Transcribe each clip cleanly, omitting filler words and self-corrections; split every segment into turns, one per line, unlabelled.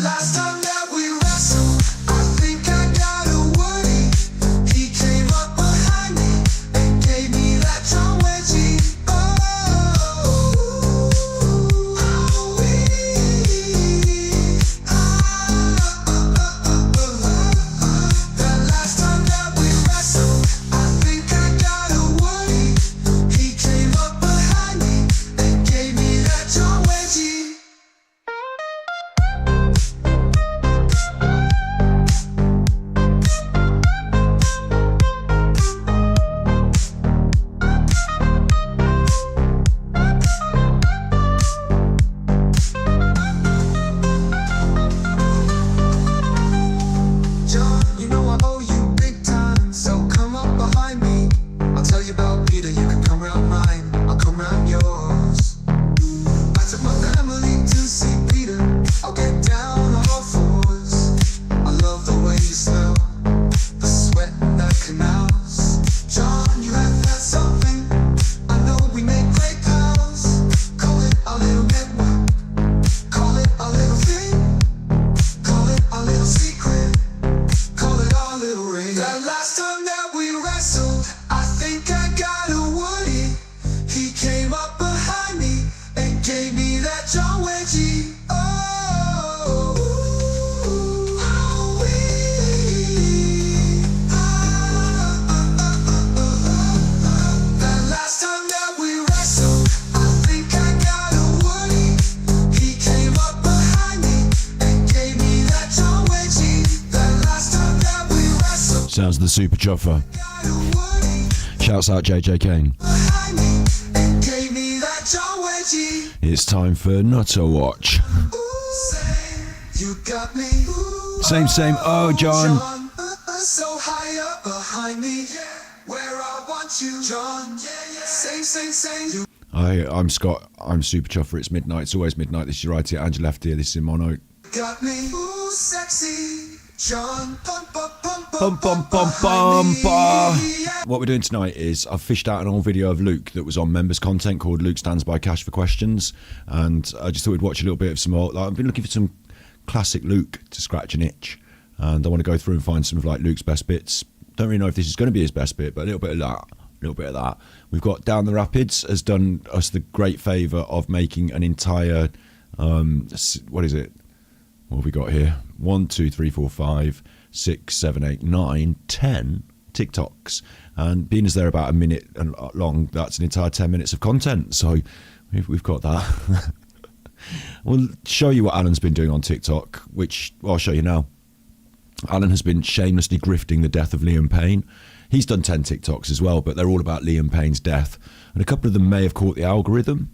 last time that we wrestled, I think I got a woody. He came up behind me and gave me that John Wedgie. That last time that we wrestled, I think I got a woody. He came up behind me and gave me that John Wedgie. John, you know I owe you big time, so come up behind me. I'll tell you about Peter, you can come round mine, I'll come round yours. I took my family to see Peter, I'll get down on all fours. I love the way you smell, the sweat in the canals. John, you have that something, I know we make great pals. Call it our little network, call it our little thing, call it our little secret, call it our little ring. That last time that we wrestled, I think I got a woody. He came up behind me and gave me that John Wedgie. Oh, that last time that we wrestled, I think I got a woody. He came up behind me and gave me that John Wedgie. That last time that we wrestled,
Sounds of the Super Chuffer.
got a woody.
Shouts out JJ Kane.
Behind me and gave me that John Wedgie.
It's time for Nutterwatch.
Ooh, say you got me. Ooh,
Same. Oh, John.
so high up behind me, where I want you, John. Same. You
I'm Scott. I'm Super Chuffer. It's midnight. It's always midnight. This is your right ear and your left ear. This is in mono.
got me. Ooh, sexy, John. Bum,
Bum, bum, bum, bum, bum. What we're doing tonight is I've fished out an old video of Luke that was on members content called Luke Stands by Cash for Questions, and I just thought we'd watch a little bit of some more. I've been looking for some classic Luke to scratch an itch, and I want to go through and find some of like Luke's best bits. Don't really know if this is going to be his best bit, but a little bit of that. We've got Down the Rapids has done us the great favour of making an entire what is it? What have we got here? 1, 2, 3, 4, 5, 6, 7, 8, 9, 10 TikToks, and being as they're about a minute long, that's an entire 10 minutes of content. So we've got that. We'll show you what Alan's been doing on TikTok, which I'll show you now. Alan has been shamelessly grifting the death of Liam Payne. He's done 10 TikToks as well, but they're all about Liam Payne's death, and a couple of them may have caught the algorithm.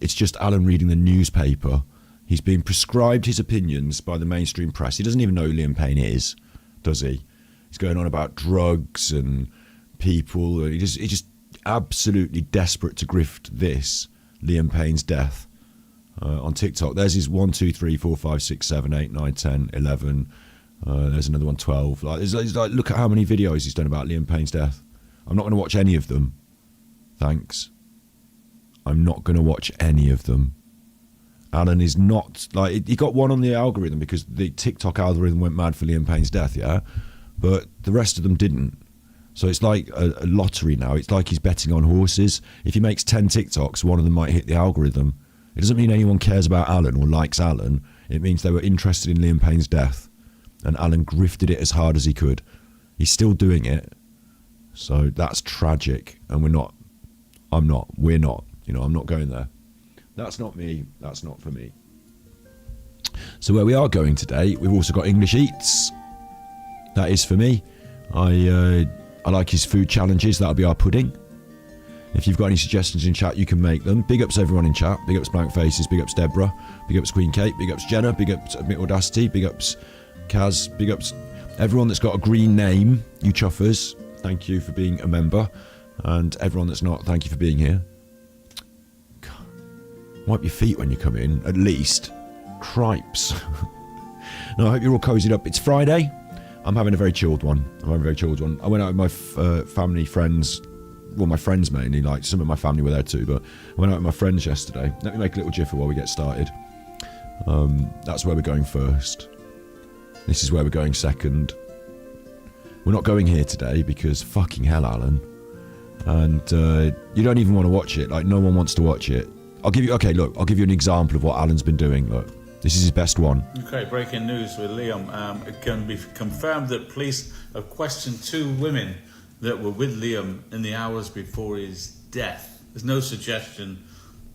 It's just Alan reading the newspaper. He's been prescribed his opinions by the mainstream press. He doesn't even know who Liam Payne is, does he? He's going on about drugs and people. He's just absolutely desperate to grift this Liam Payne's death on TikTok. There's his 1, 2, 3, 4, 5, 6, 7, 8, 9, 10, 11. There's another one, 12. Look at how many videos he's done about Liam Payne's death. I'm not going to watch any of them. Thanks. I'm not going to watch any of them. Alan is not, he got one on the algorithm because the TikTok algorithm went mad for Liam Payne's death, yeah? But the rest of them didn't. So it's like a lottery now. It's like he's betting on horses. If he makes 10 TikToks, one of them might hit the algorithm. It doesn't mean anyone cares about Alan or likes Alan. It means they were interested in Liam Payne's death. And Alan grifted it as hard as he could. He's still doing it. So that's tragic. And we're not. I'm not going there. That's not me. That's not for me. So where we are going today, we've also got English Eats. That is for me. I like his food challenges. That'll be our pudding. If you've got any suggestions in chat, you can make them. Big ups everyone in chat. Big ups Blank Faces. Big ups Deborah. Big ups Queen Kate. Big ups Jenna. Big ups Admit Audacity. Big ups Kaz. Big ups everyone that's got a green name. You chuffers. Thank you for being a member. And everyone that's not, thank you for being here. Wipe your feet when you come in, at least. Cripes. No, I hope you're all cozied up. It's Friday. I'm having a very chilled one. I went out with my family, friends. Well, my friends mainly. Like some of my family were there too, but I went out with my friends yesterday. Let me make a little jiffy while we get started. That's where we're going first. This is where we're going second. We're not going here today because fucking hell, Alan. And you don't even want to watch it. Like, no one wants to watch it. I'll give you an example of what Alan's been doing. Look, this is his best one.
Okay, breaking news with Liam. It can be confirmed that police have questioned 2 women that were with Liam in the hours before his death. There's no suggestion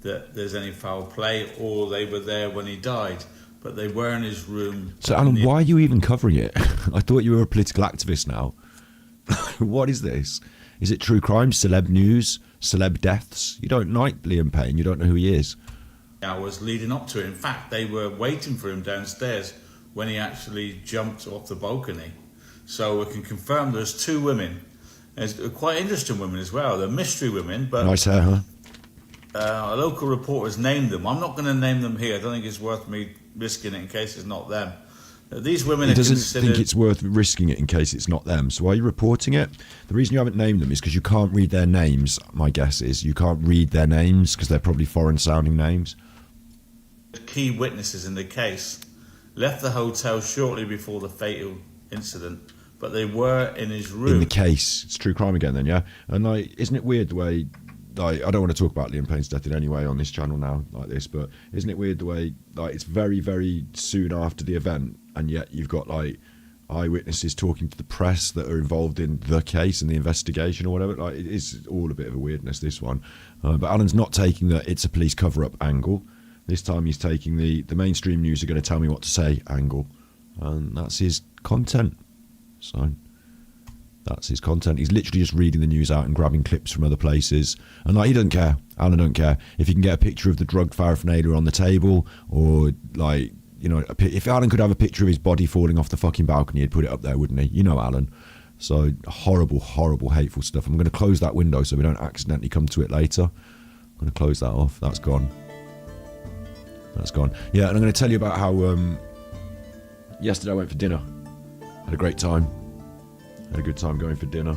that there's any foul play or they were there when he died, but they were in his room.
So, Alan, why are you even covering it? I thought you were a political activist now. What is this? Is it true crime, celeb news, celeb deaths? You don't like Liam Payne. You don't know who he is.
Hours leading up to it. In fact, they were waiting for him downstairs when he actually jumped off the balcony. So we can confirm there's 2 women. There's quite interesting women as well. They're mystery women, but
Nice hair, huh?
A local reporter has named them. I'm not going to name them here. I don't think it's worth me risking it in case it's not them. These women
He
are
doesn't
considered...
think it's worth risking it in case it's not them. So why are you reporting it? The reason you haven't named them is because you can't read their names. My guess is you can't read their names because they're probably foreign-sounding names.
Key witnesses in the case left the hotel shortly before the fatal incident, but they were in his room.
In the case, it's true crime again then, yeah? And like, isn't it weird the way... Like, I don't want to talk about Liam Payne's death in any way on this channel now, like this, but isn't it weird the way, like, it's very, very soon after the event, and yet you've got, like, eyewitnesses talking to the press that are involved in the case and the investigation or whatever. Like, it is all a bit of a weirdness, this one. But Alan's not taking the it's a police cover-up angle. This time he's taking the mainstream news are going to tell me what to say angle. And that's his content. So... that's his content. He's literally just reading the news out and grabbing clips from other places. And like, he doesn't care. Alan don't care. If he can get a picture of the drug paraphernalia on the table, or like, you know, if Alan could have a picture of his body falling off the fucking balcony, he'd put it up there, wouldn't he? You know Alan. So horrible, horrible, hateful stuff. I'm going to close that window so we don't accidentally come to it later. I'm going to close that off. That's gone. That's gone. Yeah, and I'm going to tell you about how yesterday I went for dinner. Had a great time. Had a good time going for dinner.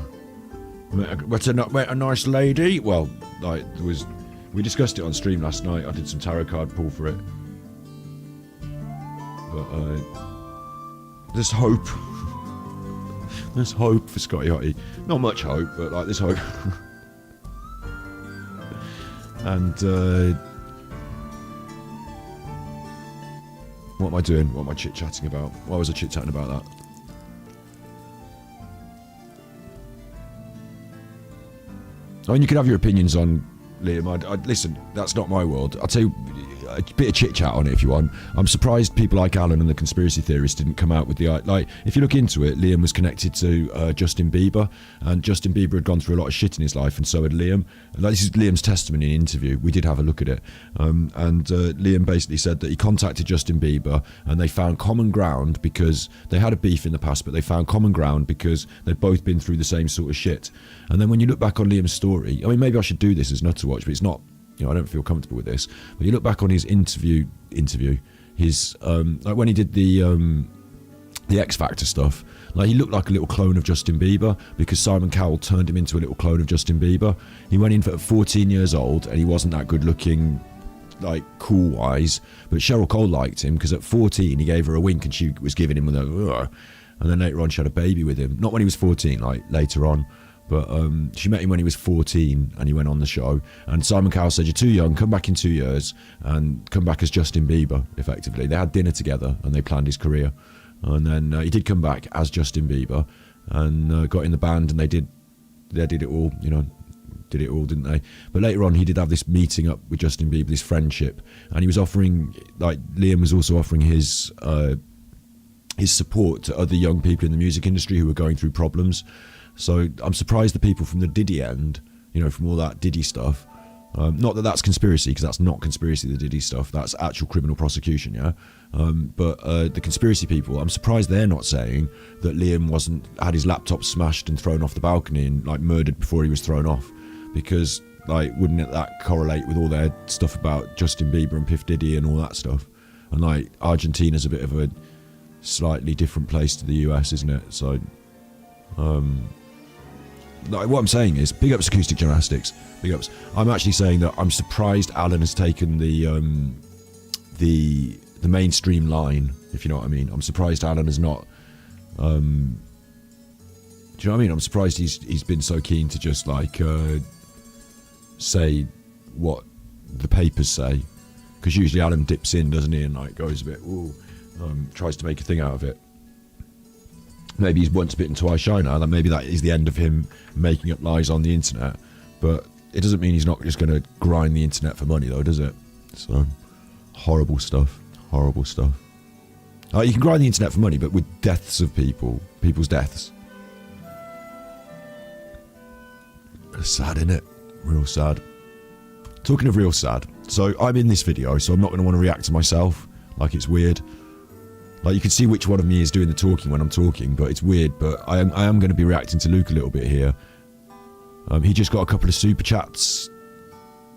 Met a nice lady. Well, like, we discussed it on stream last night. I did some tarot card pull for it. But there's hope. There's hope for Scotty Hottie. Not much hope, but like, there's hope. And what am I doing? What am I chit-chatting about? Why was I chit-chatting about that? I mean, you can have your opinions on Liam. I'd listen, that's not my world. I'll tell you a bit of chit chat on it if you want. I'm surprised people like Alan and the conspiracy theorists didn't come out with the, like, if you look into it, Liam was connected to Justin Bieber, and Justin Bieber had gone through a lot of shit in his life, and so had Liam. Like, this is Liam's testimony in an interview. We did have a look at it, and Liam basically said that he contacted Justin Bieber, and they found common ground because they had a beef in the past, but they found common ground because they'd both been through the same sort of shit. And then when you look back on Liam's story, I mean, maybe I should do this as Nutterwatch, but it's not, you know, I don't feel comfortable with this. But you look back on his interview, his like when he did the X Factor stuff, like, he looked like a little clone of Justin Bieber because Simon Cowell turned him into a little clone of Justin Bieber. He went in for 14 years old and he wasn't that good looking, like, cool wise, but Cheryl Cole liked him because at 14 he gave her a wink and she was giving him a ugh. And then later on she had a baby with him, not when he was 14, like later on. But she met him when he was 14 and he went on the show. And Simon Cowell said, "You're too young, come back in 2 years and come back as Justin Bieber," effectively. They had dinner together and they planned his career. And then he did come back as Justin Bieber and got in the band, and they did it all, you know, did it all, didn't they? But later on he did have this meeting up with Justin Bieber, this friendship. And he was offering, like, Liam was also offering his support to other young people in the music industry who were going through problems. So I'm surprised the people from the Diddy end, you know, from all that Diddy stuff, not that that's conspiracy, because that's not conspiracy, the Diddy stuff, that's actual criminal prosecution, yeah? But the conspiracy people, I'm surprised they're not saying that Liam had his laptop smashed and thrown off the balcony and, like, murdered before he was thrown off, because, like, wouldn't that correlate with all their stuff about Justin Bieber and Puff Diddy and all that stuff? And, like, Argentina's a bit of a slightly different place to the US, isn't it? So, like, what I'm saying is, big ups Acoustic Gymnastics, big ups. I'm actually saying that I'm surprised Alan has taken the the mainstream line, if you know what I mean. I'm surprised Alan has not. Do you know what I mean? I'm surprised he's been so keen to just like say what the papers say, because usually Alan dips in, doesn't he, and like goes a bit, tries to make a thing out of it. Maybe he's once bitten, twice shy now. Maybe that is the end of him making up lies on the internet. But it doesn't mean he's not just going to grind the internet for money, though, does it? So, horrible stuff. Horrible stuff. You can grind the internet for money, but with deaths of people's deaths. It's sad, isn't it? Real sad. Talking of real sad, so I'm in this video, so I'm not going to want to react to myself. Like, it's weird. Like, you can see which one of me is doing the talking when I'm talking, but it's weird. But I am going to be reacting to Luke a little bit here. He just got a couple of super chats,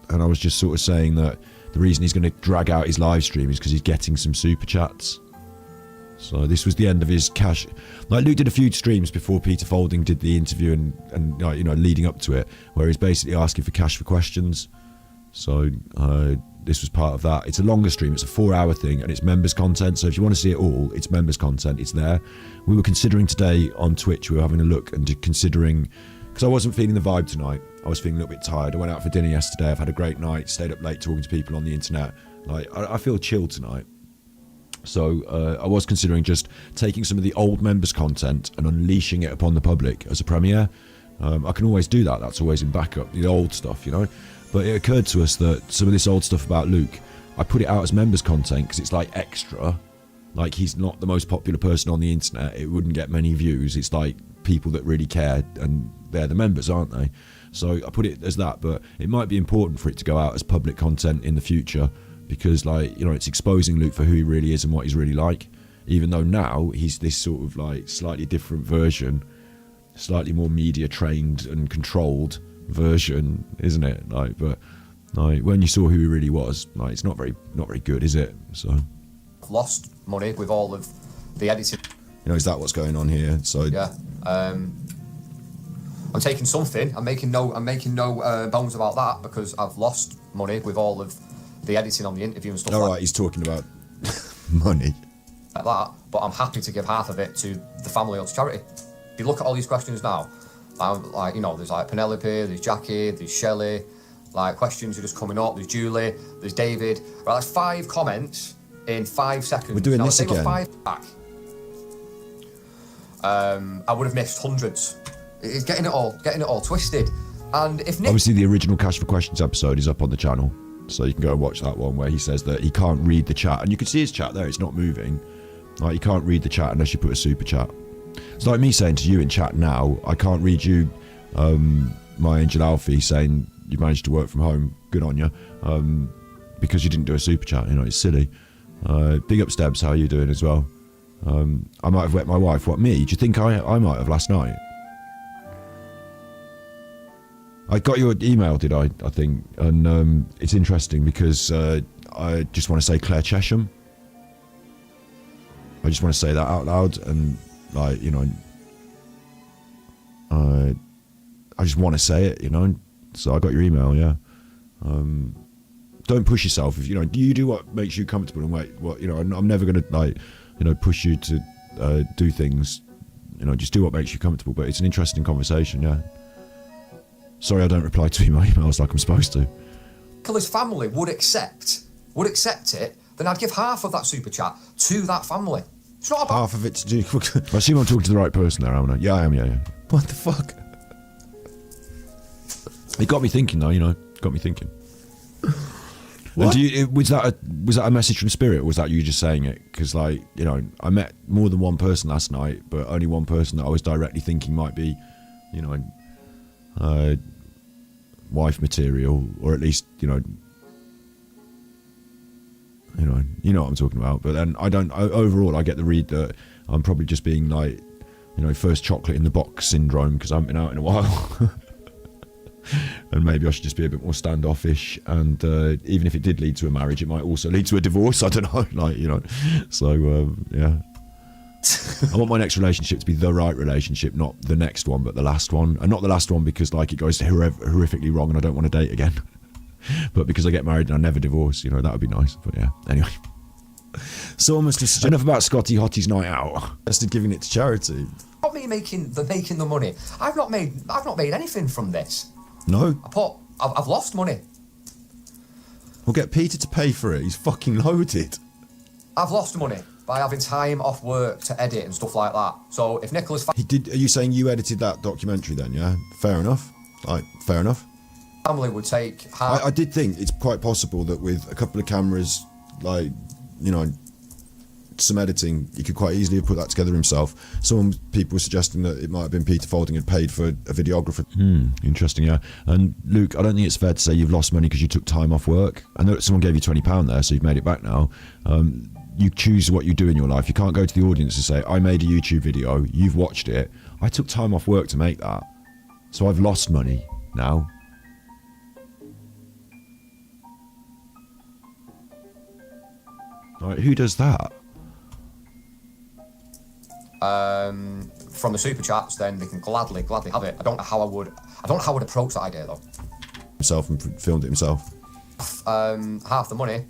and I was just sort of saying that the reason he's going to drag out his live stream is because he's getting some super chats. So this was the end of his cash. Like, Luke did a few streams before Peter Folding did the interview and you know, leading up to it, where he's basically asking for cash for questions. So this was part of that. It's a longer stream. It's a 4-hour thing, and it's members content. So if you want to see it all, it's members content. It's there. We were considering today on Twitch, we were having a look and considering, because I wasn't feeling the vibe tonight. I was feeling a little bit tired. I went out for dinner yesterday. I've had a great night. Stayed up late talking to people on the internet. Like, I feel chilled tonight. So I was considering just taking some of the old members content and unleashing it upon the public as a premiere. I can always do that. That's always in backup, the old stuff, you know. But it occurred to us that some of this old stuff about Luke, I put it out as members content because it's like extra. Like, he's not the most popular person on the internet. It wouldn't get many views. It's like people that really care, and they're the members, aren't they? So I put it as that, but it might be important for it to go out as public content in the future, because, like, you know, it's exposing Luke for who he really is and what he's really like, even though now he's this sort of like slightly different version, slightly more media trained and controlled version, isn't it? Like, but like, when you saw who he really was, like, it's not very good, is it? So
I've lost money with all of the editing.
You know, is that what's going on here? So
yeah, I'm taking something. I'm making no bones about that, because I've lost money with all of the editing on the interview and stuff.
All
like
right, he's talking about money.
Like that, but I'm happy to give half of it to the family or to charity. If you look at all these questions now, like, you know, there's like Penelope, there's Jackie, there's Shelley, like, questions are just coming up. There's Julie, there's David. Right, that's 5 comments in 5 seconds.
We're doing
now,
this
if they
again.
were 5 back, I would have missed hundreds. It's getting it all twisted. And if Nick,
Obviously, the original Cash for Questions episode is up on the channel, so you can go and watch that one where he says that he can't read the chat, and you can see his chat there. It's not moving. Like, you can't read the chat unless you put a super chat. It's like me saying to you in chat now, I can't read you, my Angel Alfie, saying you managed to work from home. Good on you, because you didn't do a super chat. You know, it's silly. Big up Stebbs, how are you doing as well? I might have wet my wife. What, me? Do you think I might have last night? I got your email, did I think, and it's interesting because I just want to say Claire Chesham. I just want to say that out loud, and, like, you know, I just want to say it, you know. So I got your email, yeah. Don't push yourself. If you know, you do what makes you comfortable, and what you know. I'm never gonna, like, you know, push you to do things. You know, just do what makes you comfortable. But it's an interesting conversation, yeah. Sorry, I don't reply to my emails like I'm supposed to.
Nicholas' family would accept it, then I'd give half of that super chat to that family. It's not about
Half of it to do. I assume I'm talking to the right person there, haven't I? Yeah, I am. Yeah. What the fuck? It got me thinking, though. You know, got me thinking.
What?
And was that a message from Spirit, or was that you just saying it? Because, like, you know, I met more than one person last night, but only one person that I was directly thinking might be, you know, wife material, or at least, you know what I'm talking about. But then overall, I get the read that I'm probably just being, like, you know, first chocolate in the box syndrome, because I haven't been out in a while. And maybe I should just be a bit more standoffish, and even if it did lead to a marriage, it might also lead to a divorce. I don't know, like, you know. So yeah, I want my next relationship to be the right relationship, not the next one, but the last one. And not the last one because, like, it goes horrifically wrong and I don't want to date again. But because I get married and I never divorce, you know, that would be nice. But yeah, anyway. Someone must have enough about Scotty Hottie's night out. Instead of giving it to charity.
Not me making the money. I've not made anything from this.
No.
I've lost money.
We'll get Peter to pay for it. He's fucking loaded.
I've lost money by having time off work to edit and stuff like that. So if Nicola's
He did. Are you saying you edited that documentary then? Yeah. Fair enough. Fair enough.
family would take half.
I did think it's quite possible that with a couple of cameras, like, you know, some editing, he could quite easily have put that together himself. Some people were suggesting that it might have been Peter Folding had paid for a videographer. Interesting, yeah. And Luke, I don't think it's fair to say you've lost money because you took time off work. I know that someone gave you £20 there, so you've made it back now. You choose what you do in your life. You can't go to the audience and say, I made a YouTube video, you've watched it. I took time off work to make that. So I've lost money now. Right, who does that?
From the super chats, then they can gladly have it. I don't know how I would approach that idea though.
Himself and filmed it himself.
Half the money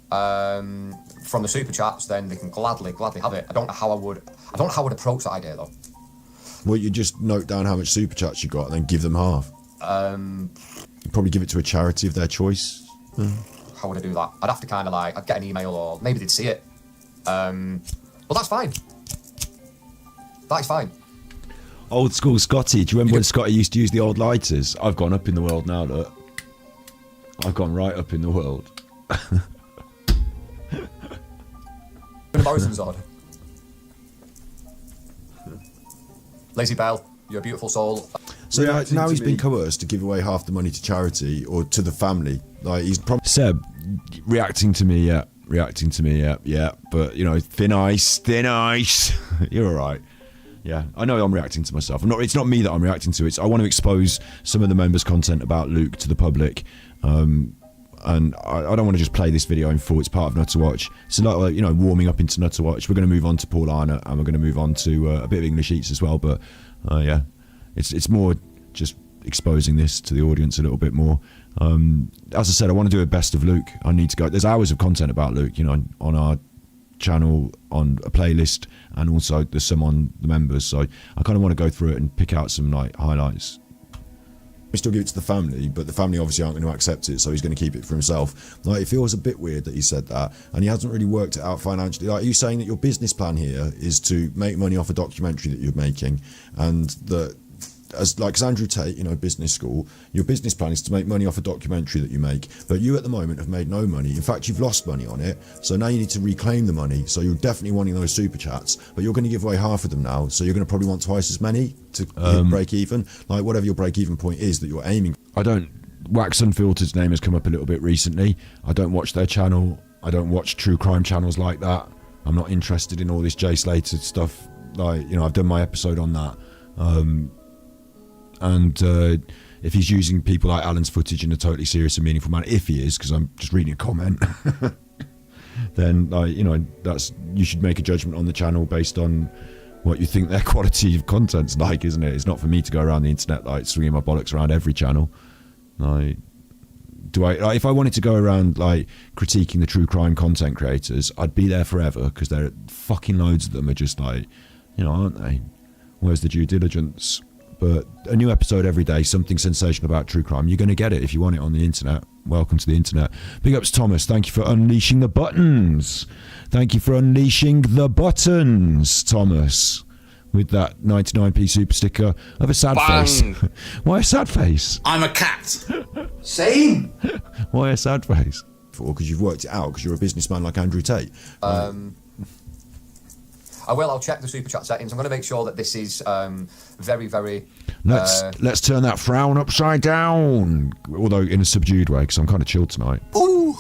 from the super chats, then they can gladly have it. I don't know how I would approach that idea though.
Well, you just note down how much super chats you got and then give them half. You'd probably give it to a charity of their choice.
How would I do that? I'd have to kind of like, I'd get an email or maybe they'd see it. Well, that's fine. That is fine.
Old school Scotty. Do you remember when Scotty used to use the old lighters? I've gone up in the world now, look. I've gone right up in the world.
Morrison's odd. Lazy Bell, you're a beautiful soul.
So now he's been coerced to give away half the money to charity or to the family. Like he's probably Seb reacting to me, yeah. But you know, thin ice. You're all right. Yeah, I know I'm reacting to myself. It's not me that I'm reacting to. I want to expose some of the members' content about Luke to the public. And I don't want to just play this video in full. It's part of Nutterwatch. So, like, you know, warming up into Nutterwatch. We're going to move on to Paul Arnott, and we're going to move on to a bit of English Eats as well. But yeah, it's more just exposing this to the audience a little bit more. As I said, I want to do a best of Luke. I need to go. There's hours of content about Luke, you know, on our channel, on a playlist, and also there's some on the members. So I kind of want to go through it and pick out some like highlights. We still give it to the family, but the family obviously aren't going to accept it, so he's going to keep it for himself. Like, it feels a bit weird that he said that, and he hasn't really worked it out financially. Like, are you saying that your business plan here is to make money off a documentary that you're making, and that, as Andrew Tate, you know, business school, your business plan is to make money off a documentary that you make, but you at the moment have made no money. In fact, you've lost money on it, so now you need to reclaim the money. So you're definitely wanting those super chats, but you're going to give away half of them now, so you're going to probably want twice as many to hit break even. Like, whatever your break even point is that you're aiming for. Wax Unfiltered's name has come up a little bit recently. I don't watch their channel. I don't watch true crime channels like that. I'm not interested in all this Jay Slater stuff. Like, you know, I've done my episode on that. And if he's using people like Alan's footage in a totally serious and meaningful manner, if he is, because I'm just reading a comment, then, like, you know, you should make a judgment on the channel based on what you think their quality of content's like, isn't it? It's not for me to go around the internet like swinging my bollocks around every channel. Like, if I wanted to go around like critiquing the true crime content creators, I'd be there forever, because there are fucking loads of them are just like, you know, aren't they? Where's the due diligence? But a new episode every day, something sensational about true crime. You're going to get it if you want it on the internet. Welcome to the internet. Big ups, Thomas. Thank you for unleashing the buttons. Thank you for unleashing the buttons, Thomas. With that 99p super sticker of a sad face. Why a sad face?
I'm a cat.
Same.
Why a sad face? Because you've worked it out, because you're a businessman like Andrew Tate.
I'll check the super chat settings. I'm going to make sure that this is very, very...
Let's turn that frown upside down. Although in a subdued way, because I'm kind of chilled tonight.
Ooh!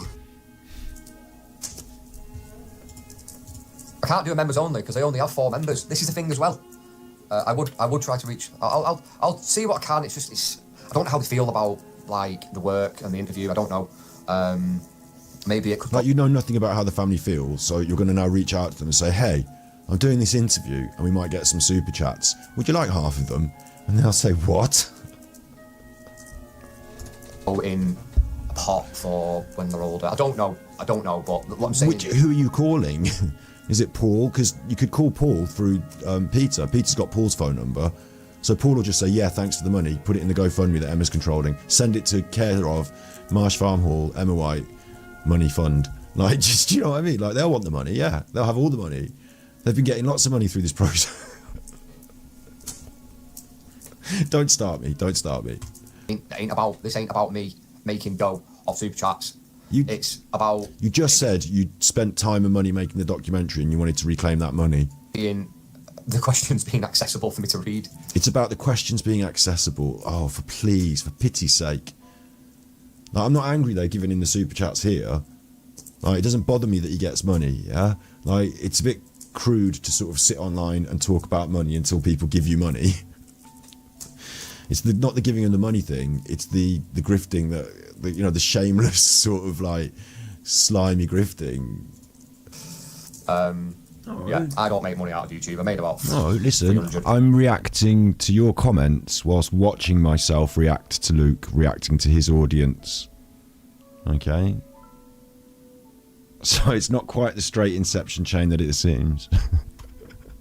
I can't do a members only, because I only have 4 members. This is the thing as well. I would try to reach... I'll see what I can. It's just... I don't know how they feel about, like, the work and the interview. I don't know. Maybe it could...
Like, you know nothing about how the family feels, so you're going to now reach out to them and say, hey, I'm doing this interview and we might get some super chats. Would you like half of them? And they'll say, what?
In a pot for when they're older. I don't know. I don't know, but what I'm saying is,
Who are you calling? Is it Paul? Because you could call Paul through Peter. Peter's got Paul's phone number. So Paul will just say, yeah, thanks for the money. Put it in the GoFundMe that Emma's controlling. Send it to care of Marsh Farm Hall, Emma White, Money Fund. Like, just, you know what I mean? Like, they'll want the money, yeah. They'll have all the money. They've been getting lots of money through this process. Don't start me. This ain't about me making dough off super chats. It's about... You just said you spent time and money making the documentary and you wanted to reclaim that money.
The questions being accessible for me to read.
It's about the questions being accessible. Oh, for pity's sake. Like, I'm not angry they're giving in the super chats here. Like, it doesn't bother me that he gets money, yeah? Like, it's a bit crude to sort of sit online and talk about money until people give you money. It's not the giving them the money thing, it's the grifting, the shameless sort of like slimy grifting.
Yeah, I don't make money out of YouTube. I made about...
No, listen,
300.
I'm reacting to your comments whilst watching myself react to Luke, reacting to his audience. Okay? So it's not quite the straight inception chain that it seems.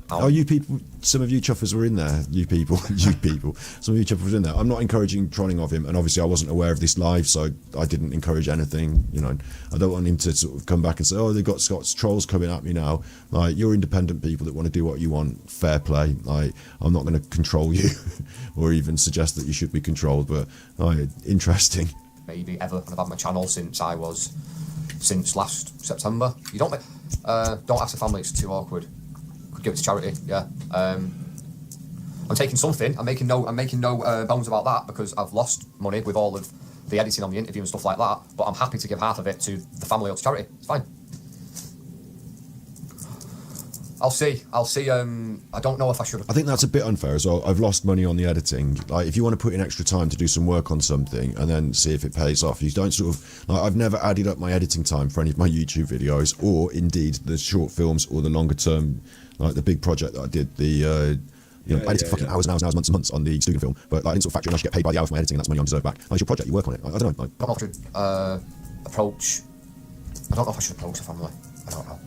Oh, you people, some of you chuffers were in there. You people, some of you chuffers were in there. I'm not encouraging trolling of him, and obviously I wasn't aware of this live, so I didn't encourage anything, you know. I don't want him to sort of come back and say, oh, they've got Scott's trolls coming at me now. Like, you're independent people that want to do what you want, fair play. Like, I'm not going to control you or even suggest that you should be controlled, but interesting.
Maybe ever, and I've had my channel since last September. You don't ask the family, it's too awkward. Could give it to charity, yeah. I'm taking something. I'm making no bones about that, because I've lost money with all of the editing on the interview and stuff like that. But I'm happy to give half of it to the family or to charity. It's fine. I'll see. I don't know if I should have...
I think that's a bit unfair as well. I've lost money on the editing. Like, if you want to put in extra time to do some work on something and then see if it pays off, you don't sort of... Like, I've never added up my editing time for any of my YouTube videos, or indeed the short films or the longer term, like the big project that I did, I edited fucking hours and hours, months and months on the student film, but like, I didn't sort of factor in I should get paid by the hour for my editing, and that's money I deserve back. Like, it's your project, you work on it. I don't know.
I don't know if I should approach... I don't know if I should approach the family. I don't know.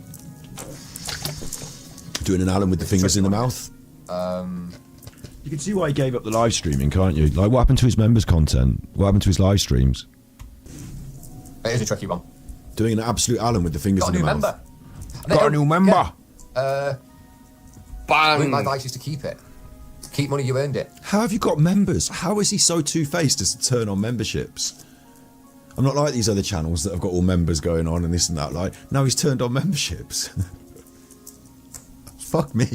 Doing an Alan with the fingers in the mouth. You can see why he gave up the live streaming, can't you? Like, what happened to his members' content? What happened to his live streams?
It is a tricky one.
Doing an absolute Alan with the fingers in the mouth.
Got
a new member.
Bang. My advice is to keep it. Keep money, you earned it.
How have you got members? How is he so two-faced as to turn on memberships? I'm not like these other channels that have got all members going on and this and that. Like, now he's turned on memberships. Fuck me.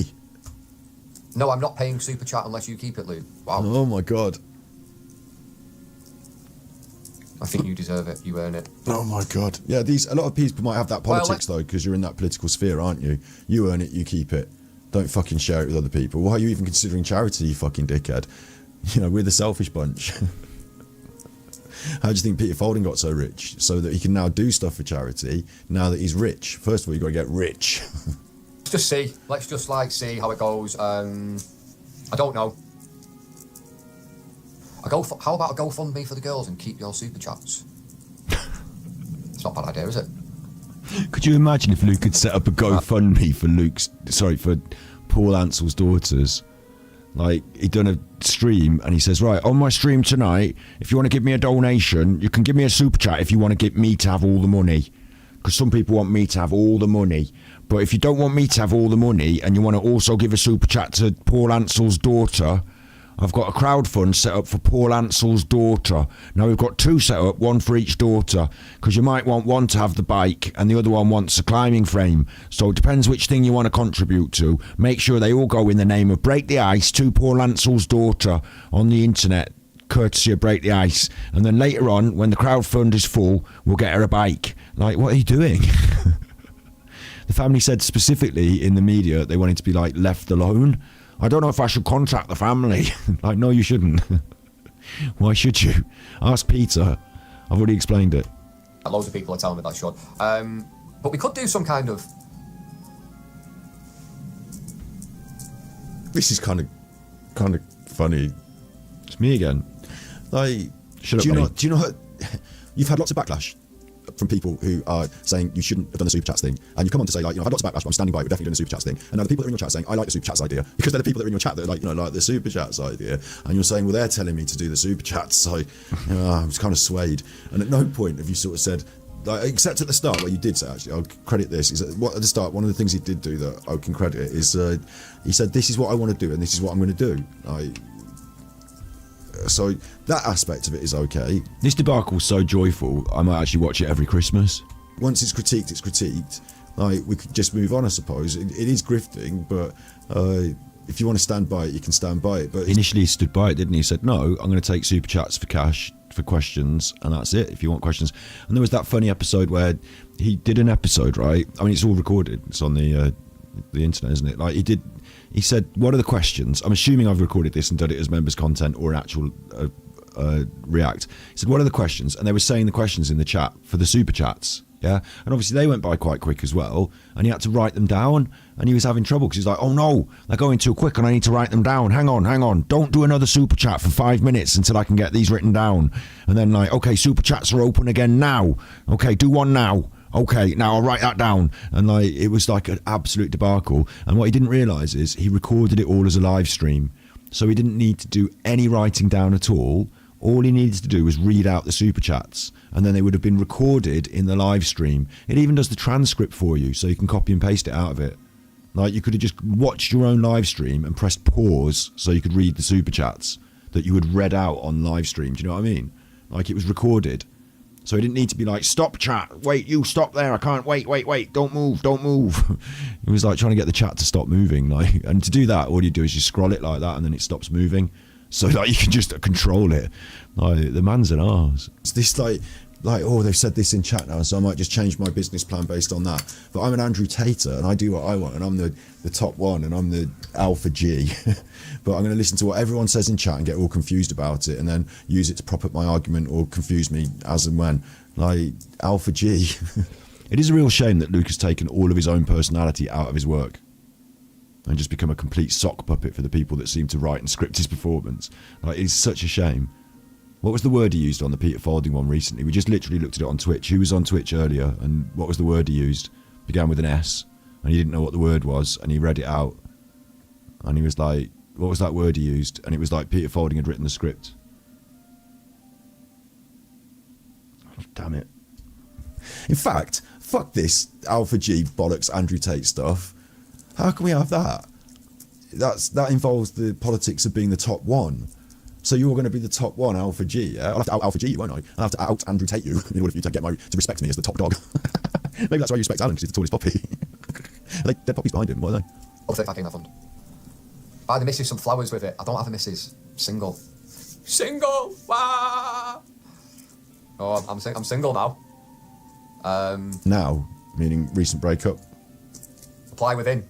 No, I'm not paying super chat unless you keep it, Luke. Wow.
Oh my god.
I think you deserve it. You earn it.
Oh my god. Yeah, a lot of people might have that politics though, because you're in that political sphere, aren't you? You earn it, you keep it. Don't fucking share it with other people. Why are you even considering charity, you fucking dickhead? You know, we're the selfish bunch. How do you think Peter Folding got so rich? So that he can now do stuff for charity, now that he's rich. First of all, you've got to get rich.
Let's just see how it goes. I don't know. How about a GoFundMe for the girls and keep your super chats? It's not a bad idea, is it?
Could you imagine if Luke could set up a GoFundMe for Paul Ansell's daughters? Like, he'd done a stream and he says, right, on my stream tonight, if you want to give me a donation, you can give me a super chat if you want to get me to have all the money. Because some people want me to have all the money. But if you don't want me to have all the money and you want to also give a super chat to Paul Ansell's daughter, I've got a crowdfund set up for Paul Ansell's daughter. Now we've got two set up, one for each daughter, because you might want one to have the bike and the other one wants a climbing frame. So it depends which thing you want to contribute to. Make sure they all go in the name of Break the Ice to Paul Ansell's daughter on the internet, courtesy of Break the Ice. And then later on, when the crowdfund is full, we'll get her a bike. Like, what are you doing? The family said specifically in the media they wanted to be, like, left alone. I don't know if I should contact the family. Like, no, you shouldn't. Why should you? Ask Peter. I've already explained it.
Loads of people are telling me that I should. But we could do some kind of...
This is kind of funny. It's me again. Like, shut up, buddy. Do you know what? You've had lots of backlash
from people who are saying you shouldn't have done the super chats thing, and you come on to say, like, I've had lots of backlash, but I'm standing by it, we're definitely doing the super chats thing. And now the people that are in your chat saying, I like the super chats idea, because they're the people that are in your chat that are like, like the super chats idea. And you're saying, well, they're telling me to do the super chats, so I was kind of swayed. And at no point have you sort of said, like, except at the start, what you did say, actually, I'll credit this, is that at the start, one of the things he did do that I can credit is he said, this is what I want to do, and this is what I'm going to do. So that aspect of it is okay.
This debacle's so joyful, I might actually watch it every Christmas.
Once it's critiqued, it's critiqued. Like, we could just move on, I suppose. It is grifting, but if you want to stand by it, you can stand by it. But
initially he stood by it, didn't he? He said, no, I'm going to take super chats for cash, for questions, and that's it, if you want questions. And there was that funny episode where he did an episode, right? I mean, it's all recorded. It's on the internet, isn't it? Like, he said, what are the questions? I'm assuming I've recorded this and done it as members content or an actual react. He said, what are the questions? And they were saying the questions in the chat for the super chats. Yeah, and obviously they went by quite quick as well, and he had to write them down, and he was having trouble because he's like, oh no, they're going too quick and I need to write them down. Hang on, don't do another super chat for 5 minutes until I can get these written down. And then, like, okay, super chats are open again now. Okay, do one now. Okay, now I'll write that down. And like, it was like an absolute debacle. And what he didn't realise is he recorded it all as a live stream, so he didn't need to do any writing down at all. All he needed to do was read out the super chats, and then they would have been recorded in the live stream. It even does the transcript for you, so you can copy and paste it out of it. Like, you could have just watched your own live stream and pressed pause so you could read the super chats that you had read out on live stream. Do you know what I mean? Like, it was recorded. So it didn't need to be like, stop chat, wait, you stop there, I can't, wait, don't move. It was like trying to get the chat to stop moving. Like, and to do that, all you do is you scroll it like that and then it stops moving. So like, you can just control it. Like, the man's an arse.
it's this like, oh, they've said this in chat now, so I might just change my business plan based on that. But I'm an Andrew Tater, and I do what I want, and I'm the top one, and I'm the alpha G. But I'm going to listen to what everyone says in chat and get all confused about it, and then use it to prop up my argument or confuse me as and when. Like, alpha G.
It is a real shame that Luke has taken all of his own personality out of his work and just become a complete sock puppet for the people that seem to write and script his performance. Like, it's such a shame. What was the word he used on the Peter Falding one recently? We just literally looked at it on Twitch. Who was on Twitch earlier, and what was the word he used? Began with an S, and he didn't know what the word was, and he read it out, and he was like, what was that word he used? And it was like Peter Falding had written the script. Oh, damn it.
In fact, fuck this alpha G bollocks Andrew Tate stuff. How can we have that? That involves the politics of being the top one. So you're going to be the top one, Alpha G, yeah? I'll have to out Alpha G you, won't I? I'll have to out Andrew Tate you in order for you to respect me as the top dog. Maybe that's why you respect Alan, because he's the tallest puppy. Like, dead puppies behind him, what are they?
I'll take back in that fund. Buy the missus some flowers with it. I don't have a missus. Single. Single! Wah! Oh, I'm single now.
Now, meaning recent breakup.
Apply within.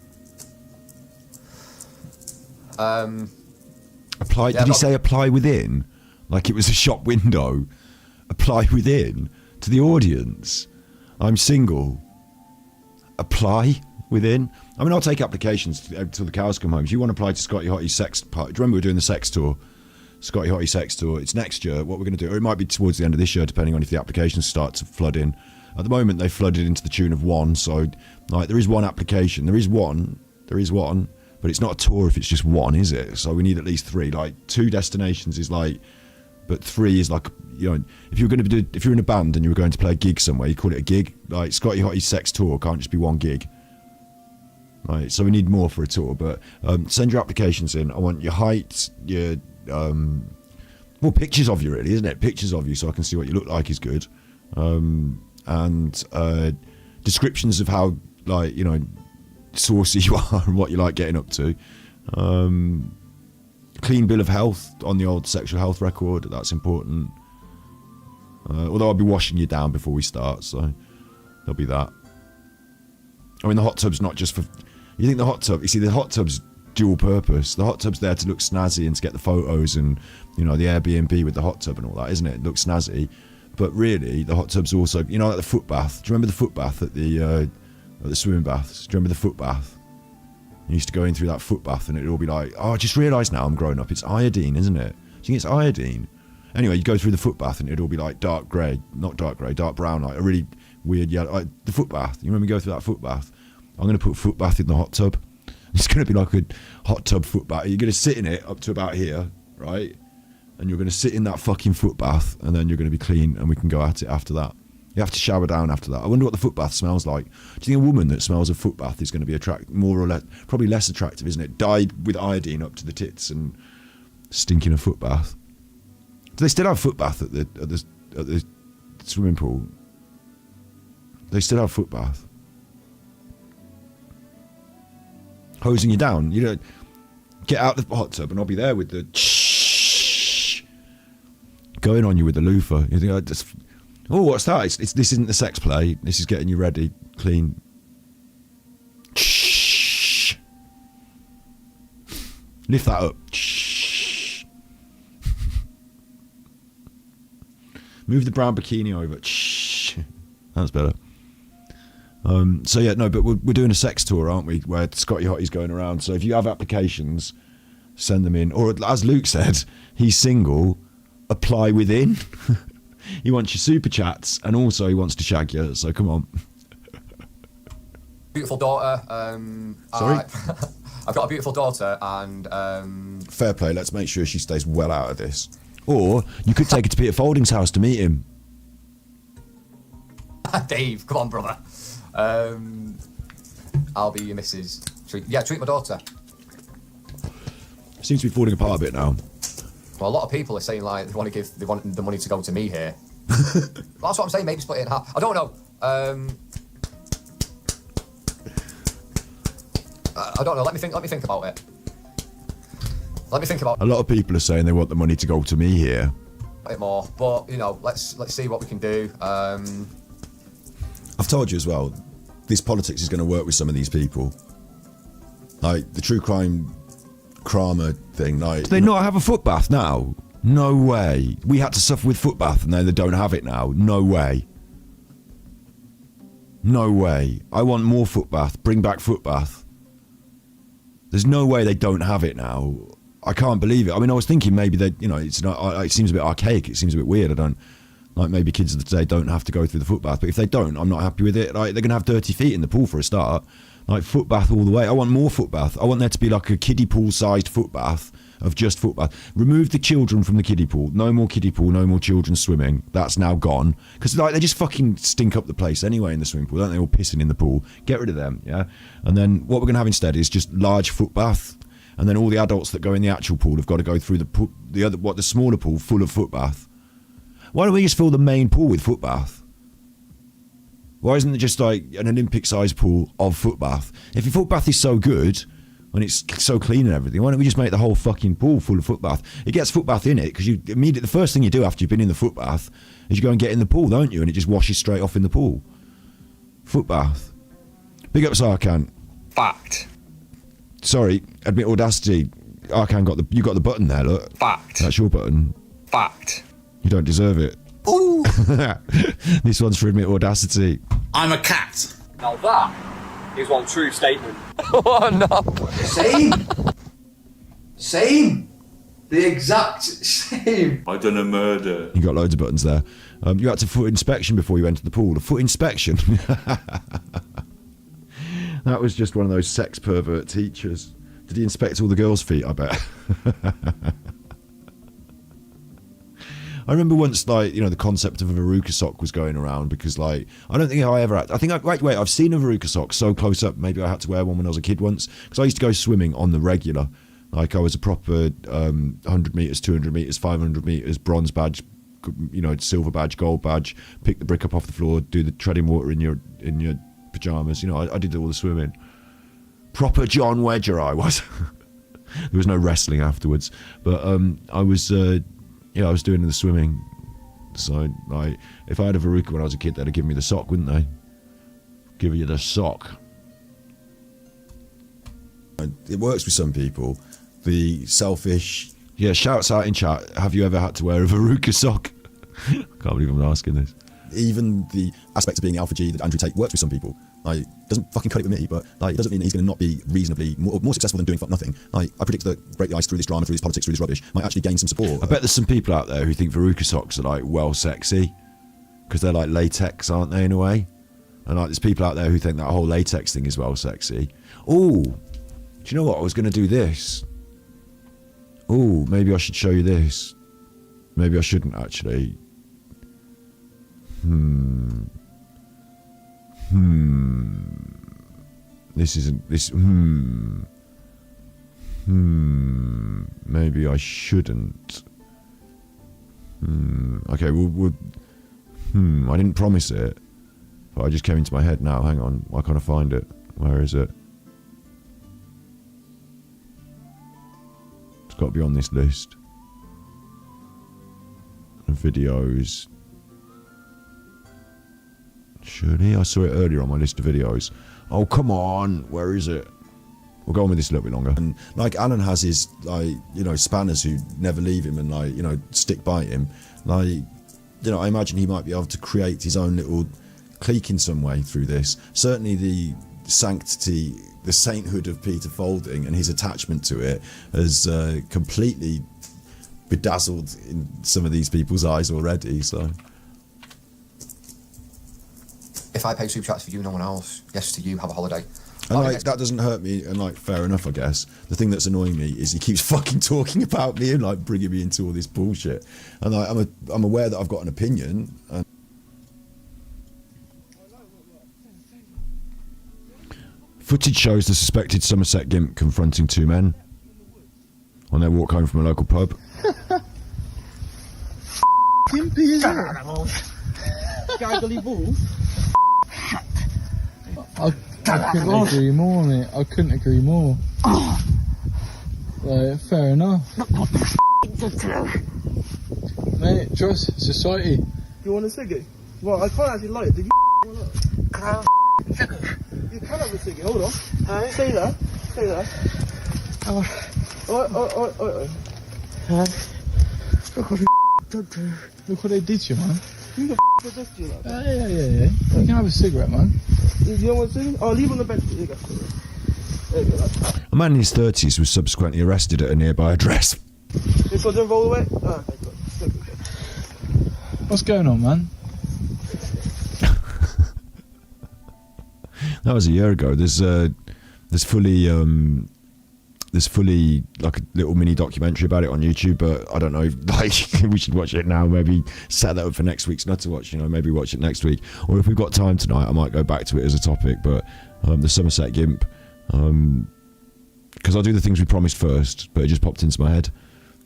Apply?
Yeah,
did he say apply within? Like it was a shop window? Apply within to the audience. I'm single. Apply within. I mean, I'll take applications till the cows come home. If you want to apply to Scotty Hotty's sex part, do you remember we're doing the sex tour? Scotty Hotty sex tour. It's next year. What we're going to do, or it might be towards the end of this year, depending on if the applications start to flood in. At the moment, they flooded into the tune of one. So, like, there is one application. There is one. But it's not a tour if it's just one, is it? So we need at least 3. Like, 2 destinations is like, but 3 is like, you know, if you're in a band and you were going to play a gig somewhere, you call it a gig. Like, Scotty Hotty's sex tour can't just be one gig. Right, so we need more for a tour. But send your applications in. I want your height, your well, pictures of you, really, isn't it? Pictures of you, so I can see what you look like is good. And descriptions of how, like, you know, saucy you are and what you like getting up to. Clean bill of health on the old sexual health record, that's important. Although I'll be washing you down before we start, so there'll be that. I mean, the hot tub's not just for... You think the hot tub... You see, the hot tub's dual purpose. The hot tub's there to look snazzy and to get the photos and, you know, the Airbnb with the hot tub and all that, isn't it? It looks snazzy. But really, the hot tub's also... You know, like the foot bath. Do you remember the foot bath at the swimming baths? Do you remember the foot bath? You used to go in through that foot bath and it'd all be like, oh, I just realised now I'm grown up. It's iodine, isn't it? Do you think it's iodine? Anyway, you go through the foot bath and it'd all be like dark grey, not dark grey, dark brown, like a really weird yellow. Like the foot bath. You remember you go through that foot bath? I'm going to put foot bath in the hot tub. It's going to be like a hot tub foot bath. You're going to sit in it up to about here, right? And you're going to sit in that fucking foot bath, and then you're going to be clean, and we can go at it after that. You have to shower down after that. I wonder what the foot bath smells like. Do you think a woman that smells a foot bath is going to be more or less, probably less attractive, isn't it? Dyed with iodine up to the tits and stinking a foot bath. Do they still have foot bath at the swimming pool? They still have foot bath. Hosing you down. You know, get out the hot tub and I'll be there with the going on you with the loofah. You think, oh, what's that? This isn't the sex play. This is getting you ready, clean. Lift that up. Move the brown bikini over. That's better. So yeah, no, but we're doing a sex tour, aren't we? Where Scotty Hotty's going around. So if you have applications, send them in. Or as Luke said, he's single. Apply within. He wants your super chats, and also he wants to shag you. So come on.
Beautiful daughter.
Sorry?
I've got a beautiful daughter, and
fair play. Let's make sure she stays well out of this. Or you could take her to Peter Folding's house to meet him.
Dave, come on, brother. I'll be your missus. Treat my daughter.
Seems to be falling apart a bit now.
Well, a lot of people are saying like they want the money to go to me here. That's what I'm saying. Maybe split it in half. I don't know. I don't know. Let me think about it.
A lot of people are saying they want the money to go to me here.
A bit more, but you know, let's see what we can do.
I've told you as well. This politics is going to work with some of these people. Like the true crime Kramer thing. Like, do they not have a foot bath now? No way. We had to suffer with foot bath, and they don't have it now. No way. No way. I want more foot bath. Bring back foot bath. There's no way they don't have it now. I can't believe it. I mean, I was thinking maybe they, you know, it's not. It seems a bit archaic. It seems a bit weird. I don't like maybe kids of today don't have to go through the foot bath. But if they don't, I'm not happy with it. Like they're gonna have dirty feet in the pool for a start. Like foot bath all the way. I want more foot bath. I want there to be like a kiddie pool sized foot bath of just foot bath. Remove the children from the kiddie pool. No more kiddie pool. No more children swimming. That's now gone. Because like they just fucking stink up the place anyway in the swimming pool, don't they? All pissing in the pool. Get rid of them, yeah. And then what we're gonna have instead is just large foot bath. And then all the adults that go in the actual pool have got to go through the smaller pool full of foot bath. Why don't we just fill the main pool with foot bath? Why isn't it just like an Olympic-sized pool of foot bath? If your foot bath is so good and it's so clean and everything, why don't we just make the whole fucking pool full of foot bath? It gets foot bath in it because you immediately the first thing you do after you've been in the foot bath is you go and get in the pool, don't you? And it just washes straight off in the pool. Foot bath. Big up Sarkan.
Fact. Sorry,
admit audacity. Arkan you got the button there. Look.
Fact.
That's your button.
Fact.
You don't deserve it.
Ooh.
This one's for admit audacity.
I'm a cat.
Now that is one true statement.
Oh no!
Same. The exact same.
I done a murder.
You got loads of buttons there. You had to foot inspection before you entered the pool. A foot inspection. That was just one of those sex pervert teachers. Did he inspect all the girls' feet? I bet. I remember once, like, you know, the concept of a Veruca sock was going around because, like, I don't think I ever had. I think, wait, I've seen a Veruca sock so close up. Maybe I had to wear one when I was a kid once because I used to go swimming on the regular. Like, I was a proper 100 metres, 200 metres, 500 metres, bronze badge, you know, silver badge, gold badge, pick the brick up off the floor, do the treading water in your pyjamas. You know, I did all the swimming. Proper John Wedger I was. There was no wrestling afterwards. But I was doing the swimming. So, like, if I had a Veruca when I was a kid, they'd have given me the sock, wouldn't they? Give you the sock. It works with some people. The selfish... Yeah, shouts out in chat. Have you ever had to wear a Veruca sock? I can't believe I'm asking this.
even the aspect of being the alpha G that Andrew Tate works with some people. Like, doesn't fucking cut it with me, but like, it doesn't mean that he's going to not be reasonably more successful than doing fuck nothing. Like, I predict that Break the Ice through this drama, through this politics, through this rubbish, might actually gain some support.
I bet there's some people out there who think Veruca socks are like well sexy because they're like latex, aren't they, in a way? And like, there's people out there who think that whole latex thing is well sexy. Oh, do you know what? I was going to do this. Oh, maybe I should show you this. Maybe I shouldn't actually. This isn't this. Maybe I shouldn't. Okay, we'll. I didn't promise it, but I just came into my head now. Hang on, why can't I find it? Where is it? It's got to be on this list. Videos. Surely I saw it earlier on my list of videos. Oh, come on, where is it? We'll go on with this a little bit longer.
And like, Alan has his, like, you know, spanners who never leave him and, like, you know, stick by him. Like, you know, I imagine he might be able to create his own little clique in some way through this. Certainly the sanctity, the sainthood of Peter Folding and his attachment to it has completely bedazzled in some of these people's eyes already. So
If I pay super chats for you, no one else. Yes to you, have a holiday.
and like, that doesn't hurt me, and like, fair enough, I guess. The thing that's annoying me is he keeps fucking talking about me and like bringing me into all this bullshit. And like, I'm aware that I've got an opinion. And
Footage shows the suspected Somerset Gimp confronting two men on their walk home from a local pub.
Gimpy, is it? Gaggly balls. I couldn't agree more, mate. I couldn't agree more. Like, fair enough. Mate, trust society.
You want a ciggy? Well, I can't actually light it. Did you want it? You can have a ciggy. Hold on. Stay there. Stay there.
Look what they did to you, man.
Who the was this to you, like?
Yeah. You can have a cigarette, man.
You don't want a ciggy? Oh, leave on the bench. There you go. There you go, like.
A man in his 30s was subsequently arrested at a nearby address.
This one didn't roll away? Oh, okay, good.
What's going on, man?
That was a year ago. There's fully like a little mini documentary about it on YouTube, but I don't know, like, we should watch it now, maybe set that up for next week's Nutterwatch, you know, maybe watch it next week, or if we've got time tonight I might go back to it as a topic. But the Somerset Gimp, because I'll do the things we promised first, but it just popped into my head.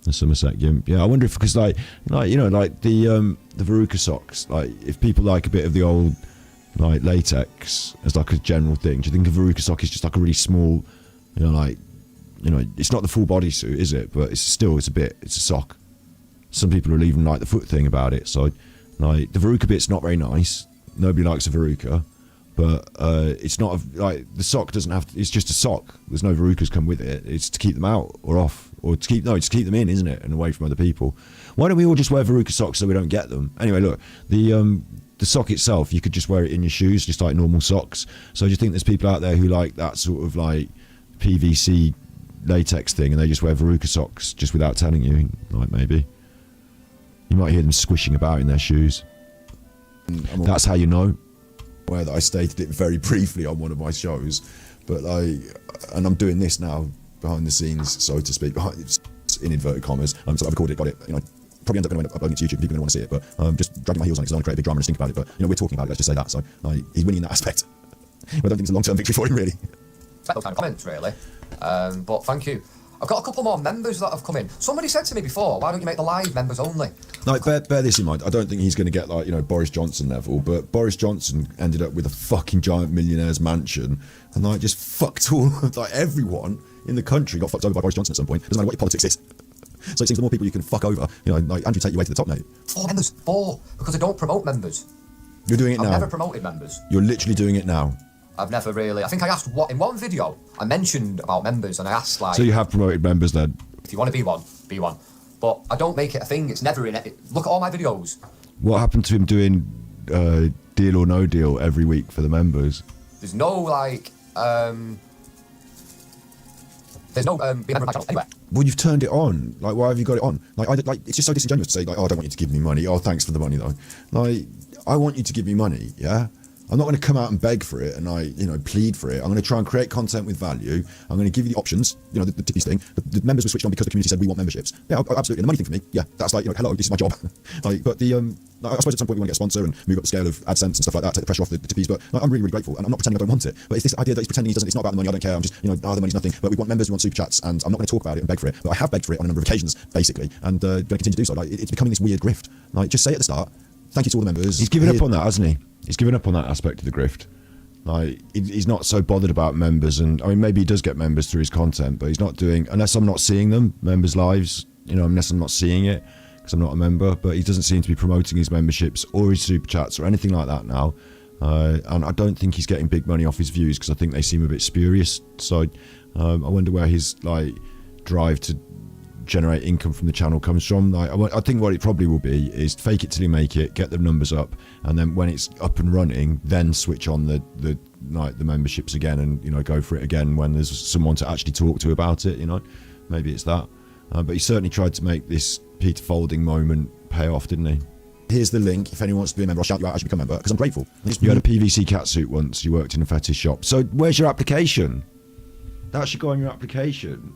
The Somerset Gimp, yeah. I wonder if, because like you know, like the Veruca socks, like if people like a bit of the old like latex as like a general thing, do you think a Veruca sock is just like a really small, you know, like, you know, it's not the full bodysuit, is it? But it's a sock. Some people will even like the foot thing about it. So, like, the Veruca bit's not very nice. Nobody likes a Veruca, but it's not like the sock doesn't have to. It's just a sock. There's no Verucas come with it. It's to keep them out or off, or to keep them in, isn't it? And away from other people. Why don't we all just wear Veruca socks so we don't get them? Anyway, look, the sock itself, you could just wear it in your shoes, just like normal socks. So do you think there's people out there who like that sort of like PVC latex thing, and they just wear Veruca socks just without telling you? Like, maybe you might hear them squishing about in their shoes. That's how you know.
Aware that I stated it very briefly on one of my shows, but like, and I'm doing this now behind the scenes, so to speak, in inverted commas. So I've recorded it, got it, you know. Probably end up going to uploading it to YouTube. People are going to want to see it, but just dragging my heels on it because I want to create a big drama and stink about it. But you know, we're talking about it. Let's just say that. So he's winning in that aspect. But I don't think it's a long-term victory for him, really.
Those kind of comments, really. But thank you. I've got a couple more members that have come in. Somebody said to me before, why don't you make the live members only?
Like, bear this in mind. I don't think he's going to get, like, you know, Boris Johnson level, but Boris Johnson ended up with a fucking giant millionaire's mansion, and like just fucked all of like everyone in the country got fucked over by Boris Johnson at some point. Doesn't matter what your politics is. So it seems the more people you can fuck over, you know, like Andrew, take your way to the top, mate.
4 members, 4, because I don't promote members.
You're doing it now.
I've never promoted members.
You're literally doing it now.
I've never really. I think I asked in one video. I mentioned about members, and I asked like.
So you have promoted members then?
If you want to be one, be one. But I don't make it a thing. It's never in it. Look at all my videos.
What happened to him doing Deal or No Deal every week for the members.
There's no like there's no being a member of my channel anywhere.
Well, you've turned it on. Like, why have you got it on? Like, it's just so disingenuous to say, like, oh, I don't want you to give me money. Oh, thanks for the money, though. Like, I want you to give me money, yeah? I'm not going to come out and beg for it and plead for it. I'm going to try and create content with value. I'm going to give you the options, the tippies thing. The members were switched on because the community said we want memberships. Yeah, absolutely. And the money thing for me, yeah, that's like, hello, this is my job. But the, I suppose at some point we want to get a sponsor and move up the scale of AdSense and stuff like that, take the pressure off the tippies. But I'm really, really grateful. And I'm not pretending I don't want it. But it's this idea that he's pretending he doesn't, it's not about the money, I don't care. I'm just, the money's nothing. But we want members, we want super chats, and I'm not going to talk about it and beg for it. But I have begged for it on a number of occasions, basically, and going to continue to do so. Like, it's becoming this weird grift. Like, just say at the start, thank you to all the members.
He's given up on that, hasn't he? He's given up on that aspect of the grift. Like, he's not so bothered about members, and I mean, maybe he does get members through his content, but he's not doing, unless I'm not seeing them, members' lives, unless I'm not seeing it, because I'm not a member, but he doesn't seem to be promoting his memberships or his super chats or anything like that now. And I don't think he's getting big money off his views, because I think they seem a bit spurious. So I wonder where his drive to generate income from the channel comes from. I think what it probably will be is fake it till you make it, get the numbers up, and then when it's up and running, then switch on the memberships again, and go for it again when there's someone to actually talk to about it. Maybe it's that. But he certainly tried to make this Peter Folding moment pay off, didn't he?
Here's the link. If anyone wants to be a member, I'll shout you out as you become a member, because I'm grateful.
You had a PVC catsuit once. You worked in a fetish shop. So where's your application? That should go on your application.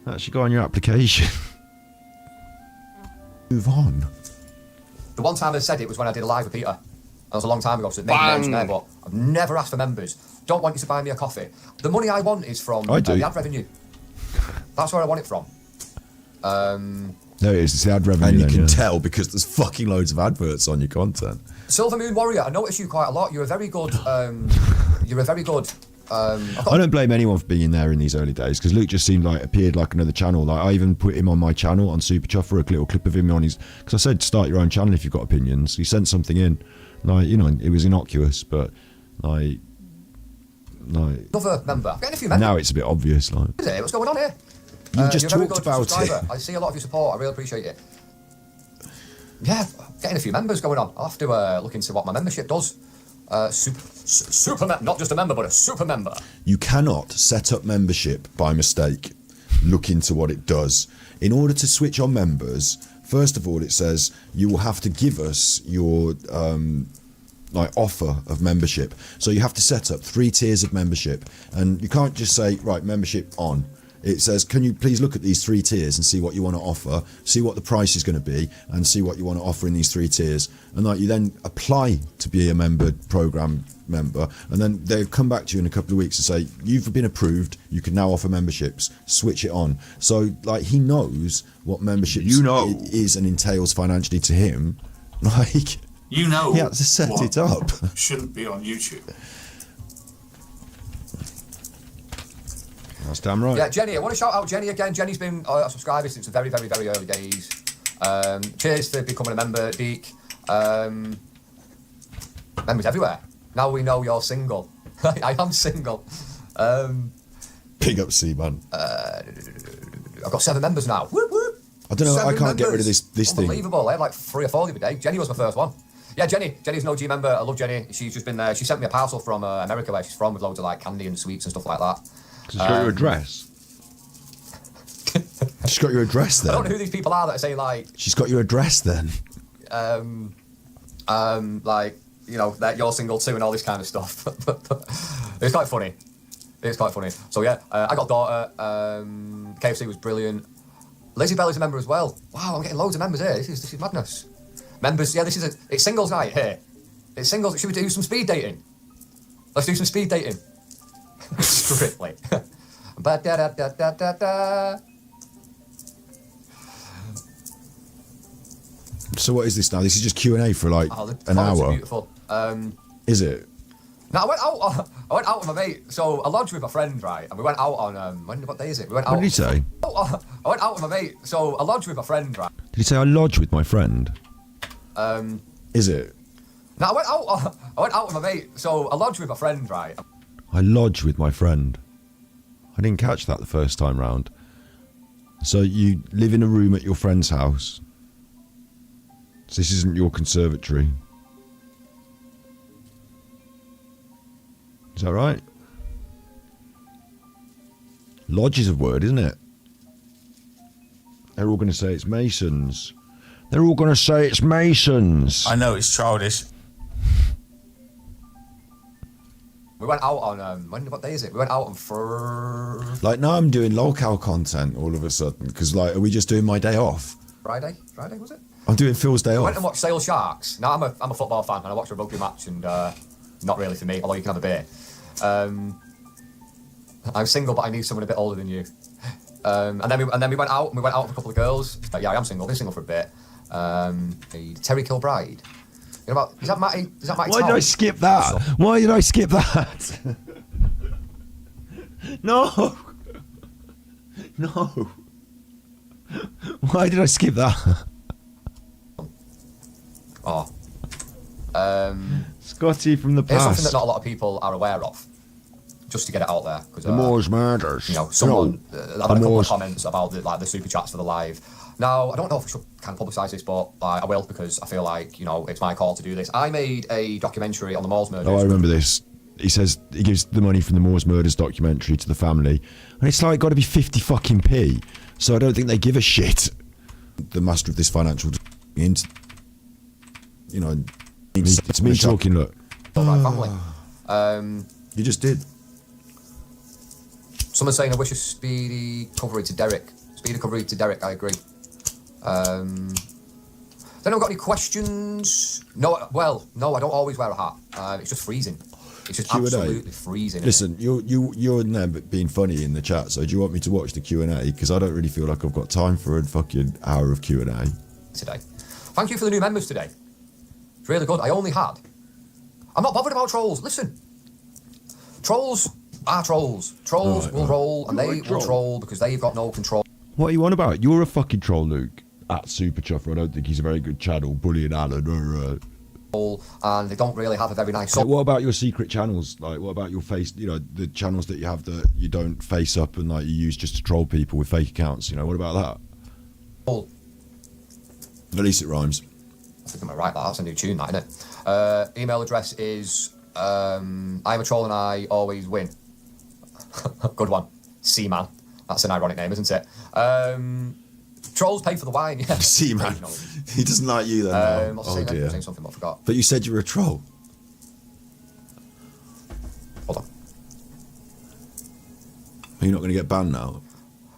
That should go on your application.
Move on.
The one time I said it was when I did a live with Peter. That was a long time ago, so it made names there, but I've never asked for members. Don't want you to buy me a coffee. The money I want is from the ad revenue. That's where I want it from.
There it is, it's the ad revenue.
And you can tell because there's fucking loads of adverts on your content.
Silver Moon Warrior, I notice you quite a lot. You're a very good
I don't blame anyone for being there in these early days, because Luke just appeared like another channel. Like, I even put him on my channel on Super Chuffer, a little clip of him on his, because I said start your own channel if you've got opinions. He sent something in, it was innocuous, but another
member. I'm getting a few members.
Now it's a bit obvious.
Is it? What's going on here?
You just talked about
subscriber.
it.
I see a lot of your support. I really appreciate it. Yeah, getting a few members going on. I'll have to look into what my membership does. Not just a member, but a super member.
You cannot set up membership by mistake. Look into what it does. In order to switch on members, first of all, it says you will have to give us your offer of membership. So you have to set up 3 tiers of membership, and you can't just say, right, membership on. It says, can you please look at these 3 tiers and see what you want to offer, see what the price is going to be, and see what you want to offer in these 3 tiers. And you then apply to be a program member, and then they'll come back to you in a couple of weeks and say, you've been approved, you can now offer memberships, switch it on. So he knows what membership is and entails financially to him. He had to set it up.
Shouldn't be on YouTube.
That's damn right.
Yeah, Jenny, I want to shout out Jenny again. Jenny's been a subscriber since the very, very, very early days. Cheers for becoming a member, Deek. Members everywhere. Now we know you're single. I am single.
Big up, C-Man.
I've got 7 members now. Whoop, whoop.
I don't know,
7
I can't get rid of this thing.
Unbelievable. I had like 3 or 4 the other day. Jenny was my first one. Yeah, Jenny's an OG member. I love Jenny. She's just been there. She sent me a parcel from America, where she's from, with loads of candy and sweets and stuff like that.
She's got your address.
She's got your address then.
I don't know who these people are that say
She's got your address then.
That you're single too and all this kind of stuff. It's quite funny. So yeah, I got a daughter. KFC was brilliant. Lizzie Belly's a member as well. Wow, I'm getting loads of members here. This is madness. Members, yeah, it's singles night here. It's singles. Should we do some speed dating? Let's do some speed dating. Strictly.
So what is this now? This is just Q&A for an hour.
Beautiful.
Is it?
No, I went out with my mate. So I lodged with my friend, right? And we went out on what day is it? We went out.
What did he say?
I went out with my mate. So I lodged with my friend, right?
Did he say I lodge with my friend?
Is it?
No, I went out with my mate. So I lodged with my friend, right?
I lodge with my friend. I didn't catch that the first time round. So you live in a room at your friend's house? So this isn't your conservatory. Is that right? Lodge is a word, isn't it? They're all going to say it's Masons. They're all going to say it's Masons.
I know it's childish.
We went out on what day is it? We went out on
Like now I'm doing locale content all of a sudden because like are we just doing my day off?
Friday was it?
I'm doing Phil's day
We
off.
went and watched Sale Sharks. Now I'm a football fan and I watched a rugby match and not really for me, although you can have a beer. I'm single but I need someone a bit older than you. And then we went out with a couple of girls. Yeah, I am single. I've been single for a bit. Terry Kilbride. You know about, is that Matty?
Why did I skip that? Why did I skip that? No. No. Why did I skip that?
Oh.
Scotty from the
It's something
past.
that not a lot of people are aware of. Just to get it out there. Cause,
The Moors murders.
You know, someone had a couple of
Moors.
comments about the super chats for the live. Now, I don't know if I should kind of publicise this, but I will because I feel like, you know, it's my call to do this. I made a documentary on the Moors murders.
Oh, I remember this. He says he gives the money from the Moors murders documentary to the family, and it's like got to be 50 fucking p. So I don't think they give a shit.
The master of this financial, you know,
It's me talking. Look,
Right, family.
You just did.
Someone's saying I wish a speedy recovery to Derek. Speedy recovery to Derek, I agree. Then I've got any questions? No, well, no, I don't always wear a hat. It's just freezing. It's just
Q&A.
absolutely freezing.
Listen, you're in there being funny in the chat. So do you want me to watch the Q&A? Because I don't really feel like I've got time for a fucking hour of Q&A.
Today. Thank you for the new members today. It's really good. I'm not bothered about trolls. Listen. Trolls are trolls. Trolls will roll and they will troll because they've got no control.
what are you on about? You're a fucking troll, Luke. At Super Chuffer, I don't think he's a very good channel. Bullying Alan.
And they don't really have a very nice...
What about your secret channels? Like, what about your face? You know, the channels that you have that you don't face up and like you use just to troll people with fake accounts. You know, what about that?
At least it rhymes.
I think I might write that. That's a new tune, that, isn't it? Email address is I'm a troll and I always win. Good one. Seaman. That's an ironic name, isn't it? Trolls pay for the wine, yeah.
Seaman. He doesn't like you then.
I was
oh
saying
dear.
something, but I forgot.
But you said you were a troll.
Hold on.
Are you not going to get banned now?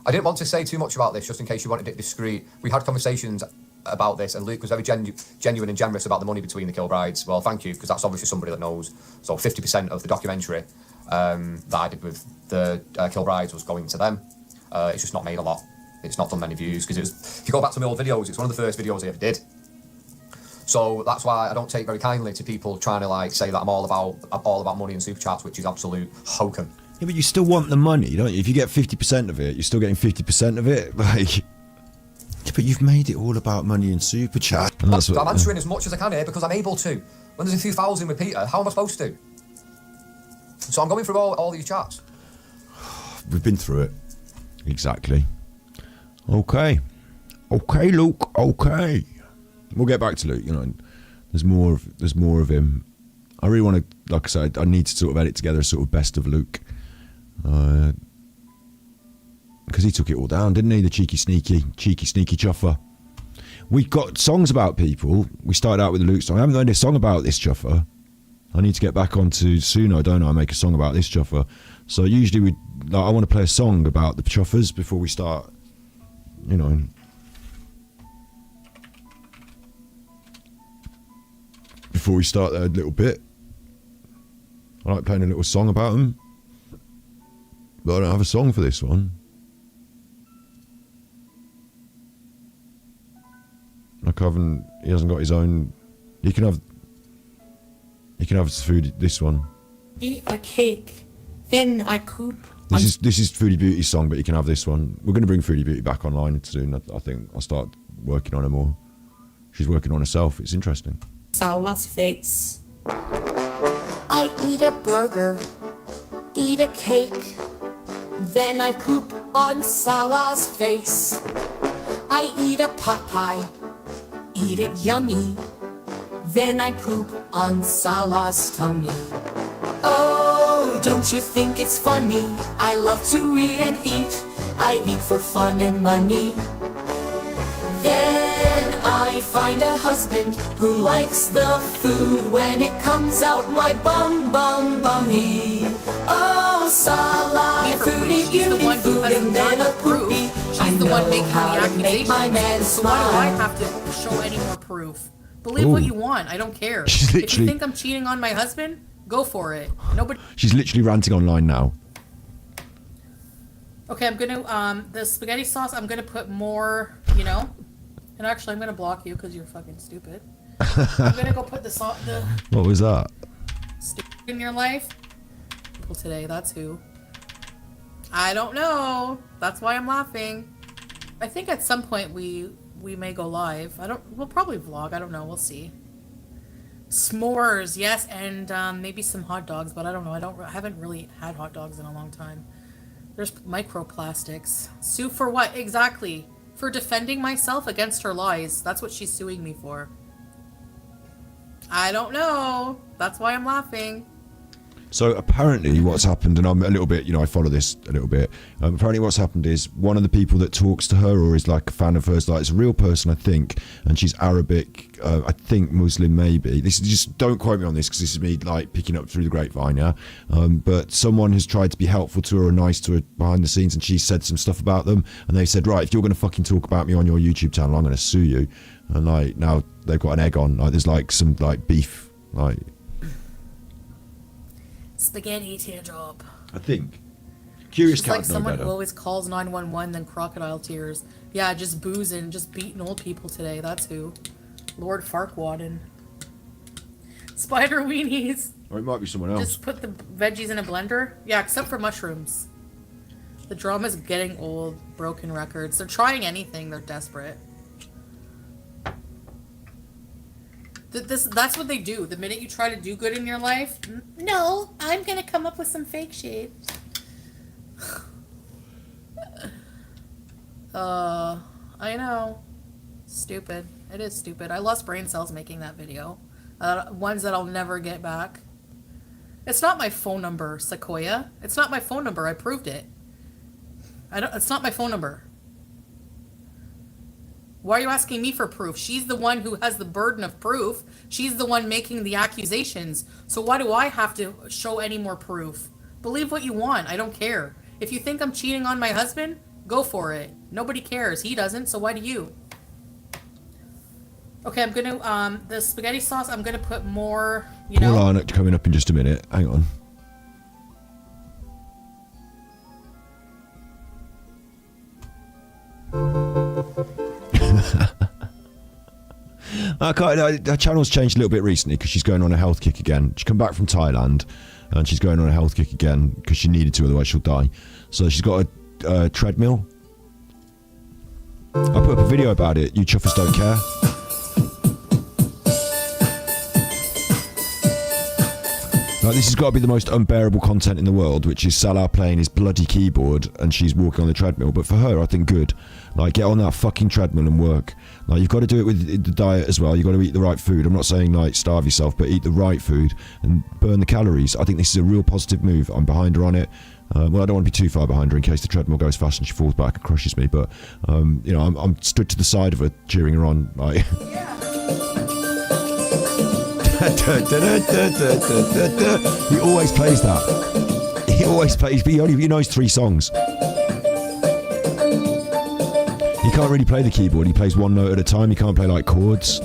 I didn't want to say too much about this, just in case you wanted it discreet. We had conversations about this, and Luke was very genuine and generous about the money between the Kilbrides. Well, thank you, because that's obviously somebody that knows. So 50% of the documentary that I did with the Kilbrides was going to them. It's just not made a lot. It's not done many views, because if you go back to my old videos, it's one of the first videos I ever did. So that's why I don't take very kindly to people trying to like say that I'm all about money and super chats, which is absolute hokum.
Yeah, but you still want the money, don't you? If you get 50% of it, you're still getting 50% of it. Like,
Yeah, but you've made it all about money and super chat.
and that's
I'm
what,
answering as much as I can here because I'm able to. When there's a few thousand with Peter, how am I supposed to? So I'm going through all these chats.
We've been through it.
exactly. Okay, Luke. Okay, we'll get back to Luke. You know, there's more of him. I really want to, like I said, I need to sort of edit together a sort of best of Luke, because he took it all down, didn't he? The cheeky sneaky chuffer. We got songs about people. We started out with the Luke song. I haven't done a song about this chuffer. I need to get back onto Suno, don't I? Make a song about this chuffer. So usually I want to play a song about the chuffers before we start. You know, before we start that little bit. I like playing a little song about them, but I don't have a song for this one. Like he hasn't got his own. He can have food. This one.
Eat a cake, then I coop.
This is Foodie Beauty's song, but you can have this one. We're going to bring Foodie Beauty back online soon. I think I'll start working on her more. She's working on herself. It's interesting.
Salah's face. I eat a burger, eat a cake, then I poop on Salah's face. I eat a pot pie, eat it yummy. Then I poop on Salah's tummy. Oh, don't you think it's funny? I love to read and eat. I eat for fun and money. Then I find a husband who likes the food when it comes out my bummy. Oh, Salah, foodie, beauty, food, and then a poopy.
She's the one making the accusations.
My man
So why do I
smile.
have to show any more proof? Believe what you want. I don't care.
She's
If you
literally-
think I'm cheating on my husband, go for it. Nobody.
She's literally ranting online now.
Okay, I'm gonna the spaghetti sauce. I'm gonna put more. You know, and actually, I'm gonna block you because you're fucking stupid. I'm gonna go put the
What was that?
stupid in your life. People today. That's who. I don't know. That's why I'm laughing. I think at some point we may go live. We'll probably vlog. I don't know. We'll see. S'mores, yes, and maybe some hot dogs, but I don't know. I haven't really had hot dogs in a long time. There's microplastics. Sue for what? Exactly. For defending myself against her lies. That's what she's suing me for. I don't know. That's why I'm laughing.
So apparently what's happened, and I'm a little bit, I follow this a little bit. Apparently what's happened is one of the people that talks to her or is like a fan of hers, like it's a real person, I think, and she's Arabic, I think Muslim maybe. This is just, don't quote me on this because this is me like picking up through the grapevine, yeah? But someone has tried to be helpful to her or nice to her behind the scenes, and she said some stuff about them, and they said, right, if you're going to fucking talk about me on your YouTube channel, I'm going to sue you. And like now they've got an egg on, like there's like some like beef, like...
Spaghetti teardrop.
I think. Curious
She's
cat
like
would know
someone
better.
who always calls 911 then crocodile tears. Yeah, just boozing, just beating old people today. That's who. Lord Farquaad. Spider weenies.
Or it might be someone else.
Just put the veggies in a blender. Yeah, except for mushrooms. The drama's getting old. Broken records. They're trying anything. They're desperate. That's what they do. The minute you try to do good in your life, no, I'm gonna come up with some fake shit. I know. Stupid. It is stupid. I lost brain cells making that video. Ones that I'll never get back. It's not my phone number, Sequoia. It's not my phone number. I proved it. It's not my phone number. Why are you asking me for proof? She's the one who has the burden of proof. She's the one making the accusations. So why do I have to show any more proof? Believe what you want. I don't care. If you think I'm cheating on my husband, go for it. Nobody cares. He doesn't, so why do you? Okay, I'm gonna, the spaghetti sauce, I'm gonna put more, you know.
Paul Arnott coming up in just a minute. Hang on. Her channel's changed a little bit recently because she's going on a health kick again. She come back from Thailand and she's going on a health kick again because she needed to, otherwise she'll die. So she's got a treadmill. I put up a video about it. You chuffers don't care. Like, this has got to be the most unbearable content in the world, which is Salah playing his bloody keyboard and she's walking on the treadmill. But for her, I think good. Like, get on that fucking treadmill and work. Like, you've got to do it with the diet as well. You've got to eat the right food. I'm not saying, like, starve yourself, but eat the right food and burn the calories. I think this is a real positive move. I'm behind her on it. Well, I don't want to be too far behind her in case the treadmill goes fast and she falls back and crushes me. But, you know, I'm stood to the side of her, cheering her on. Like... He always plays that. He always plays, but he knows 3 songs. He can't really play the keyboard. He plays 1 note at a time. He can't play like chords.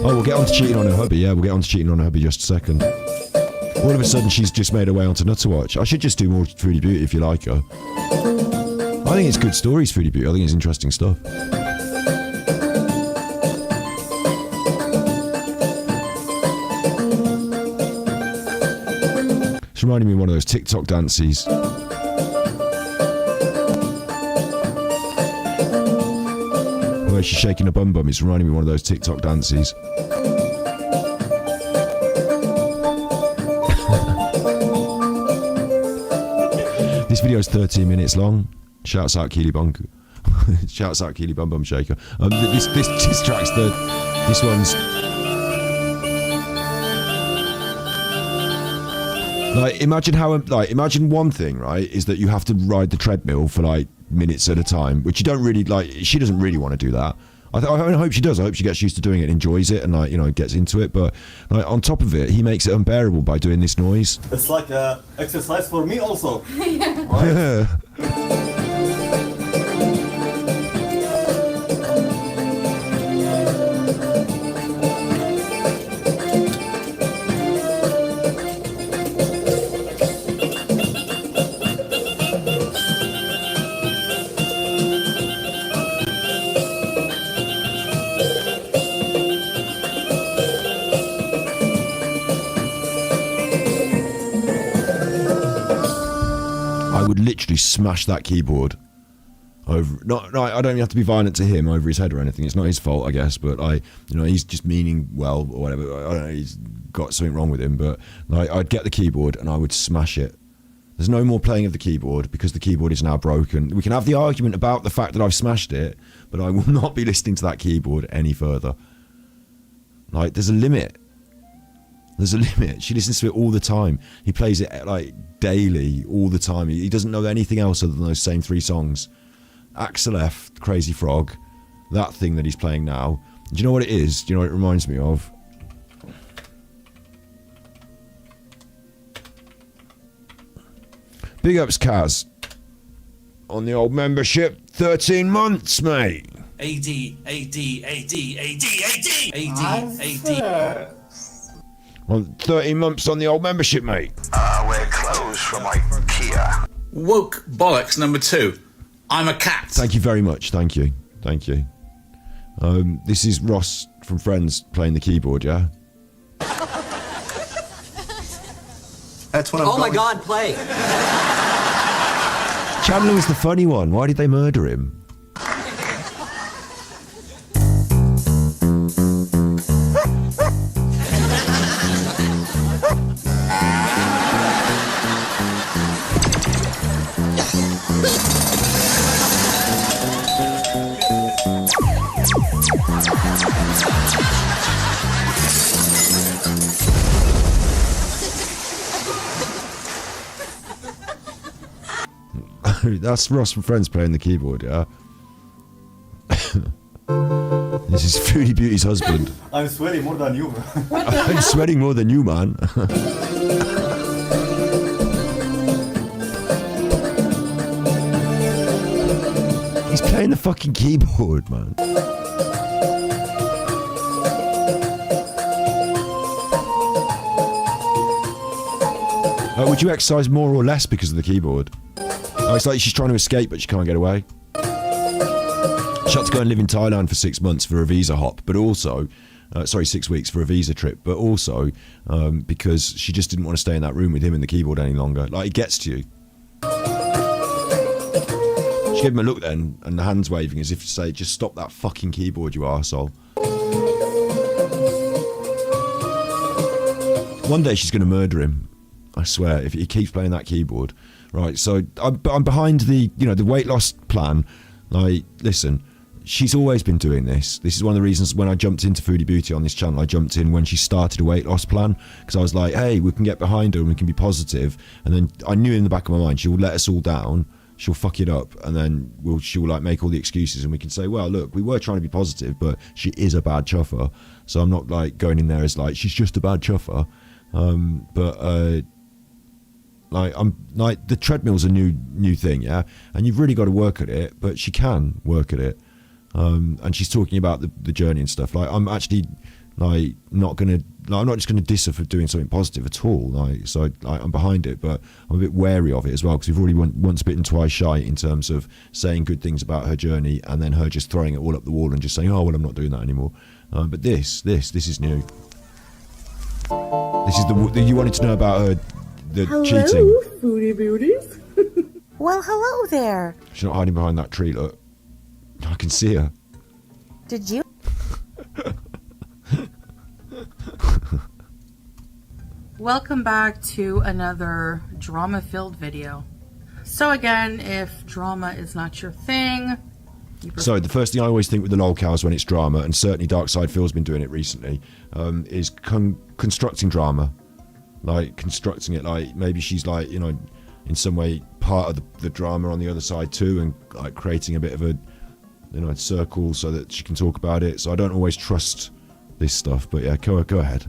Oh, we'll get on to cheating on her hubby. Yeah, we'll get on to cheating on her hubby just a second. All of a sudden, she's just made her way onto Nutterwatch. I should just do more Foodie Beauty if you like her. I think it's good stories, Foodie Beauty. I think it's interesting stuff. It's reminding me of one of those TikTok dances. Where she's shaking a bum bum. It's reminding me of one of those TikTok dances. This video's 13 minutes long. Shouts out Keely Bum. Shouts out Keely Bum Bum Shaker. This track's this one's like, imagine one thing, right, is that you have to ride the treadmill for like minutes at a time, which you don't really like. She doesn't really want to do that. I hope she does. I hope she gets used to doing it, enjoys it, and like, you know, gets into it. But like, on top of it, he makes it unbearable by doing this noise.
It's like a exercise for me also.
Yeah. I would literally smash that keyboard over. Not, I don't have to be violent to him over his head or anything. It's not his fault, I guess. But he's just meaning well or whatever. I don't know. He's got something wrong with him. But like, I'd get the keyboard and I would smash it. There's no more playing of the keyboard because the keyboard is now broken. We can have the argument about the fact that I've smashed it, but I will not be listening to that keyboard any further. Like, there's a limit. There's a limit. She listens to it all the time. He plays it like daily, all the time. He doesn't know anything else other than those same 3 songs. Axel F, Crazy Frog, that thing that he's playing now. Do you know what it is? Do you know what it reminds me of? Big ups, Kaz. On the old membership, 13 months, mate.
AD.
On 13 months on the old membership, mate.
We're closed from IKEA. Woke bollocks number 2. I'm a cat.
Thank you very much. Thank you. This is Ross from Friends playing the keyboard, yeah?
That's what I'm
Oh my God, play.
Chandler was the funny one. Why did they murder him? That's Ross from Friends playing the keyboard, yeah? This is Foodie Beauty's husband.
I'm sweating more than you.
I'm sweating more than you, man. He's playing the fucking keyboard, man. Would you exercise more or less because of the keyboard? Oh, it's like she's trying to escape, but she can't get away. She had to go and live in Thailand for 6 months for a visa hop, but also, 6 weeks for a visa trip, but also because she just didn't want to stay in that room with him and the keyboard any longer. Like, it gets to you. She gave him a look then, and the hands waving as if to say, just stop that fucking keyboard, you arsehole. One day she's going to murder him. I swear, if he keeps playing that keyboard. Right, so I'm behind the weight loss plan. Like, listen, she's always been doing this. This is one of the reasons when I jumped into Foodie Beauty on this channel, I jumped in when she started a weight loss plan, because I was like, hey, we can get behind her and we can be positive. And then I knew in the back of my mind, she'll let us all down, she'll fuck it up, and then she'll like make all the excuses and we can say, well, look, we were trying to be positive, but she is a bad chuffer. So I'm not like going in there as like, she's just a bad chuffer. Like, I'm like, the treadmill's a new thing, yeah, and you've really got to work at it, but she can work at it. And she's talking about the journey and stuff. Like, I'm actually like I'm not just gonna diss her for doing something positive at all. Like, so I'm behind it, but I'm a bit wary of it as well, because we've already once bitten, twice shy in terms of saying good things about her journey and then her just throwing it all up the wall and just saying, oh well, I'm not doing that anymore. But this is new. This is the you wanted to know about her.
Hello,
cheating.
Foodie Beauties. Well, hello there.
She's not hiding behind that tree, look. I can see her.
Did you?
Welcome back to another drama-filled video. So again, if drama is not your thing...
So the first thing I always think with the lolcows when it's drama, and certainly Darkside Phil's been doing it recently, is constructing drama. Like, constructing it, like, maybe she's like, you know, in some way part of the drama on the other side too, and like creating a bit of a, you know, circle so that she can talk about it. So I don't always trust this stuff, but yeah, go ahead.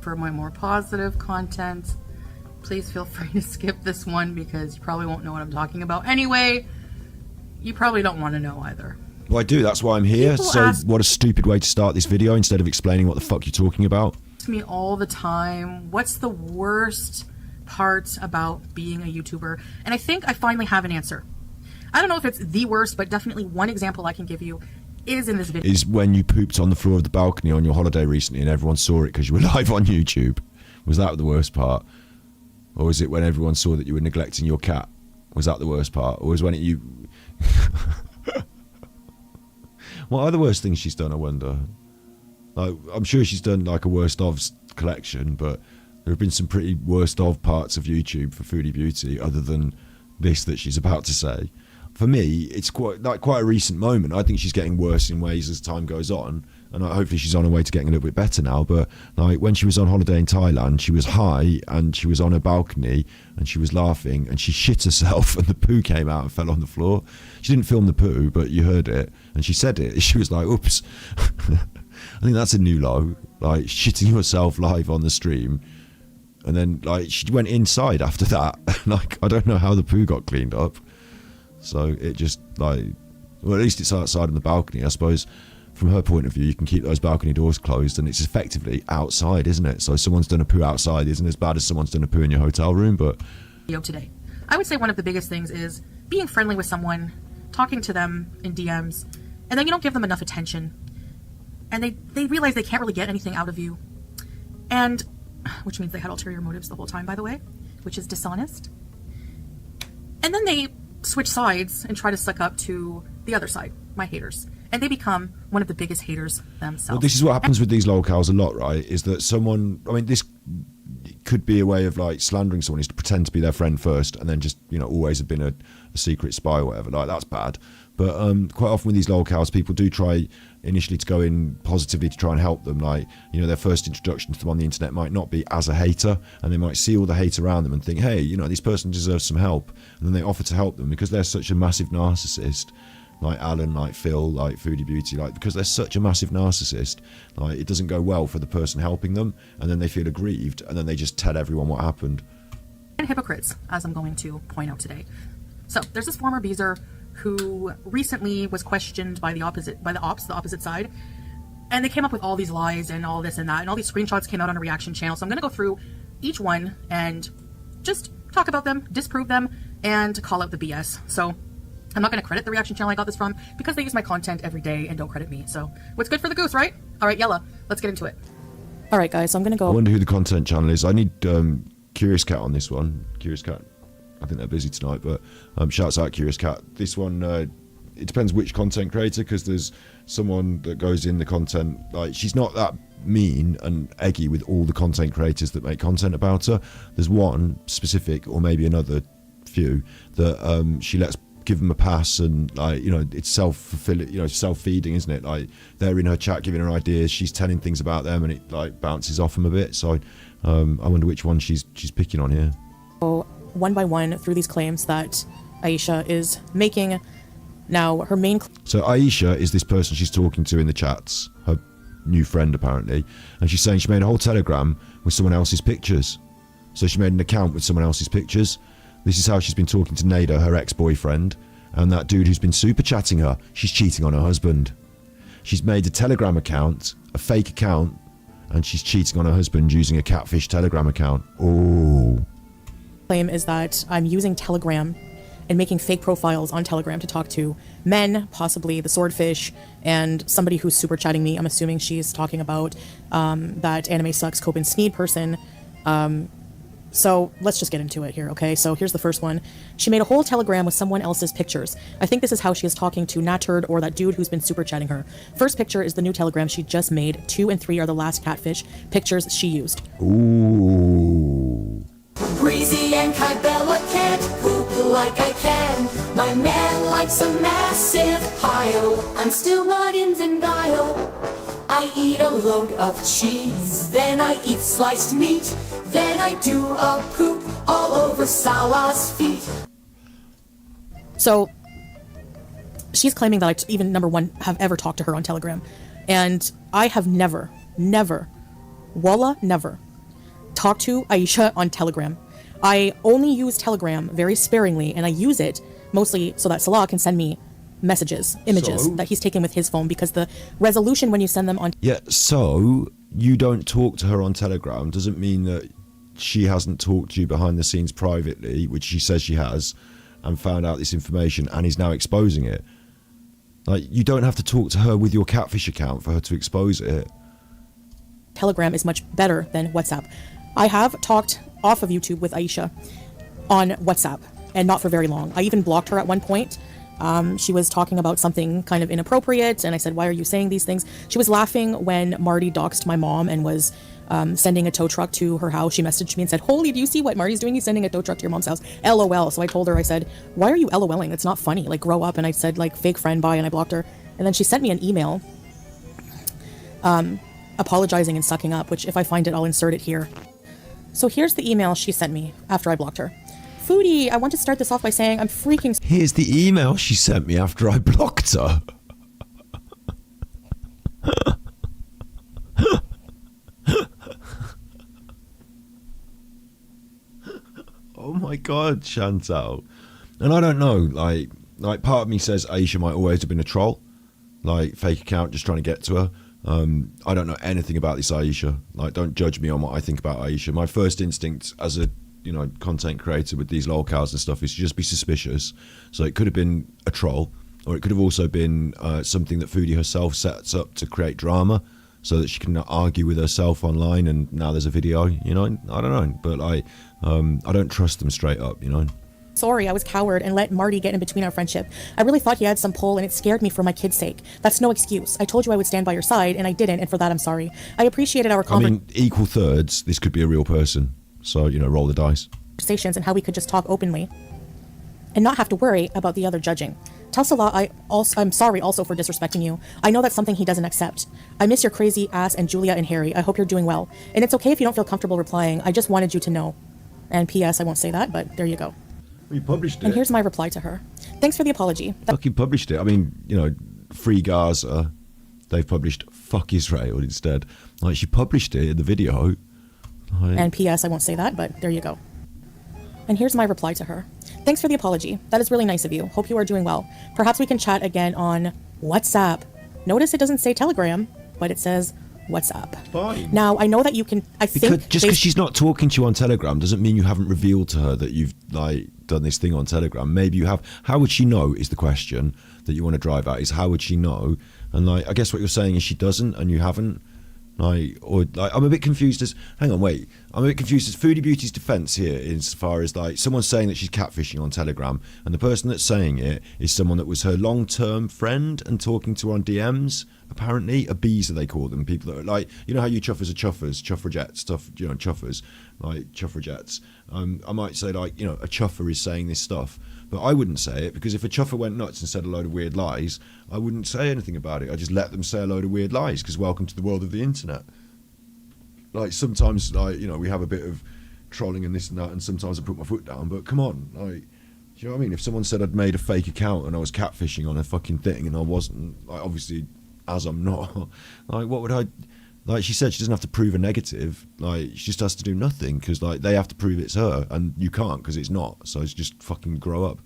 For my more positive content, please feel free to skip this one because you probably won't know what I'm talking about anyway. You probably don't want to know either.
Well, I do, that's why I'm here.
People
So
ask
what a stupid way to start this video instead of explaining what the fuck you're talking about.
Me all the time, what's the worst part about being a YouTuber? And I think I finally have an answer. I don't know if it's the worst, but definitely one example I can give you is in this video.
Is when you pooped on the floor of the balcony on your holiday recently and everyone saw it because you were live on YouTube. Was that the worst part? Or was it when everyone saw that you were neglecting your cat? Was that the worst part? Or was when you... What are the worst things she's done, I wonder? Like, I'm sure she's done like a worst ofs collection, but there have been some pretty worst of parts of YouTube for Foodie Beauty other than this that she's about to say. For me, it's quite a recent moment. I think she's getting worse in ways as time goes on, and hopefully she's on her way to getting a little bit better now. But like when she was on holiday in Thailand, she was high and she was on a balcony and she was laughing and she shit herself and the poo came out and fell on the floor. She didn't film the poo, but you heard it and she said it. She was like, "Oops." I think that's a new low, like shitting yourself live on the stream. And then like she went inside after that. Like, I don't know how the poo got cleaned up. So it just like, well, at least it's outside on the balcony. I suppose from her point of view, you can keep those balcony doors closed and it's effectively outside, isn't it? So someone's done a poo outside isn't as bad as someone's done a poo in your hotel room, but...
Today, I would say one of the biggest things is being friendly with someone, talking to them in DMs, and then you don't give them enough attention. And they realize they can't really get anything out of you. And, which means they had ulterior motives the whole time, by the way, which is dishonest. And then they switch sides and try to suck up to the other side, my haters. And they become one of the biggest haters themselves.
Well, this is what happens with these lolcows a lot, right? Is that someone, I mean, this could be a way of like slandering someone, is to pretend to be their friend first and then just, you know, always have been a secret spy or whatever. Like, that's bad. But quite often with these lolcows, people do try initially to go in positively to try and help them. Like, you know, their first introduction to them on the internet might not be as a hater, and they might see all the hate around them and think, hey, you know, this person deserves some help. And then they offer to help them because they're such a massive narcissist. Like Alan, like Phil, like Foodie Beauty, like, because they're such a massive narcissist, like it doesn't go well for the person helping them, and then they feel aggrieved, and then they just tell everyone what happened.
And hypocrites, as I'm going to point out today. So there's this former Beezer who recently was questioned by the opposite side, and they came up with all these lies and all this and that, and all these screenshots came out on a reaction channel. So I'm going to go through each one and just talk about them, disprove them, and call out the BS. So I'm not going to credit the reaction channel I got this from because they use my content every day and don't credit me. So what's good for the goose, right? All right, Yella, let's get into it. All right, guys, so I'm going to go.
I wonder who the content channel is. I need Curious Cat on this one. Curious Cat, I think they're busy tonight, but shouts out Curious Cat. This one, it depends which content creator, because there's someone that goes in the content, like, she's not that mean and eggy with all the content creators that make content about her. There's one specific, or maybe another few, that she lets give them a pass, and like, you know, it's self-fulfilling, you know, self-feeding, isn't it? Like, they're in her chat giving her ideas, she's telling things about them, and it like bounces off them a bit. So I wonder which one she's picking on here.
One by one through these claims that Aisha is making. Now, her main...
So Aisha is this person she's talking to in the chats, her new friend apparently, and she's saying she made a whole Telegram with someone else's pictures. So she made an account with someone else's pictures. This is how she's been talking to Nada, her ex-boyfriend, and that dude who's been super chatting her. She's cheating on her husband. She's made a Telegram account, a fake account, and she's cheating on her husband using a catfish Telegram account. Oh.
Claim is that I'm using Telegram and making fake profiles on Telegram to talk to men, possibly the Swordfish, and somebody who's super chatting me. I'm assuming she's talking about that Anime Sucks Copen Sneed person. So let's just get into it here, okay? So here's the first one. She made a whole Telegram with someone else's pictures. I think this is how she is talking to Natturd or that dude who's been super chatting her. First picture is the new Telegram she just made. 2 and 3 are the last catfish pictures she used.
Ooh.
Breezy and Kybella can't poop like I can. My man likes a massive pile. I'm still not in denial. I eat a load of cheese, then I eat sliced meat, then I do a poop all over Salah's feet.
So she's claiming that I even, number one, have ever talked to her on Telegram. And I have never, wallah, never talked to Aisha on Telegram. I only use Telegram very sparingly, and I use it mostly so that Salah can send me messages, images that he's taken with his phone, because the resolution when you send them on...
Yeah, so you don't talk to her on Telegram doesn't mean that she hasn't talked to you behind the scenes privately, which she says she has, and found out this information and is now exposing it. Like, you don't have to talk to her with your catfish account for her to expose it.
Telegram is much better than WhatsApp. I have talked off of YouTube with Aisha on WhatsApp, and not for very long. I even blocked her at one point. She was talking about something kind of inappropriate, and I said, why are you saying these things? She was laughing when Marty doxed my mom and was sending a tow truck to her house. She messaged me and said, holy, do you see what Marty's doing? He's sending a tow truck to your mom's house. LOL. So I told her, I said, why are you LOLing? It's not funny. Like, grow up. And I said, like, fake friend, bye. And I blocked her. And then she sent me an email apologizing and sucking up, which if I find it, I'll insert it here. So here's the email she sent me after I blocked her. Foodie, I want to start this off by saying I'm freaking...
Here's the email she sent me after I blocked her. Oh my God, Chantal. And I don't know, like part of me says Aisha might always have been a troll, like fake account just trying to get to her. I don't know anything about this Aisha. Like, don't judge me on what I think about Aisha. My first instinct as a content creator with these lolcows and stuff is to just be suspicious. So it could have been a troll, or it could have also been something that Foodie herself sets up to create drama so that she can argue with herself online, and now there's a video, I don't know, but I don't trust them straight up,
Sorry, I was coward and let Marty get in between our friendship. I really thought he had some pull, and it scared me for my kid's sake. That's no excuse. I told you I would stand by your side, and I didn't, and for that I'm sorry. I appreciated our
equal thirds, this could be a real person. So, roll the dice.
Conversations and how we could just talk openly and not have to worry about the other judging. Tell Salah I'm sorry also for disrespecting you. I know that's something he doesn't accept. I miss your crazy ass and Julia and Harry. I hope you're doing well. And it's okay if you don't feel comfortable replying. I just wanted you to know. And P.S. I won't say that, but there you go.
We published it.
And here's my reply to her. Thanks for the apology.
Fucking published it. Free Gaza. They've published fuck Israel instead. Like, she published it in the video.
And P.S. I won't say that, but there you go. And here's my reply to her. Thanks for the apology. That is really nice of you. Hope you are doing well. Perhaps we can chat again on WhatsApp. Notice it doesn't say Telegram, but it says WhatsApp.
Fine.
Now, I know that you can...
Just because she's not talking to you on Telegram doesn't mean you haven't revealed to her that you've done this thing on Telegram. Maybe you have. How would she know is the question that you want to drive at, is how would she know? And I guess what you're saying is she doesn't and you haven't. I'm a bit confused as... Hang on, wait. I'm a bit confused as Foodie Beauty's defence here insofar as someone's saying that she's catfishing on Telegram, and the person that's saying it is someone that was her long-term friend and talking to her on DMs, apparently. A bees, they call them. People that are how you chuffers are chuffers, chuffragettes, stuff, chuffers, like chuffragettes. I might say a chuffer is saying this stuff, but I wouldn't say it, because if a chuffer went nuts and said a load of weird lies, I wouldn't say anything about it. I just let them say a load of weird lies, because welcome to the world of the internet. Sometimes we have a bit of trolling and this and that, and sometimes I put my foot down, but come on, do you know what I mean? If someone said I'd made a fake account and I was catfishing on a fucking thing and I wasn't, obviously as I'm not, what would I... she said she doesn't have to prove a negative. She just has to do nothing, because they have to prove it's her, and you can't because it's not. So it's just fucking grow up.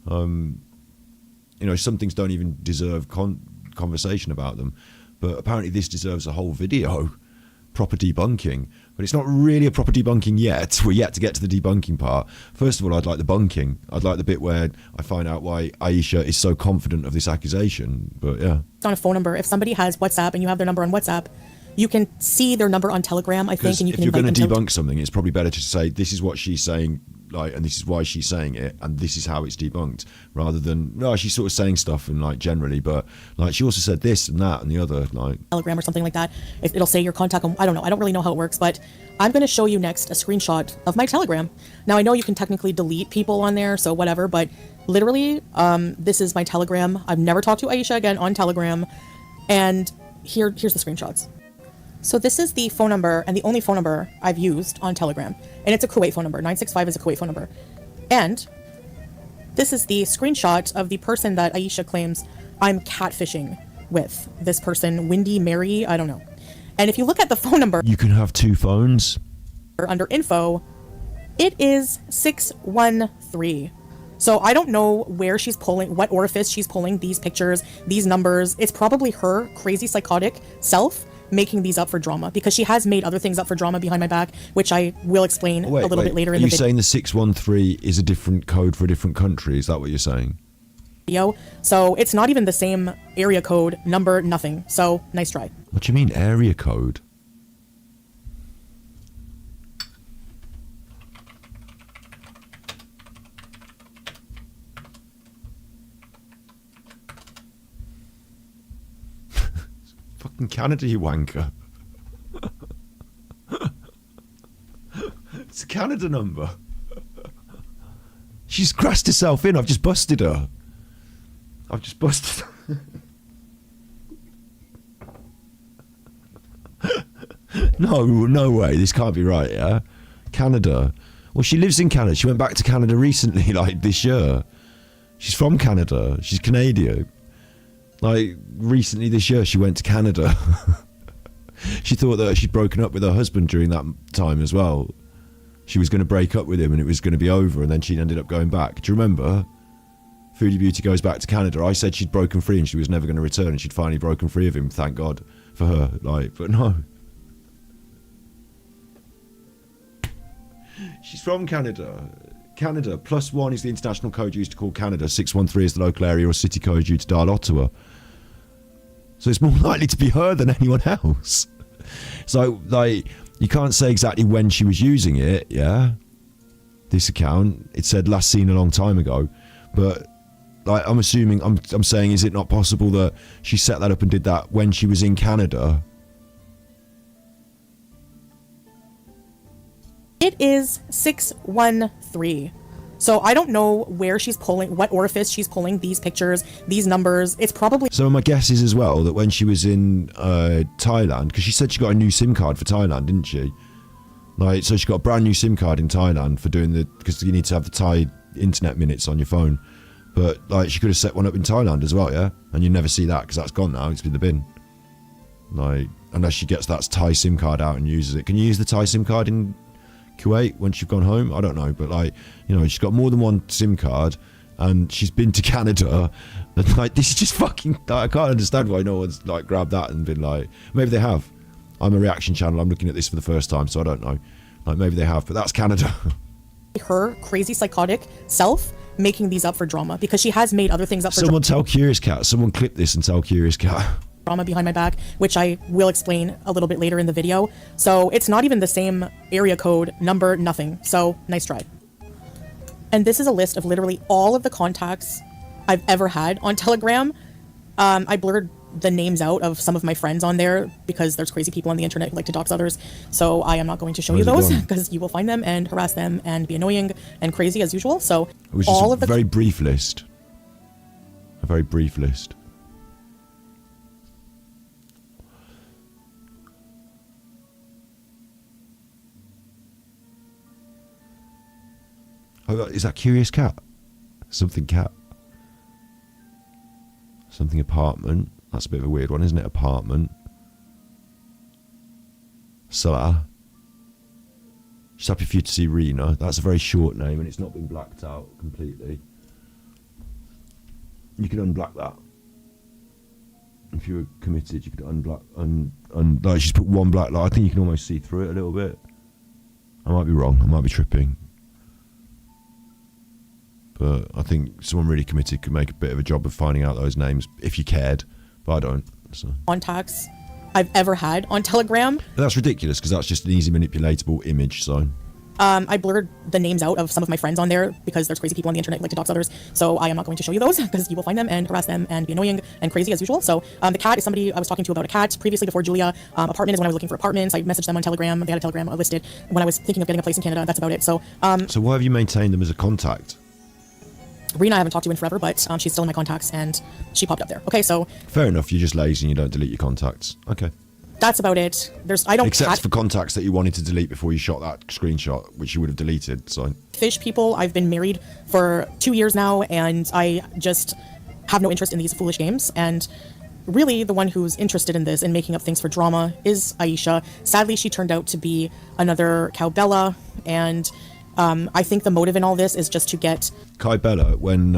Some things don't even deserve conversation about them, but apparently this deserves a whole video, proper debunking. But it's not really a proper debunking yet. We're yet to get to the debunking part. First of all, I'd like the bunking. I'd like the bit where I find out why Aisha is so confident of this accusation. But yeah,
on a phone number. If somebody has WhatsApp and you have their number on WhatsApp, you can see their number on Telegram, I think, and you can
if you're
invite
going to
them
debunk something, it's probably better to say, this is what she's saying, like, and this is why she's saying it, and this is how it's debunked, rather than, no, she's sort of saying stuff and like generally, but like she also said this and that and the other, like
Telegram or something like that. It'll say your contact. I don't know. I don't really know how it works, but I'm going to show you next a screenshot of my Telegram. Now I know you can technically delete people on there, so whatever, but literally, this is my Telegram. I've never talked to Aisha again on Telegram, and here's the screenshots. So this is the phone number, and the only phone number I've used on Telegram. And it's a Kuwait phone number. 965 is a Kuwait phone number. And this is the screenshot of the person that Aisha claims I'm catfishing with. This person, Windy Mary, I don't know. And if you look at the phone number...
You can have two phones.
Under info, it is 613. So I don't know where she's pulling, what orifice she's pulling these pictures, these numbers. It's probably her crazy psychotic self making these up for drama, because she has made other things up for drama behind my back, which I will explain a little bit later in the video.
Are you saying the 613 is a different code for a different country? Is that what you're saying?
So it's not even the same area code, number, nothing. So nice try.
What do you mean area code? Fucking Canada, you wanker. It's a Canada number. She's crashed herself in. I've just busted her. I've just busted her. No way. This can't be right, yeah? Canada. Well, she lives in Canada. She went back to Canada recently, like this year. She's from Canada. She's Canadian. Like, recently this year, she went to Canada. She thought that she'd broken up with her husband during that time as well. She was going to break up with him and it was going to be over, and then she ended up going back. Do you remember? Foodie Beauty goes back to Canada. I said she'd broken free and she was never going to return, and she'd finally broken free of him, thank God for her. Like, but no. She's from Canada. Canada. +1 is the international code used to call Canada. 613 is the local area or city code used to dial Ottawa. So it's more likely to be her than anyone else. So, like, you can't say exactly when she was using it, yeah? This account. It said last seen a long time ago. But, like, I'm assuming, I'm saying, is it not possible that she set that up and did that when she was in Canada?
It is 613. So I don't know where she's pulling, what orifice she's pulling these pictures, these numbers. It's probably...
So my guess is as well that when she was in Thailand, because she said she got a new SIM card for Thailand, didn't she? Like, so she got a brand new SIM card in Thailand for doing the... Because you need to have the Thai internet minutes on your phone. But, like, she could have set one up in Thailand as well, yeah? And you never see that because that's gone now. It's in the bin. Like, unless she gets that Thai SIM card out and uses it. Can you use the Thai SIM card in Kuwait once you've gone home? I don't know, but, like, you know, she's got more than one SIM card and she's been to Canada, and, like, this is just fucking, I can't understand why no one's, like, grabbed that and been like, maybe they have. I'm a reaction channel, I'm looking at this for the first time, so I don't know. Like, maybe they have, but that's Canada.
Her crazy psychotic self making these up for drama, because she has made other things up for
Someone tell Curious Cat, someone clip this and tell Curious Cat.
Drama behind my back, which I will explain a little bit later in the video. So it's not even the same area code, number, nothing. So nice try. And this is a list of literally all of the contacts I've ever had on Telegram. I blurred the names out of some of my friends on there because there's crazy people on the internet who like to dox others. So I am not going to show you those because you will find them and harass them and be annoying and crazy as usual. So
it was just a very brief list. A very brief list. Oh, is that Curious Cat? Something cat. Something apartment. That's a bit of a weird one, isn't it? Apartment. Salah. Just happy for you to see Rena. That's a very short name and it's not been blacked out completely. You can unblack that. If you were committed, you could unblack. Like, she's put one black light. I think you can almost see through it a little bit. I might be wrong. I might be tripping. But I think someone really committed could make a bit of a job of finding out those names if you cared. But I don't. So.
Contacts I've ever had on Telegram.
But that's ridiculous because that's just an easy manipulatable image. So
I blurred the names out of some of my friends on there because there's crazy people on the internet who like to dox others. So I am not going to show you those because you will find them and harass them and be annoying and crazy as usual. So the cat is somebody I was talking to about a cat previously before Julia. Apartment is when I was looking for apartments. I messaged them on Telegram. They had a Telegram listed when I was thinking of getting a place in Canada. That's about it. So
why have you maintained them as a contact?
Rena I haven't talked to in forever, but she's still in my contacts and she popped up there. Okay, so
Fair enough. You're just lazy and you don't delete your contacts. Okay.
that's about it. I don't
Except for contacts that you wanted to delete before you shot that screenshot, which you would have deleted. So
fish people. I've been married for 2 years now, and I just have no interest in these foolish games. And really, the one who's interested in this and making up things for drama is Aisha. Sadly, she turned out to be another Cowbella, and I think the motive in all this is just to get
Kai Bella, when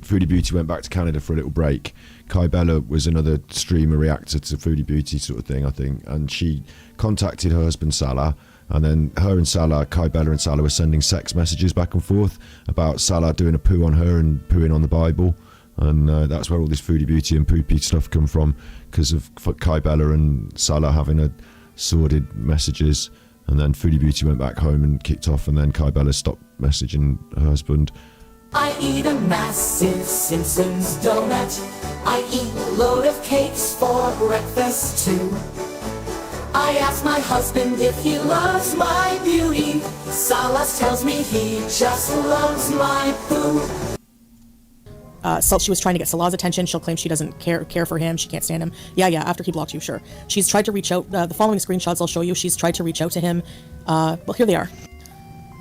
Foodie Beauty went back to Canada for a little break, Kai Bella was another streamer reactor to Foodie Beauty sort of thing, I think, and she contacted her husband Salah, and then her and Salah, Kai Bella and Salah, were sending sex messages back and forth about Salah doing a poo on her and pooing on the Bible, and that's where all this Foodie Beauty and poopy stuff come from, because of Kai Bella and Salah having a sordid messages. And then Foodie Beauty went back home and kicked off, and then Kai Bella stopped messaging her husband.
I eat a massive Simpsons donut. I eat a load of cakes for breakfast too. I ask my husband if he loves my beauty. Salas tells me he just loves my poo.
So she was trying to get Salah's attention. She'll claim she doesn't care for him. She can't stand him. Yeah, after he blocked you, sure. She's tried to reach out. The following screenshots I'll show you. She's tried to reach out to him. Well, here they are.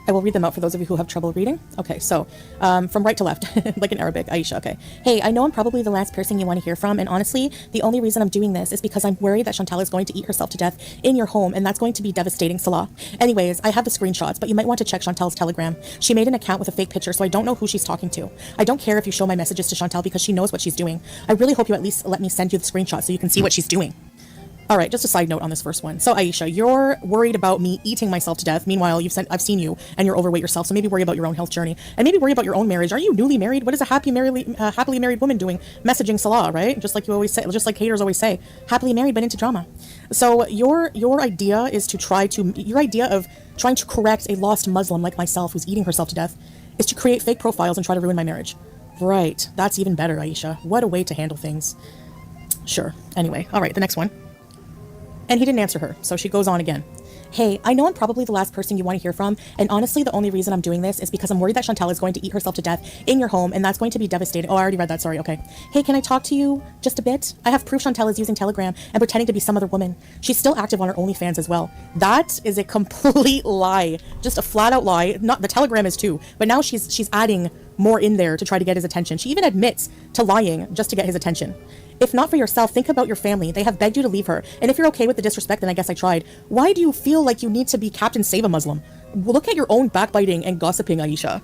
I will read them out for those of you who have trouble reading. Okay, so from right to left, like in Arabic, Aisha, okay. Hey, I know I'm probably the last person you want to hear from, and honestly, the only reason I'm doing this is because I'm worried that Chantal is going to eat herself to death in your home, and that's going to be devastating, Salah. Anyways, I have the screenshots, but you might want to check Chantal's Telegram. She made an account with a fake picture, so I don't know who she's talking to. I don't care if you show my messages to Chantal because she knows what she's doing. I really hope you at least let me send you the screenshot so you can see what she's doing. All right, just a side note on this first one. So Aisha, you're worried about me eating myself to death. Meanwhile, I've seen you and you're overweight yourself. So maybe worry about your own health journey and maybe worry about your own marriage. Are you newly married? What is a happily married woman doing? Messaging Salah, right? Just like you always say, just like haters always say, happily married but into drama. So your idea is your idea of trying to correct a lost Muslim like myself who's eating herself to death is to create fake profiles and try to ruin my marriage. Right, that's even better, Aisha. What a way to handle things. Sure. Anyway, all right, the next one. And he didn't answer her, so she goes on again. Hey, I know I'm probably the last person you want to hear from, and honestly, the only reason I'm doing this is because I'm worried that Chantal is going to eat herself to death in your home, and that's going to be devastating. Oh, I already read that, sorry, okay. Hey, can I talk to you just a bit? I have proof Chantal is using Telegram and pretending to be some other woman. She's still active on her OnlyFans as well. That is a complete lie. Just a flat-out lie. Not the Telegram is too, but now she's adding more in there to try to get his attention. She even admits to lying just to get his attention. If not for yourself, think about your family. They have begged you to leave her. And if you're okay with the disrespect, then I guess I tried. Why do you feel like you need to be Captain Save a Muslim? Look at your own backbiting and gossiping, Aisha.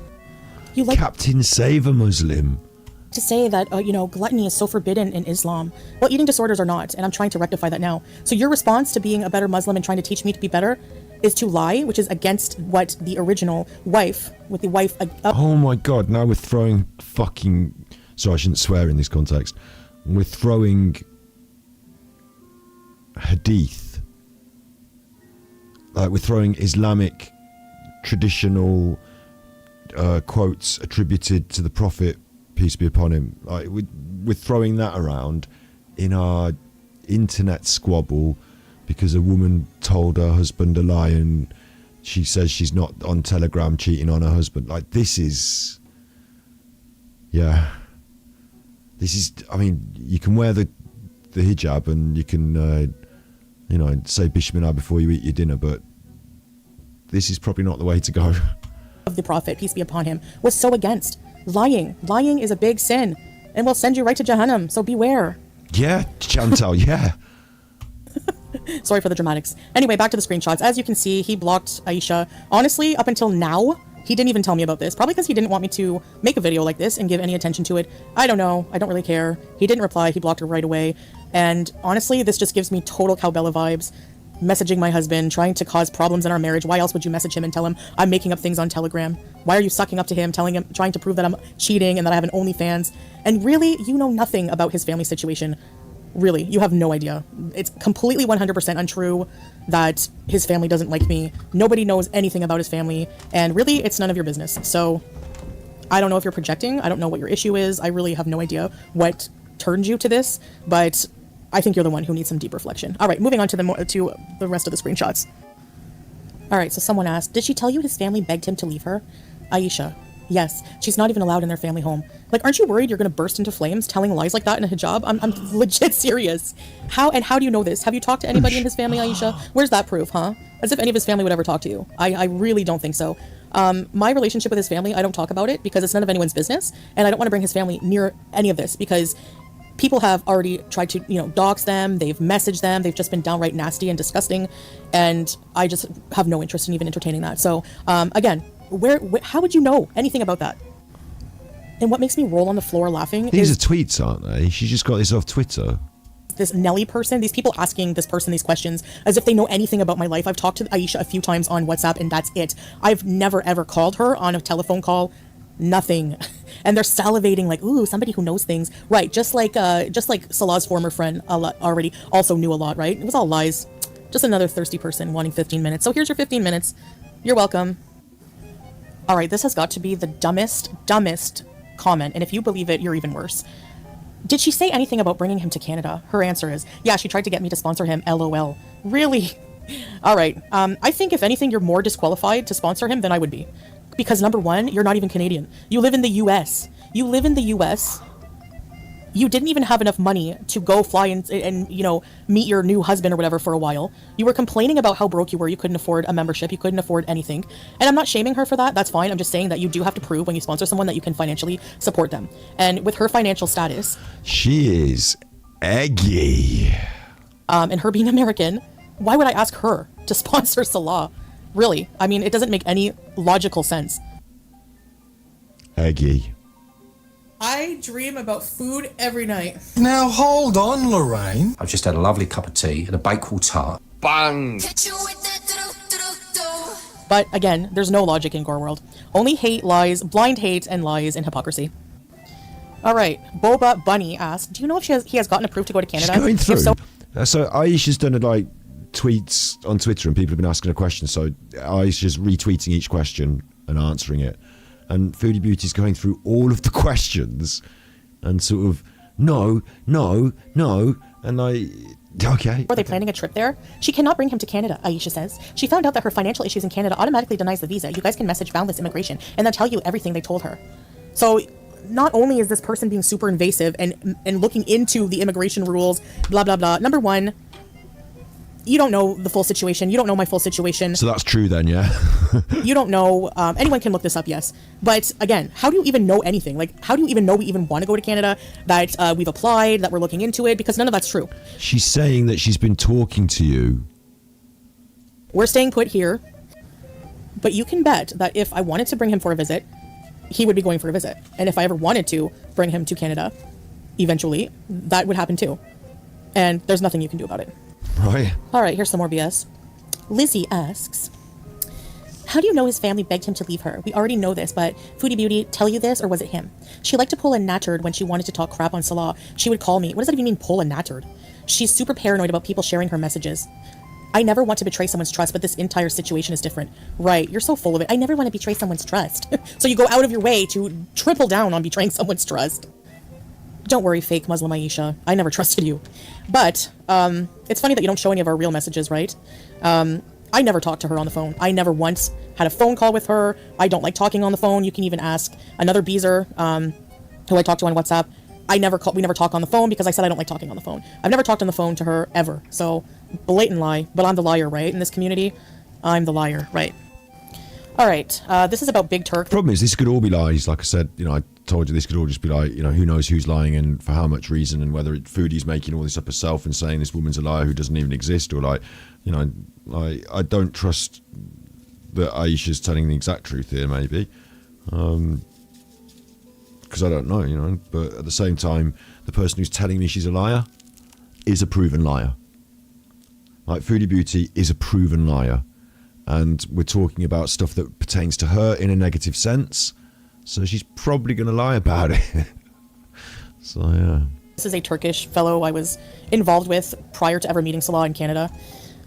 You like
Captain Save a Muslim.
to say that, gluttony is so forbidden in Islam. Well, eating disorders are not, and I'm trying to rectify that now. So your response to being a better Muslim and trying to teach me to be better is to lie, which is against what the original wife, with the wife...
Oh my god, now we're throwing fucking... Sorry, I shouldn't swear in this context. We're throwing hadith. Like, we're throwing Islamic traditional quotes attributed to the Prophet, peace be upon him. Like, we're throwing that around in our internet squabble because a woman told her husband a lie and she says she's not on Telegram cheating on her husband. Like, this is... Yeah. This is... I mean, you can wear the hijab and you can, say Bismillah before you eat your dinner, but this is probably not the way to go.
Of the Prophet, peace be upon him, was so against. Lying. Lying is a big sin and will send you right to Jahannam, so beware.
Yeah, Chantal, yeah.
Sorry for the dramatics. Anyway, back to the screenshots. As you can see, he blocked Aisha. Honestly, up until now, he didn't even tell me about this. Probably because he didn't want me to make a video like this and give any attention to it. I don't know. I don't really care. He didn't reply. He blocked her right away. And honestly, this just gives me total Cowbella vibes. Messaging my husband, trying to cause problems in our marriage. Why else would you message him and tell him I'm making up things on Telegram? Why are you sucking up to him, telling him, trying to prove that I'm cheating and that I have an OnlyFans? And really, you know nothing about his family situation. Really, you have no idea. It's completely 100% untrue that his family doesn't like me. Nobody knows anything about his family, and really, it's none of your business. So, I don't know if you're projecting. I don't know what your issue is. I really have no idea what turned you to this, but I think you're the one who needs some deep reflection. All right, moving on to the rest of the screenshots. All right, so someone asked, did she tell you his family begged him to leave her? Aisha, yes, she's not even allowed in their family home. Like, aren't you worried you're going to burst into flames telling lies like that in a hijab? I'm legit serious. How do you know this? Have you talked to anybody in his family, Aisha? Where's that proof, huh? As if any of his family would ever talk to you. I really don't think so. My relationship with his family, I don't talk about it because it's none of anyone's business, and I don't want to bring his family near any of this because people have already tried to, dox them, they've messaged them, they've just been downright nasty and disgusting, and I just have no interest in even entertaining that. So, again, how would you know anything about that? And what makes me roll on the floor laughing
These
is
are tweets, aren't they? She just got this off Twitter.
this Nelly person, these people asking this person these questions as if they know anything about my life. I've talked to Aisha a few times on WhatsApp, and that's it. I've never ever called her on a telephone call. Nothing. And they're salivating like, ooh, somebody who knows things. Right, just like Salah's former friend already also knew a lot, right? It was all lies. Just another thirsty person wanting 15 minutes. So here's your 15 minutes. You're welcome. All right, this has got to be the dumbest comment, and if you believe it, you're even worse. Did she say anything about bringing him to Canada? Her answer is, yeah, she tried to get me to sponsor him, LOL. Really? All right, I think if anything, you're more disqualified to sponsor him than I would be. Because number one, you're not even Canadian. You live in the US. You live in the US. You didn't even have enough money to go fly and meet your new husband or whatever for a while. You were complaining about how broke you were. You couldn't afford a membership. You couldn't afford anything. And I'm not shaming her for that. That's fine. I'm just saying that you do have to prove when you sponsor someone that you can financially support them. And with her financial status,
she is eggy.
And her being American, why would I ask her to sponsor Salah? Really? I mean, it doesn't make any logical sense.
Eggy.
I dream about food every night.
Now hold on, Lorraine. I've just had a lovely cup of tea and a bakewell tart. Bang!
But again, there's no logic in Gore World. Only hate, lies, blind hate, and lies and hypocrisy. All right, Boba Bunny asked, do you know if he has gotten approved to go to Canada?
She's going through.
If
So Aisha's done tweets on Twitter, and people have been asking her questions. So Aisha's retweeting each question and answering it. And Foodie Beauty's going through all of the questions and sort of, no. And okay.
Are they planning a trip there? She cannot bring him to Canada, Aisha says. She found out that her financial issues in Canada automatically denies the visa. You guys can message Boundless Immigration and they'll tell you everything they told her. So not only is this person being super invasive and looking into the immigration rules, blah, blah, blah. Number one, you don't know the full situation. You don't know my full situation.
So that's true then, yeah?
You don't know. Anyone can look this up, yes. But again, how do you even know anything? Like, how do you even know we even want to go to Canada, that we've applied, that we're looking into it? Because none of that's true.
She's saying that she's been talking to you.
We're staying put here. But you can bet that if I wanted to bring him for a visit, he would be going for a visit. And if I ever wanted to bring him to Canada, eventually, that would happen too. And there's nothing you can do about it.
Right.
All right, here's some more BS. Lizzie asks, how do you know his family begged him to leave her? We already know this, but Foodie Beauty, tell you this, or was it him? She liked to pull a nattered when she wanted to talk crap on Salah. She would call me. What does that even mean, pull a nattered? She's super paranoid about people sharing her messages. I never want to betray someone's trust, but this entire situation is different. Right, you're so full of it. I never want to betray someone's trust. So you go out of your way to triple down on betraying someone's trust. Don't worry, fake Muslim Aisha. I never trusted you. But it's funny that you don't show any of our real messages, right? I never talked to her on the phone. I never once had a phone call with her. I don't like talking on the phone. You can even ask another Beezer who I talked to on WhatsApp. We never talk on the phone because I said I don't like talking on the phone. I've never talked on the phone to her ever. So, blatant lie. But I'm the liar, right? In this community, I'm the liar, right? All right. This is about Big Turk.
Problem is, this could all be lies. Like I said, I told you this could all just be like, who knows who's lying and for how much reason, and whether Foodie's making all this up herself and saying this woman's a liar who doesn't even exist, or I don't trust that Aisha's telling the exact truth here, maybe. Because I don't know, but at the same time, the person who's telling me she's a liar is a proven liar. Like, Foodie Beauty is a proven liar. And we're talking about stuff that pertains to her in a negative sense. So she's probably going to lie about it. So, yeah.
This is a Turkish fellow I was involved with prior to ever meeting Salah in Canada.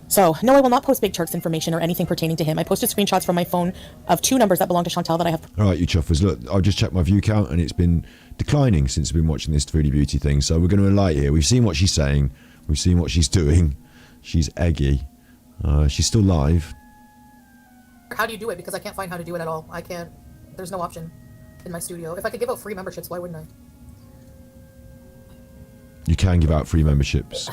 So, no, I will not post Big Turk's information or anything pertaining to him. I posted screenshots from my phone of 2 numbers that belong to Chantal that I have.
All right, you chuffers, look, I've just checked my view count and it's been declining since we've been watching this Foodie Beauty thing. So we're going to enlighten here. We've seen what she's saying. We've seen what she's doing. She's eggy. She's still live.
How do you do it? Because I can't find how to do it at all. I can't. There's no option in my studio. If I could give out free memberships, why wouldn't
You can give out free memberships.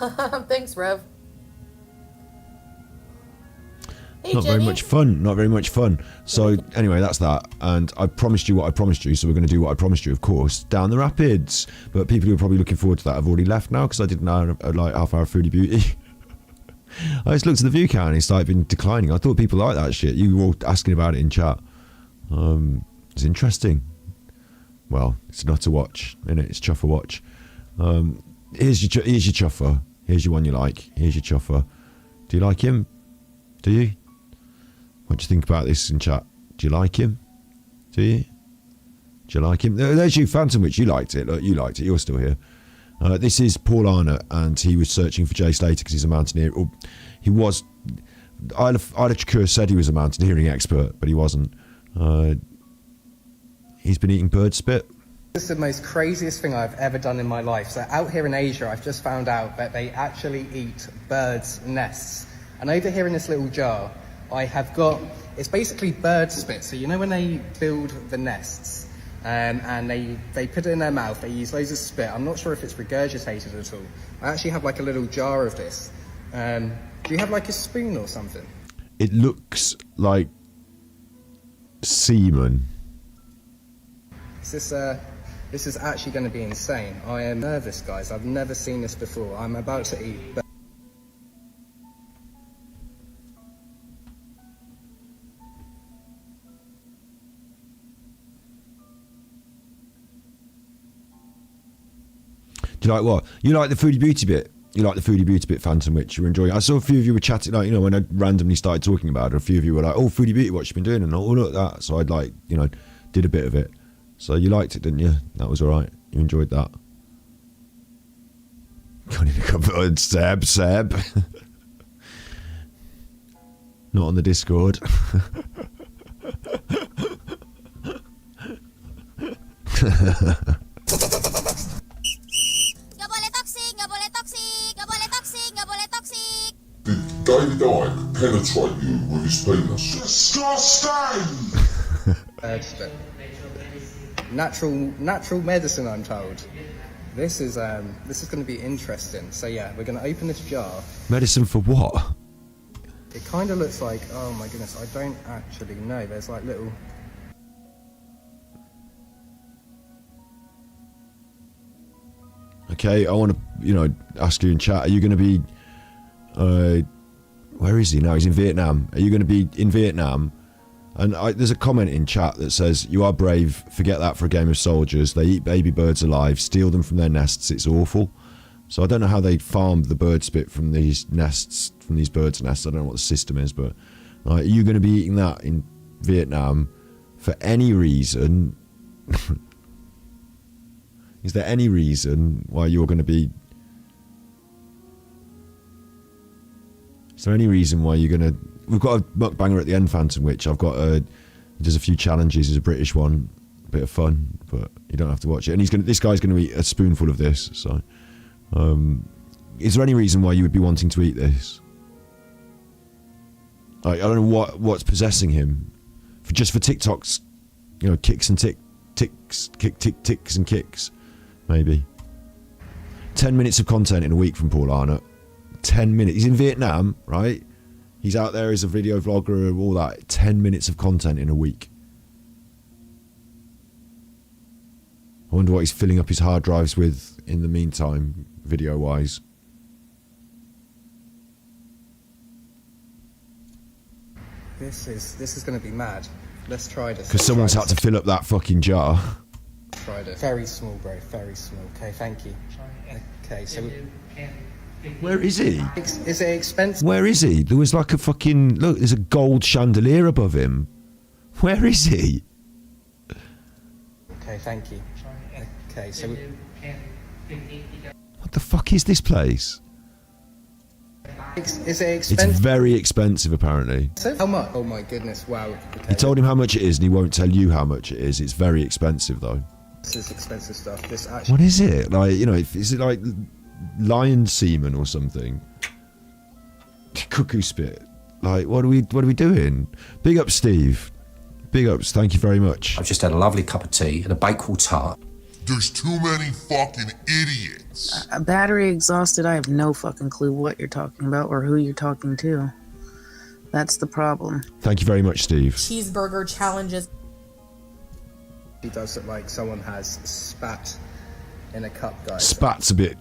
I? Thanks, Rev. Hey,
Not very much fun. Not very much fun. So anyway, that's that. And I promised you what I promised you, so we're going to do what I promised you, of course, down the rapids. But people who are probably looking forward to that have already left now because I did an hour, like half hour of Foodie Beauty. I just looked at the view count and it's like been declining. I thought people like that shit. You were all asking about it in chat. It's interesting. Well, it's Nutterwatch, isn't it? It's Chufferwatch. Here's your chuffer. Here's your one you like. Here's your chuffer. Do you like him? Do you? What do you think about this in chat? Do you like him? Do you? Do you like him? There's you, Phantom Witch. You liked it. Look, you liked it. You're still here. This is Paul Arnott, and he was searching for Jay Slater because he's a mountaineer. Or he was. Ida Shakur said he was a mountaineering expert, but he wasn't. He's been eating bird spit.
This is the most craziest thing I've ever done in my life. So out here in Asia, I've just found out that they actually eat birds' nests. And over here in this little jar, I have got, it's basically bird spit. So you know when they build the nests and they put it in their mouth, they use loads of spit. I'm not sure if it's regurgitated at all. I actually have like a little jar of this. Do you have like a spoon or something?
It looks like semen.
This is actually going to be insane. I am nervous, guys. I've never seen this before. I'm about to eat.
Do you like what? You like the Foodie Beauty bit? You like the Foodie Beauty bit, Phantom Witch? You were enjoying it. I saw a few of you were chatting, like, you know, when I randomly started talking about it, a few of you were like, oh, Foodie Beauty, what you been doing? And oh, look at that. So I'd like, you know, did a bit of it. So you liked it, didn't you? That was all right. You enjoyed that. Seb. Not on the Discord.
Did David Icke penetrate you with his penis? Disgusting!
Natural medicine, I'm told. This is going to be interesting. So yeah, we're going to open this jar.
Medicine for what?
It kind of looks like, oh my goodness, I don't actually know. There's like little.
Okay, I want to, you know, ask you in chat. Are you going to be? Where is he now? He's in Vietnam. Are you going to be in Vietnam? And there's a comment in chat that says, you are brave, forget that for a game of soldiers. They eat baby birds alive, steal them from their nests, it's awful. So I don't know how they farmed the bird spit from these nests, from these birds' nests. I don't know what the system is, but are you going to be eating that in Vietnam for any reason? Is there any reason why you're going to be... Is there any reason why you're going to... We've got a mukbanger at the end, Phantom Witch. I've got he does a few challenges. He's a British one, a bit of fun, but you don't have to watch it. And this guy's going to eat a spoonful of this. So, is there any reason why you would be wanting to eat this? I don't know what's possessing him. Just for TikToks, you know, ticks and kicks, maybe. 10 minutes of content in a week from Paul Arnott. 10 minutes. He's in Vietnam, right? He's out there as a video vlogger and all that. 10 minutes of content in a week. I wonder what he's filling up his hard drives with in the meantime, video-wise.
This is going to be mad. Let's try this.
Because someone's had to fill up that fucking jar.
Try this. Very small, bro. Very small. Okay, thank you. Okay, so...
Where is he?
Is it expensive?
Where is he? There was like a fucking... Look, there's a gold chandelier above him. Where is he?
Thank you. Okay, so
What the fuck is this place?
is it expensive?
It's very expensive, apparently.
How much? Oh my goodness! Wow. Okay.
You told him how much it is, and he won't tell you how much it is. It's very expensive, though.
This is expensive stuff. This actually.
What is it? Like, you know, is it like lion semen or something? Cuckoo spit. Like, what are we doing? Big up, Steve. Big ups. Thank you very much.
I've just had a lovely cup of tea and a bakewell tart.
There's too many fucking idiots.
Battery exhausted. I have no fucking clue what you're talking about or who you're talking to. That's the problem.
Thank you very much, Steve.
Cheeseburger challenges.
He does look like someone has spat in a cup, guys.
Spat's a bit.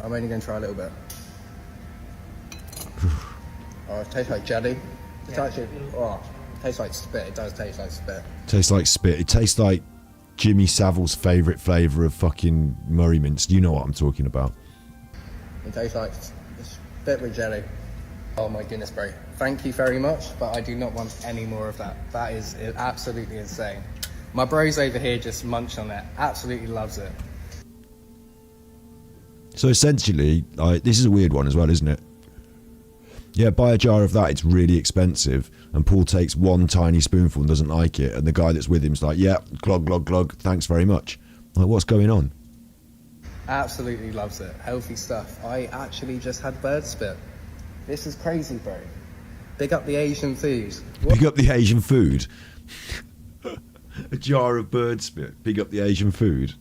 I'm only going to try a little bit. Oh, it tastes like jelly. It's actually, it tastes like spit. It does taste like spit.
Tastes like spit. It tastes like Jimmy Savile's favourite flavour of fucking Murray mince. You know what I'm talking about.
It tastes like spit with jelly. Oh my goodness, bro. Thank you very much, but I do not want any more of that. That is absolutely insane. My bro's over here just munched on it. Absolutely loves it.
So essentially, this is a weird one as well, isn't it? Yeah, buy a jar of that, it's really expensive. And Paul takes one tiny spoonful and doesn't like it. And the guy that's with him's like, yeah, glug, glug, glug, thanks very much. Like, what's going on?
Absolutely loves it. Healthy stuff. I actually just had bird spit. This is crazy, bro. Big up the Asian food.
Big up the Asian food? A jar of bird spit. Big up the Asian food.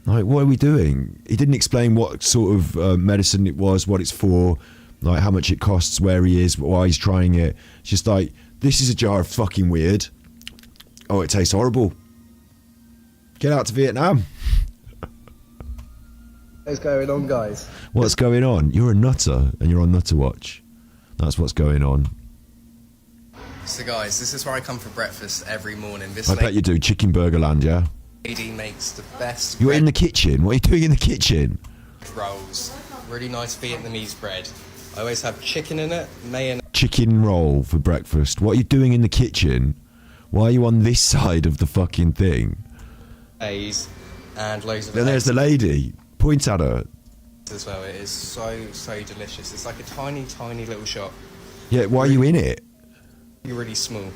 Like, what are we doing? He didn't explain what sort of medicine it was, what it's for, like how much it costs, where he is, why he's trying it. It's just like, this is a jar of fucking weird. Oh, it tastes horrible. Get out to Vietnam.
What's going on, guys?
What's going on? You're a nutter and you're on Nutterwatch. That's what's going on.
So, guys, this is where I come for breakfast every morning.
I bet you do. Chicken Burger Land, yeah?
lady makes the best
You're in the kitchen. What are you doing in the kitchen?
rolls. Really nice Vietnamese bread. I always have chicken in it, mayonnaise.
Chicken roll for breakfast. What are you doing in the kitchen? Why are you on this side of the fucking thing?
And loads of
Then there's the lady. Point at her.
as well. It is so delicious. It's like a tiny little shop.
Yeah, why are you in it?
You're really small.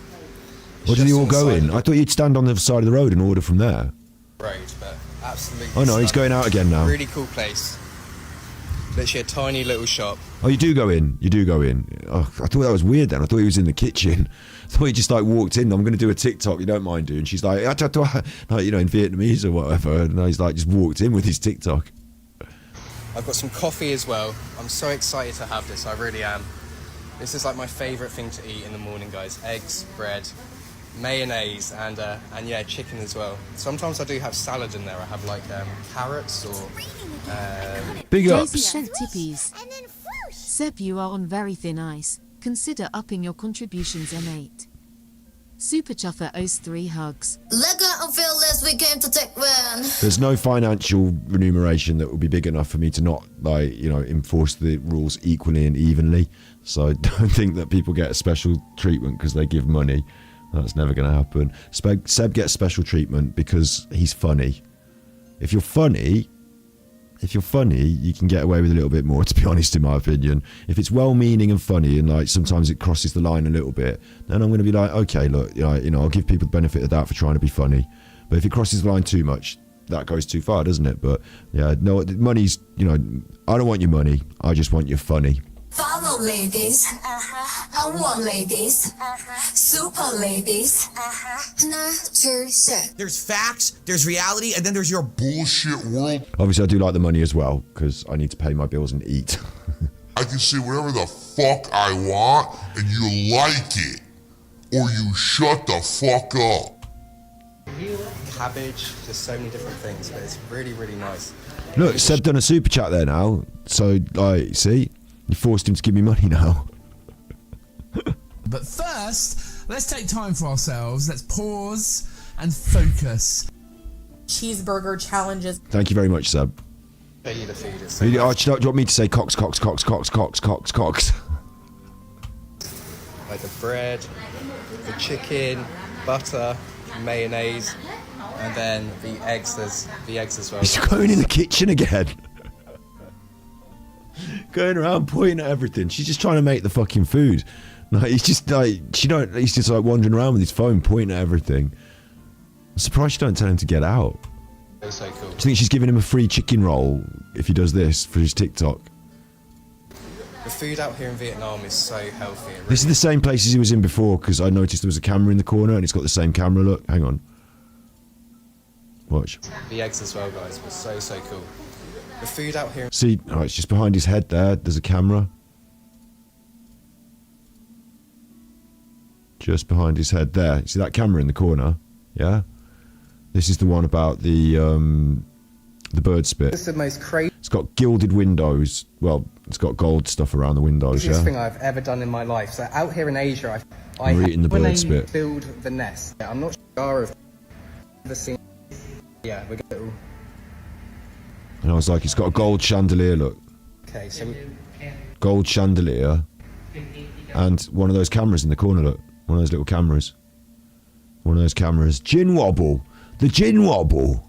What did you all go in? I thought you'd stand on the side of the road and order from there.
Road, but absolutely.
Oh no, he's
stunning.
going out again now.
Really cool place. Literally a tiny little shop.
Oh, you do go in. You do go in. Oh, I thought that was weird then. I thought he was in the kitchen. I thought he just like walked in. I'm going to do a TikTok. You don't mind doing? She's like, like, you know, in Vietnamese or whatever. And he's like, just walked in with his TikTok.
I've got some coffee as well. I'm so excited to have this. I really am. This is like my favourite thing to eat in the morning, guys. Eggs, bread, mayonnaise, and yeah, chicken as well. Sometimes I do have salad in there. I have like carrots or.
Big ups.
Daisy sent tippies. Seb, you are on very thin ice. Consider upping your contributions, M8. Super Chuffer owes 3 hugs.
Lego and fearless, we came to take one.
There's no financial remuneration that will be big enough for me to not, like, you know, enforce the rules equally and evenly. So I don't think that people get a special treatment because they give money. That's never going to happen. Seb gets special treatment because he's funny. If you're funny, you can get away with a little bit more, to be honest, in my opinion. If it's well-meaning and funny and, like, sometimes it crosses the line a little bit, then I'm going to be like, okay, look, you know, I'll give people the benefit of the doubt for trying to be funny. But if it crosses the line too much, that goes too far, doesn't it? But, yeah, no, money's, you know, I don't want your money. I just want your funny.
Follow ladies, I want ladies, super ladies, Nutterwatch.
There's facts, there's reality, and then there's your bullshit world.
Obviously, I do like the money as well, because I need to pay my bills and eat.
I can say whatever the fuck I want, and you like it. Or you shut the fuck up.
Cabbage, just so many different things, but it's really, really nice.
Look, Seb done a super chat there now. So, like, see? You forced him to give me money now.
But first, let's take time for ourselves. Let's pause and focus.
Cheeseburger challenges.
Thank you very much, Seb.
Pay you the food. It's
Do you want me to say Cox?
Like the bread, the chicken, butter, mayonnaise, and then the eggs. There's the eggs as well.
He's going in the kitchen again. Going around pointing at everything. She's just trying to make the fucking food. Like, he's just like, he's just like wandering around with his phone pointing at everything. I'm surprised you don't tell him to get out.
That's so cool.
Do you think she's giving him a free chicken roll if he does this for his TikTok?
The food out here in Vietnam is so healthy.
This is the same place as he was in before, because I noticed there was a camera in the corner and it's got the same camera look. Hang on. Watch.
The eggs as well, guys, was so cool. The food out here.
See, oh, it's just behind his head there. There's a camera. Just behind his head there. See that camera in the corner? Yeah? This is the one about the bird spit.
This is the most crazy.
It's got gilded windows. Well, it's got gold stuff around the windows, yeah?
Thing I've ever done in my life. So out here in Asia,
We're eating the
when
bird
they
spit.
build the nest. Yeah, I'm not sure if ever seen. Yeah, we got little.
And I was like, it's got a gold chandelier, look.
Okay, so we.
Gold chandelier. And one of those cameras in the corner, look. One of those little cameras. One of those cameras. Gin wobble. The gin wobble.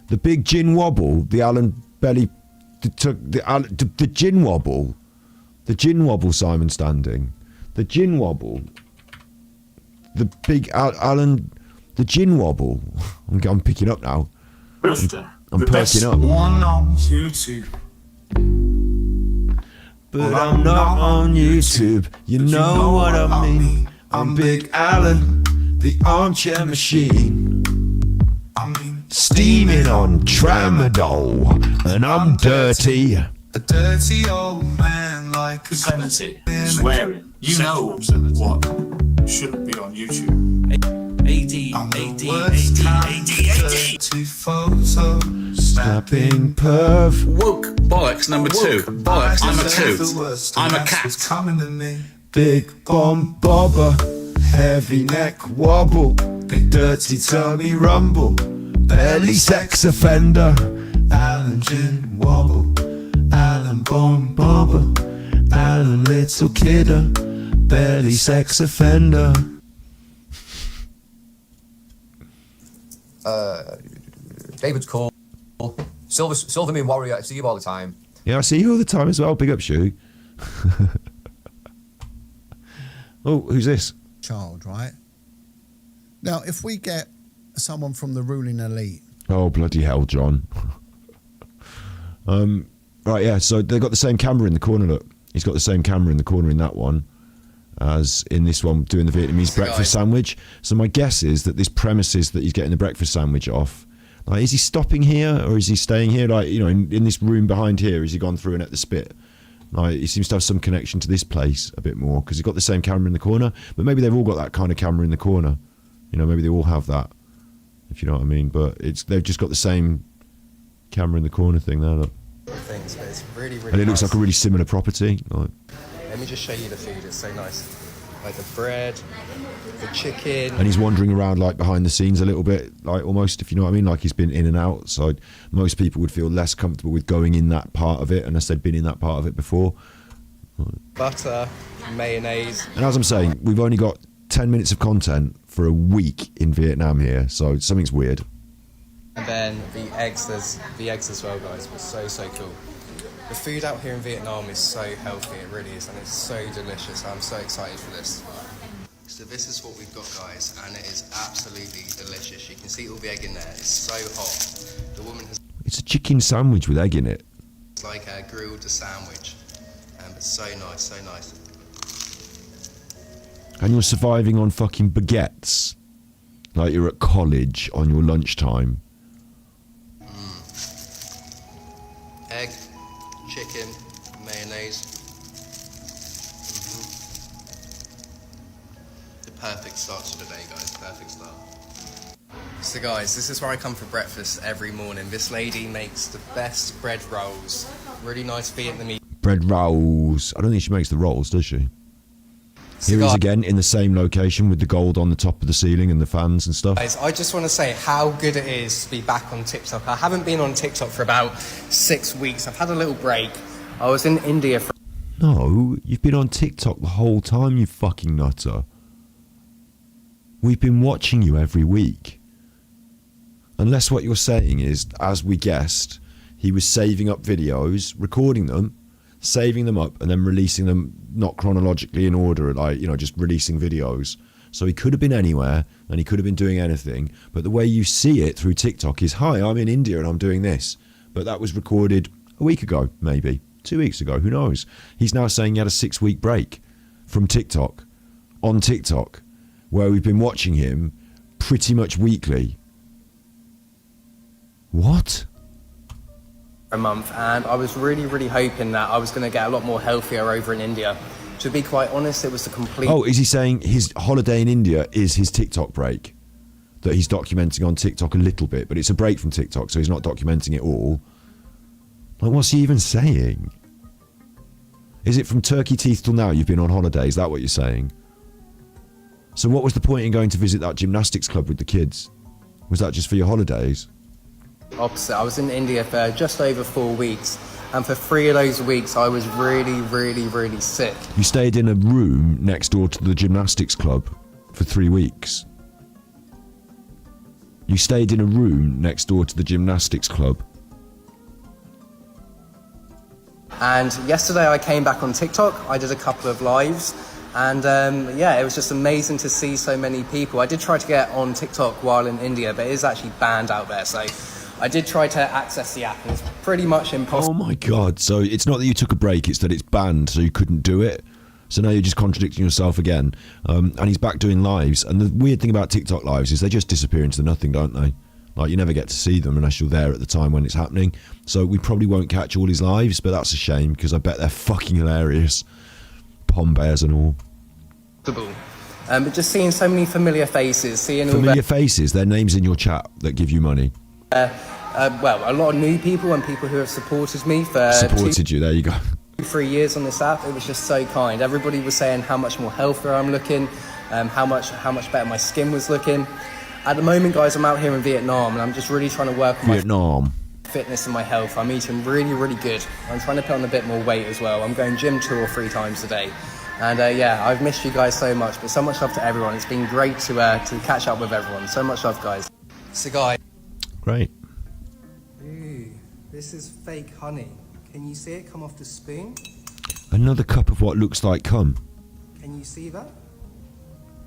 The big gin wobble. The Alan Belly. The gin wobble. The gin wobble, Simon Standing. The gin wobble. The big Alan. The gin wobble. I'm picking up now. I'm perking up.
One on YouTube.
But I'm not on YouTube. You know what I mean. I'm Big Alan, the armchair machine. Steaming on tramadol, and I'm dirty.
A dirty old man like a
Profanity, swearing. You know what shouldn't be on YouTube. AD.
Two photos.
Snapping perf.
Woke bollocks number 2. Bollocks number 2. I'm a cat.
Coming to me.
Big bomb bobber, heavy neck wobble, big dirty tummy rumble, belly sex offender, Alan gin wobble, Alan bomb bobber, Alan little kidder, belly sex offender.
David's cool. Silver Moon Warrior, I see you all the time.
Yeah, I see you all the time as well. Big up, Shu. Oh, who's this?
Child, right? Now, if we get someone from the ruling elite.
Oh, bloody hell, John. Right, yeah, so they've got the same camera in the corner, look. He's got the same camera in the corner in that one as in this one doing the Vietnamese breakfast sandwich. So my guess is that this premise is that he's getting the breakfast sandwich off. Like, is he stopping here or is he staying here? Like, you know, in this room behind here, has he gone through and at the spit? Like, he seems to have some connection to this place a bit more because he's got the same camera in the corner. But maybe they've all got that kind of camera in the corner. You know, maybe they all have that, if you know what I mean. But they've just got the same camera in the corner thing there. Look.
Things, but it's really
And it looks
nice.
like a really similar property. Like.
Let me just show you the food. It's so nice. Like the bread, the chicken.
And he's wandering around like behind the scenes a little bit, like almost, if you know what I mean, like he's been in and out. So most people would feel less comfortable with going in that part of it unless they'd been in that part of it before.
Butter, mayonnaise.
And as I'm saying, we've only got 10 minutes of content for a week in Vietnam here, so something's weird.
And then the eggs, there's the eggs as well, guys, was so cool. The food out here in Vietnam is so healthy, it really is, and it's so delicious. I'm so excited for this. So this is what we've got, guys, and it is absolutely delicious. You can see all the egg in there. It's so hot. The woman has...
It's a chicken sandwich with egg in it.
It's like a grilled sandwich, but so nice, so nice.
And you're surviving on fucking baguettes, like you're at college on your lunchtime.
Egg, chicken, mayonnaise. The perfect start to the day, guys. Perfect start. So guys, this is where I come for breakfast every morning. This lady makes the best bread rolls. Really nice Vietnamese.
Bread rolls. I don't think she makes the rolls, does she? Here he is again in the same location with the gold on the top of the ceiling and the fans and stuff.
Guys, I just want to say how good it is to be back on TikTok. I haven't been on TikTok for about 6 weeks. I've had a little break. I was in India for...
No, you've been on TikTok the whole time, you fucking nutter. We've been watching you every week. Unless what you're saying is, as we guessed, he was saving up videos, recording them, saving them up, and then releasing them not chronologically in order, like, you know, just releasing videos. So he could have been anywhere, and he could have been doing anything, but the way you see it through TikTok is, hi, I'm in India and I'm doing this. But that was recorded a week ago, maybe 2 weeks ago, who knows? He's now saying he had a 6-week break from TikTok, on TikTok, where we've been watching him pretty much weekly. What?
A month, and I was really hoping that I was going to get a lot more healthier over in India. To be quite honest, it was the complete...
Oh, is he saying his holiday in India is his TikTok break? That he's documenting on TikTok a little bit, but it's a break from TikTok, so he's not documenting it all. Like, what's he even saying? Is it from Turkey Teeth till now you've been on holiday? Is that what you're saying? So what was the point in going to visit that gymnastics club with the kids? Was that just for your holidays?
Opposite. I was in India for just over 4 weeks, and for 3 of those weeks I was really sick.
You stayed in a room next door to the gymnastics club for 3 weeks. You stayed in a room next door to the gymnastics club.
And yesterday I came back on TikTok, I did a couple of lives, and yeah, it was just amazing to see so many people. I did try to get on TikTok while in India, but it is actually banned out there, so I did try to access the app, and it's pretty much impossible.
Oh my God, so it's not that you took a break, it's that it's banned, so you couldn't do it. So now you're just contradicting yourself again. And he's back doing lives, and the weird thing about TikTok lives is they just disappear into nothing, don't they? Like, you never get to see them unless you're there at the time when it's happening. So we probably won't catch all his lives, but that's a shame, because I bet they're fucking hilarious. Pom bears and all.
But just seeing so many familiar faces, seeing all
Familiar faces, their names in your chat that give you money.
well, a lot of new people and people who have supported me for
Supported you, there you go.
3 years on this app. It was just so kind. Everybody was saying how much more healthier I'm looking, how much better my skin was looking. At the moment, guys, I'm out here in Vietnam, and I'm just really trying to work on my fitness and my health. I'm eating really good. I'm trying to put on a bit more weight as well. I'm going gym 2 or 3 times a day. And yeah, I've missed you guys so much, but so much love to everyone. It's been great to catch up with everyone. So much love, guys. Cigar.
Great.
Ooh, this is fake honey. Can you see it come off the spoon?
Another cup of what looks like cum.
Can you see that?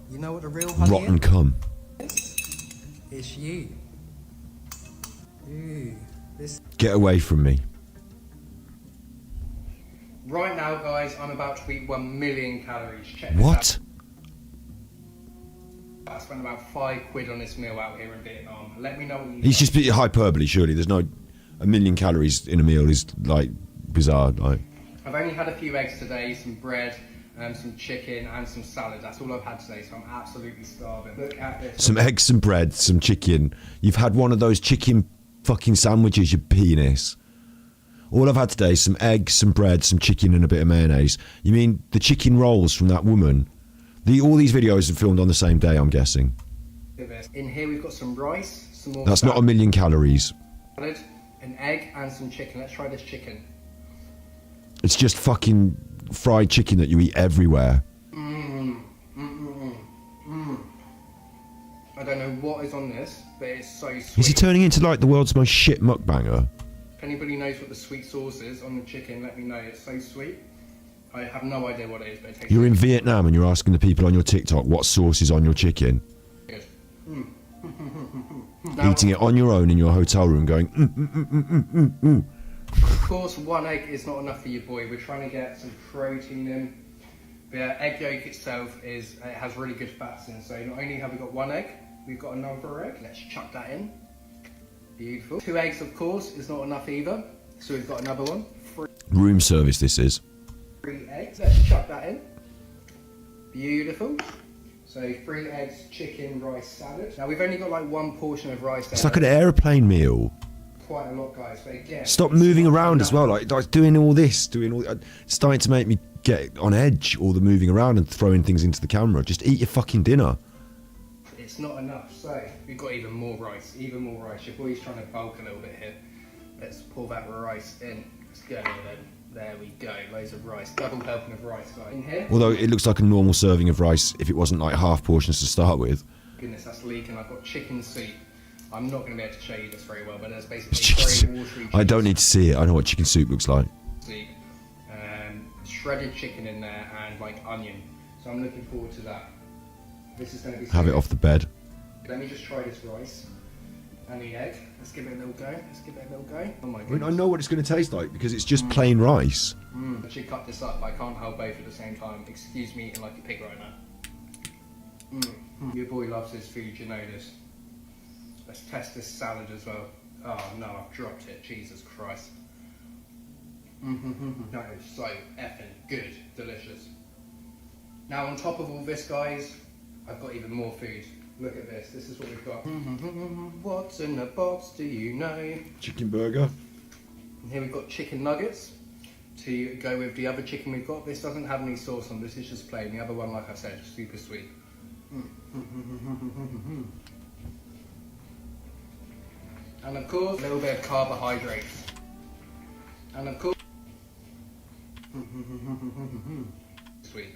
You know what the real honey
Rotten
is?
cum.
It's you. Ooh, this...
Get away from me.
Right now, guys, I'm about to eat 1 million calories. Check this
What?
out. I spent about £5 on this meal out here in Vietnam. Let me know what you
He's just being hyperbole, surely. There's no... 1 million calories in a meal is, like, bizarre. Like,
I've only had a few eggs today, some bread, some chicken and some salad. That's all I've had today, so I'm absolutely starving. Look at this.
some eggs, some bread, some chicken. You've had one of those chicken fucking sandwiches, you penis. All I've had today is some eggs, some bread, some chicken and a bit of mayonnaise. You mean the chicken rolls from that woman? All these videos are filmed on the same day, I'm guessing.
In here we've got some rice, some more
That's not 1 million calories.
salad, an egg and some chicken. Let's try this chicken.
It's just fucking fried chicken that you eat everywhere.
I don't know what is on this, but it's so sweet.
Is he turning into like the world's most shit mukbanger?
If anybody knows what the sweet sauce is on the chicken, let me know. It's so sweet. I have no idea what it is, but it tastes
You're in Vietnam and you're asking the people on your TikTok what sauce is on your chicken.
good.
Eating it on your own in your hotel room going,
Of course, 1 egg is not enough for you, boy. We're trying to get some protein in. The egg yolk itself it has really good fats in. So not only have we got 1 egg, we've got another egg. Let's chuck that in. Beautiful. 2 eggs, of course, is not enough either. So we've got another one. 3
room service this is.
eggs. Let's chuck that in. Beautiful. So 3 eggs, chicken, rice, salad. Now we've only got like 1 portion of rice there.
It's like an aeroplane meal.
Quite a lot, guys. But again,
Stop moving around as well, like doing all this, it's starting to make me get on edge, all the moving around and throwing things into the camera. Just eat your fucking dinner.
it's not enough. So we've got even more rice, Your boy's trying to bulk a little bit here. Let's pour that rice in. Let's go then. There we go. Loads of rice. Double helping of rice, guys. In here.
Although it looks like a normal serving of rice if it wasn't like half portions to start with.
Goodness, that's leaking. I've got chicken soup. I'm not going to be able to show you this very well, but there's basically very watery
I don't need to see it. I know what chicken soup looks like.
soup, shredded chicken in there, and like onion. So I'm looking forward to that. This is going to be.
Have it off the bed.
Let me just try this rice and the egg. Let's give it a little go. Let's give it a little go. Oh my
I mean,
goodness.
I know what it's going to taste like because it's just plain rice.
I should cut this up, but I can't hold both at the same time. Excuse me eating like a pig right now. Your boy loves his food, you know this. Let's test this salad as well. Oh no, I've dropped it. Jesus Christ. That is so effing good. Delicious. Now on top of all this, guys, I've got even more food. Look at this. This is what we've got. What's in the box, do you know?
Chicken burger.
And here we've got chicken nuggets to go with the other chicken we've got. This doesn't have any sauce on. This is just plain. The other one, like I said, is super sweet. And of course, a little bit of carbohydrates. And of course, sweet.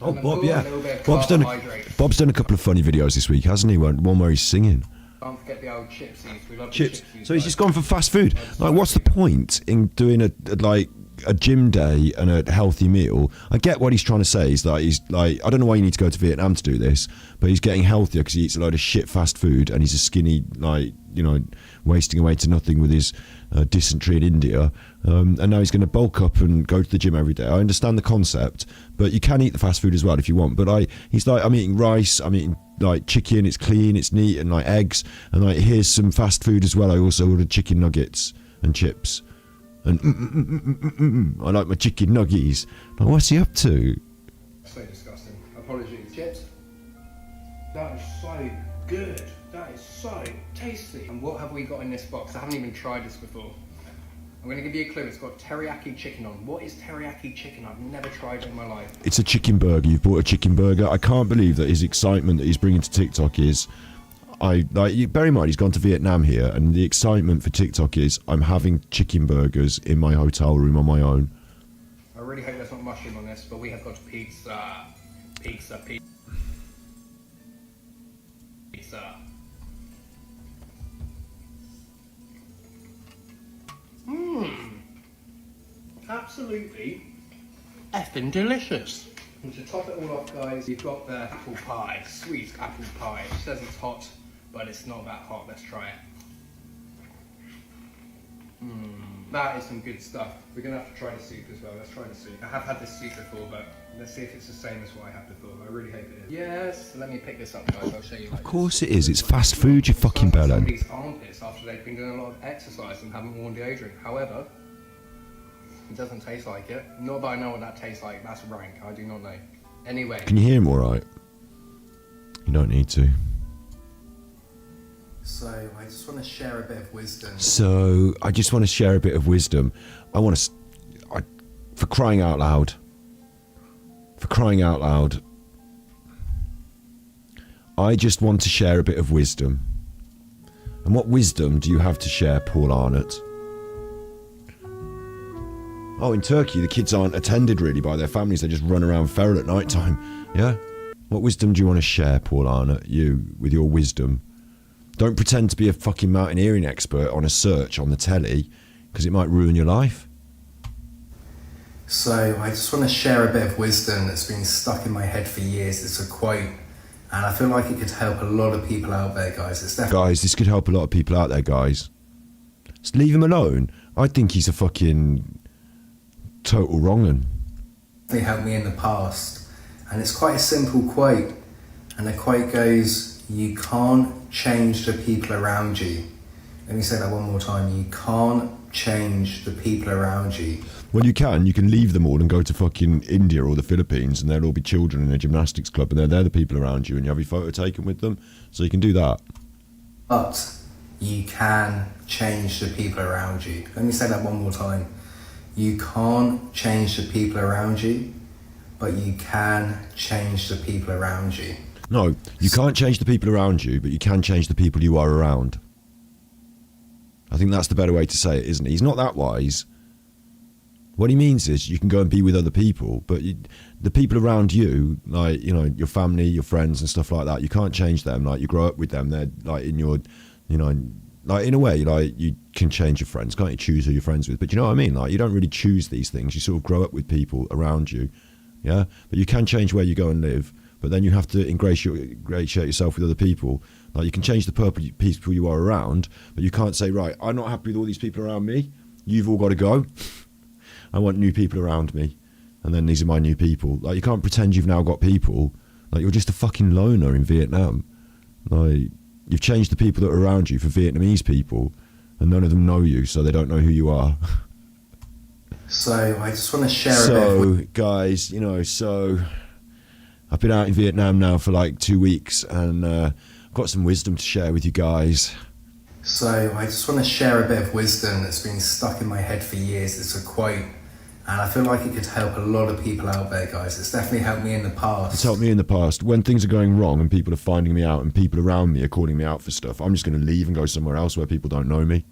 Oh, Bob, yeah. Bob's done a couple of funny videos this week, hasn't he? One where he's singing.
Don't forget the old chipsies. We love
Chips.
The chipsies,
So he's just gone for fast food. Like, what's the point in doing a gym day and a healthy meal? I get what he's trying to say. Is that he's like, I don't know why you need to go to Vietnam to do this, but he's getting healthier because he eats a load of shit fast food and he's a skinny, like, you know, wasting away to nothing with his dysentery in India. And now he's going to bulk up and go to the gym every day. I understand the concept, but you can eat the fast food as well if you want. But he's like, I'm eating rice, I'm eating like chicken, it's clean, it's neat, and like eggs, and like here's some fast food as well. I also ordered chicken nuggets and chips. And I like my chicken nuggies. Like, what's he up to?
So disgusting. Apologies. Chips. That is so good. That is so tasty. And what have we got in this box? I haven't even tried this before. I'm going to give you a clue. It's got teriyaki chicken on. What is teriyaki chicken? I've never tried it in my life.
It's a chicken burger. You've bought a chicken burger. I can't believe that his excitement that he's bringing to TikTok is... bear in mind, he's gone to Vietnam here, and the excitement for TikTok is I'm having chicken burgers in my hotel room on my own.
I really hope there's not mushroom on this, but we have got pizza. Pizza. Absolutely effing delicious. And to top it all off, guys, you've got the apple pie. Sweet apple pie. It says it's hot, but it's not that hot. Let's try it. That is some good stuff. We're going to have to try the soup as well. Let's try the soup. I have had this soup before, but let's see if it's the same as what I had before. I really hope it is. Yes, let me pick this up, guys. I'll show you.
Of course it is. It's fast food, you fucking bellend.
Somebody's armpits after they've been doing a lot of exercise and haven't worn deodorant. However, it doesn't taste like it. Not that I know what that tastes like. That's rank. I do not know. Anyway.
Can you hear him all right? You don't need to.
So, I just want to share a bit of wisdom.
I want to... For crying out loud. I just want to share a bit of wisdom. And what wisdom do you have to share, Paul Arnott? Oh, in Turkey, the kids aren't attended really by their families. They just run around feral at night time. Yeah? What wisdom do you want to share, Paul Arnott? You, with your wisdom. Don't pretend to be a fucking mountaineering expert on a search on the telly, because it might ruin your life.
So, I just want to share a bit of wisdom that's been stuck in my head for years. It's a quote, and I feel like it could help a lot of people out there, guys. It's definitely...
Guys, this could help a lot of people out there, guys. Just leave him alone. I think he's a fucking total wrong'un.
They helped me in the past, and it's quite a simple quote, and the quote goes, you can't change the people around you. Let me say that one more time. You can't change the people around you.
Well, you can leave them all and go to fucking India or the Philippines, and they'll all be children in a gymnastics club, and they're the people around you, and you have your photo taken with them, so you can do that.
But you can change the people around you. Let me say that one more time. You can't change the people around you, but you can change the people around you.
No, you can't change the people around you, but you can change the people you are around. I think that's the better way to say it, isn't it? He's not that wise. What he means is you can go and be with other people, but the people around you, like, you know, your family, your friends and stuff like that, you can't change them. Like, you grow up with them. They're like in your, you know, like in a way, like you can change your friends. Can't you choose who you're friends with? But you know what I mean? Like, you don't really choose these things. You sort of grow up with people around you. Yeah. But you can change where you go and live. But then you have to ingratiate yourself with other people. Like, you can change the people you are around, but you can't say, right, I'm not happy with all these people around me. You've all got to go. I want new people around me, and then these are my new people. Like, you can't pretend you've now got people. Like, you're just a fucking loner in Vietnam. Like, you've changed the people that are around you for Vietnamese people, and none of them know you, so they don't know who you are.
So I just want to share a bit.
Guys, you know, I've been out in Vietnam now for like 2 weeks, and I've got some wisdom to share with you guys.
So I just want to share a bit of wisdom that's been stuck in my head for years. It's a quote, and I feel like it could help a lot of people out there, guys. It's definitely helped me in the past.
It's helped me in the past. When things are going wrong and people are finding me out and people around me are calling me out for stuff, I'm just going to leave and go somewhere else where people don't know me.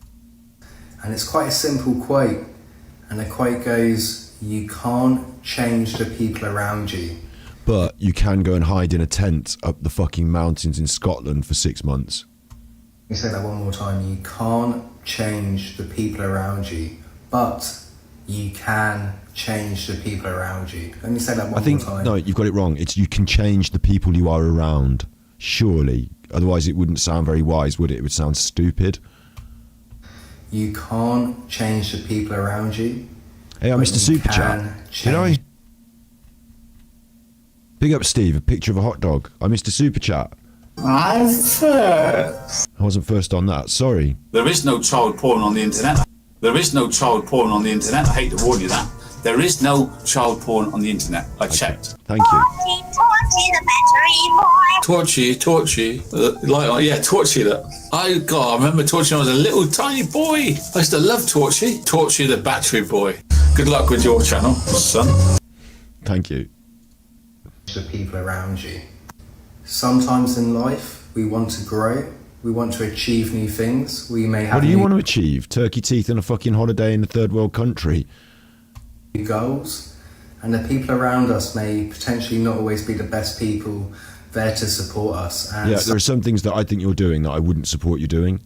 And it's quite a simple quote. And the quote goes, you can't change the people around you.
But you can go and hide in a tent up the fucking mountains in Scotland for 6 months.
Let me say that one more time. You can't change the people around you, but you can change the people around you. Let me say that one more time.
No, you've got it wrong. It's you can change the people you are around, surely. Otherwise it wouldn't sound very wise, would it? It would sound stupid.
You can't change the people around you.
Hey, I missed a super chat. Did I? Big up, Steve. A picture of a hot dog. I missed a super chat.
I'm first.
I wasn't first on that. Sorry.
There is no child porn on the internet. There is no child porn on the internet. I hate to warn you that. There is no child porn on the internet. I checked.
Thank you.
Torchy, the battery boy.
Torchy. Torchy. I remember Torchy when I was a little tiny boy. I used to love Torchy. Torchy, the battery boy. Good luck with your channel, son.
Thank you.
The people around you. Sometimes in life, we want to grow. We want to achieve new things. We may have.
What do you want to achieve? Turkey teeth and a fucking holiday in a third world country.
Goals, and the people around us may potentially not always be the best people there to support us. And
yeah, there are some things that I think you're doing that I wouldn't support you doing.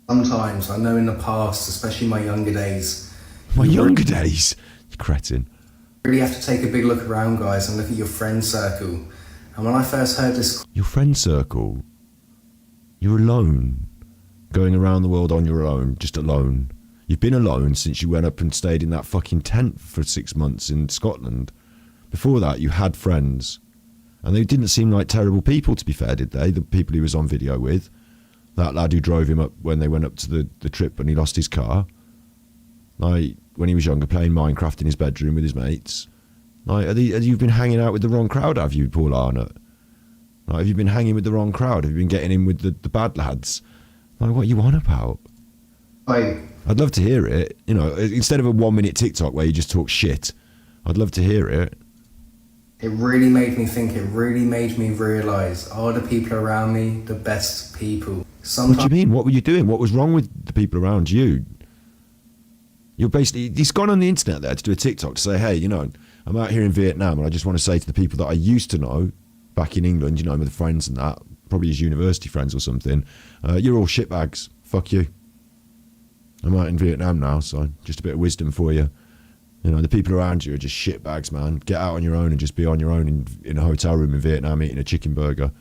Sometimes, I know in the past, especially my younger days.
You cretin.
You really have to take a big look around, guys, and look at your friend circle. And when I first heard this...
Your friend circle? You're alone. Going around the world on your own, just alone. You've been alone since you went up and stayed in that fucking tent for 6 months in Scotland. Before that, you had friends. And they didn't seem like terrible people, to be fair, did they? The people he was on video with. That lad who drove him up when they went up to the trip and he lost his car. Like, when he was younger, playing Minecraft in his bedroom with his mates. Like, have you been hanging out with the wrong crowd, have you, Paul Arnott? Like, have you been hanging with the wrong crowd? Have you been getting in with the bad lads? Like, what are you on about? I'd love to hear it. You know, instead of a 1 minute TikTok where you just talk shit, I'd love to hear it.
It really made me think, it really made me realise, are the people around me the best people?
What do you mean? What were you doing? What was wrong with the people around you? You're basically, he's gone on the internet there to do a TikTok to say, hey, you know, I'm out here in Vietnam and I just want to say to the people that I used to know back in England, you know, with friends and that, probably his university friends or something, you're all shitbags. Fuck you. I'm out in Vietnam now, so just a bit of wisdom for you. You know, the people around you are just shitbags, man. Get out on your own and just be on your own in a hotel room in Vietnam eating a chicken burger,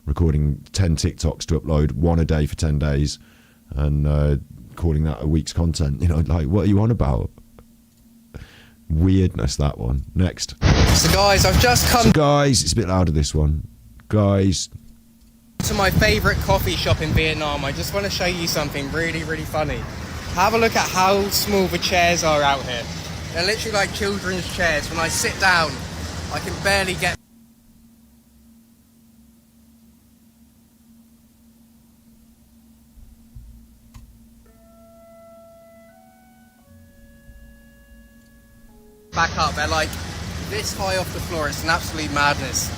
recording 10 TikToks to upload, 1 a day for 10 days, and calling that a week's content. You know, like, what are you on about? Weirdness, that one. Next.
So guys, I've just come...
So guys, it's a bit louder, this one. Guys...
to my favourite coffee shop in Vietnam. I just want to show you something really, really funny. Have a look at how small the chairs are out here. They're literally like children's chairs. When I sit down, I can barely get... back up. They're like this high off the floor. It's an absolute madness.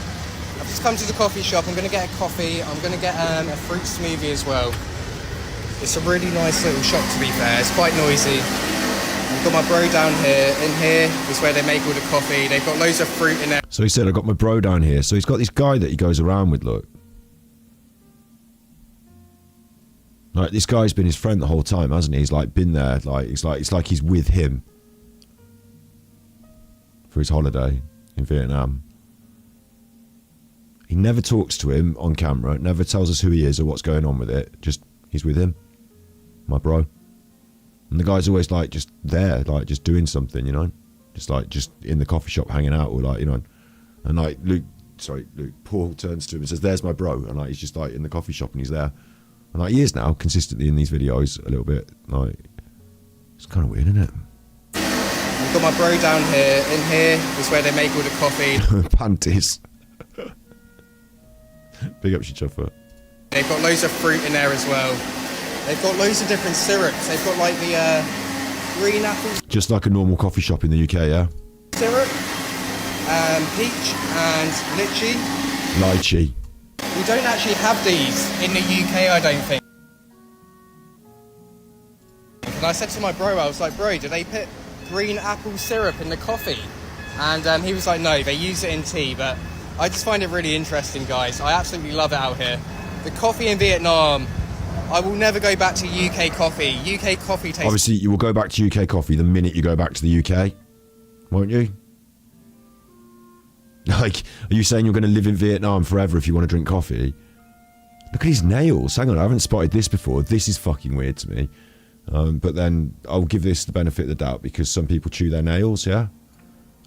I've just come to the coffee shop. I'm going to get a coffee. I'm going to get a fruit smoothie as well. It's a really nice little shop, to be fair. It's quite noisy. I've got my bro down here. In here is where they make all the coffee. They've got loads of fruit in there.
So he said, I got my bro down here. So he's got this guy that he goes around with, look. Like, this guy's been his friend the whole time, hasn't he? He's like been there, like it's like he's with him for his holiday in Vietnam. He never talks to him on camera, never tells us who he is or what's going on with it. Just, he's with him. My bro. And the guy's always like just there, like just doing something, you know? Just in the coffee shop hanging out or like, you know. And like Paul turns to him and says, there's my bro. And like he's just like in the coffee shop and he's there. And like he is now, consistently in these videos a little bit. Like, it's kind of weird, isn't it?
I've got my bro down here. In here is where they make all the coffee.
Panties. Big up, Chuffer.
They've got loads of fruit in there as well. They've got loads of different syrups. They've got like the green apple
Just like a normal coffee shop in the UK, yeah?
syrup, peach and lychee.
Lychee.
We don't actually have these in the UK, I don't think. And I said to my bro, I was like, bro, do they put green apple syrup in the coffee? And he was like, no, they use it in tea. But I just find it really interesting, guys. I absolutely love it out here. The coffee in Vietnam, I will never go back to UK coffee. UK coffee tastes...
Obviously, you will go back to UK coffee the minute you go back to the UK, won't you? Like, are you saying you're going to live in Vietnam forever if you want to drink coffee? Look at his nails. Hang on, I haven't spotted this before. This is fucking weird to me. But then I'll give this the benefit of the doubt because some people chew their nails, yeah?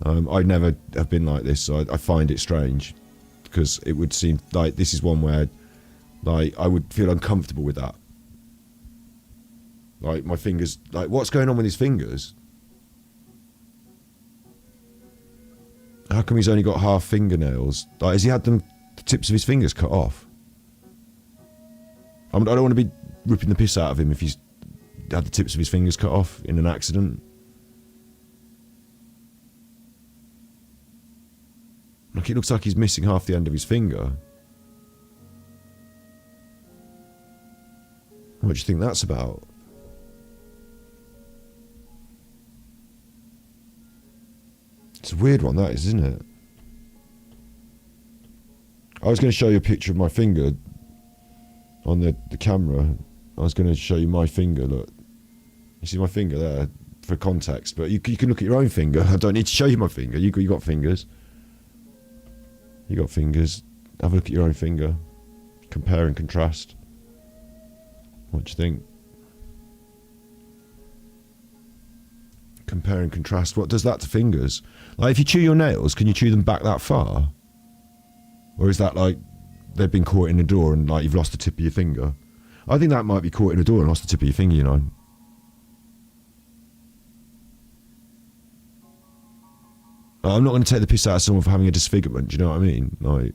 I never have been like this, so I find it strange. Because it would seem like this is one where, like, I would feel uncomfortable with that. Like, my fingers... Like, what's going on with his fingers? How come he's only got half fingernails? Like, has he had the tips of his fingers cut off? I don't want to be ripping the piss out of him if he's had the tips of his fingers cut off in an accident. Like, it looks like he's missing half the end of his finger. What do you think that's about? It's a weird one, that is, isn't it? I was going to show you a picture of my finger on the camera. I was going to show you my finger, look. You see my finger there, for context, but you can look at your own finger. I don't need to show you my finger. You got fingers. You got fingers. Have a look at your own finger. Compare and contrast. What do you think? Compare and contrast. What does that to fingers? Like, if you chew your nails, can you chew them back that far? Or is that like they've been caught in a door and like you've lost the tip of your finger? I think that might be caught in a door and lost the tip of your finger, you know. I'm not going to take the piss out of someone for having a disfigurement, do you know what I mean? Like,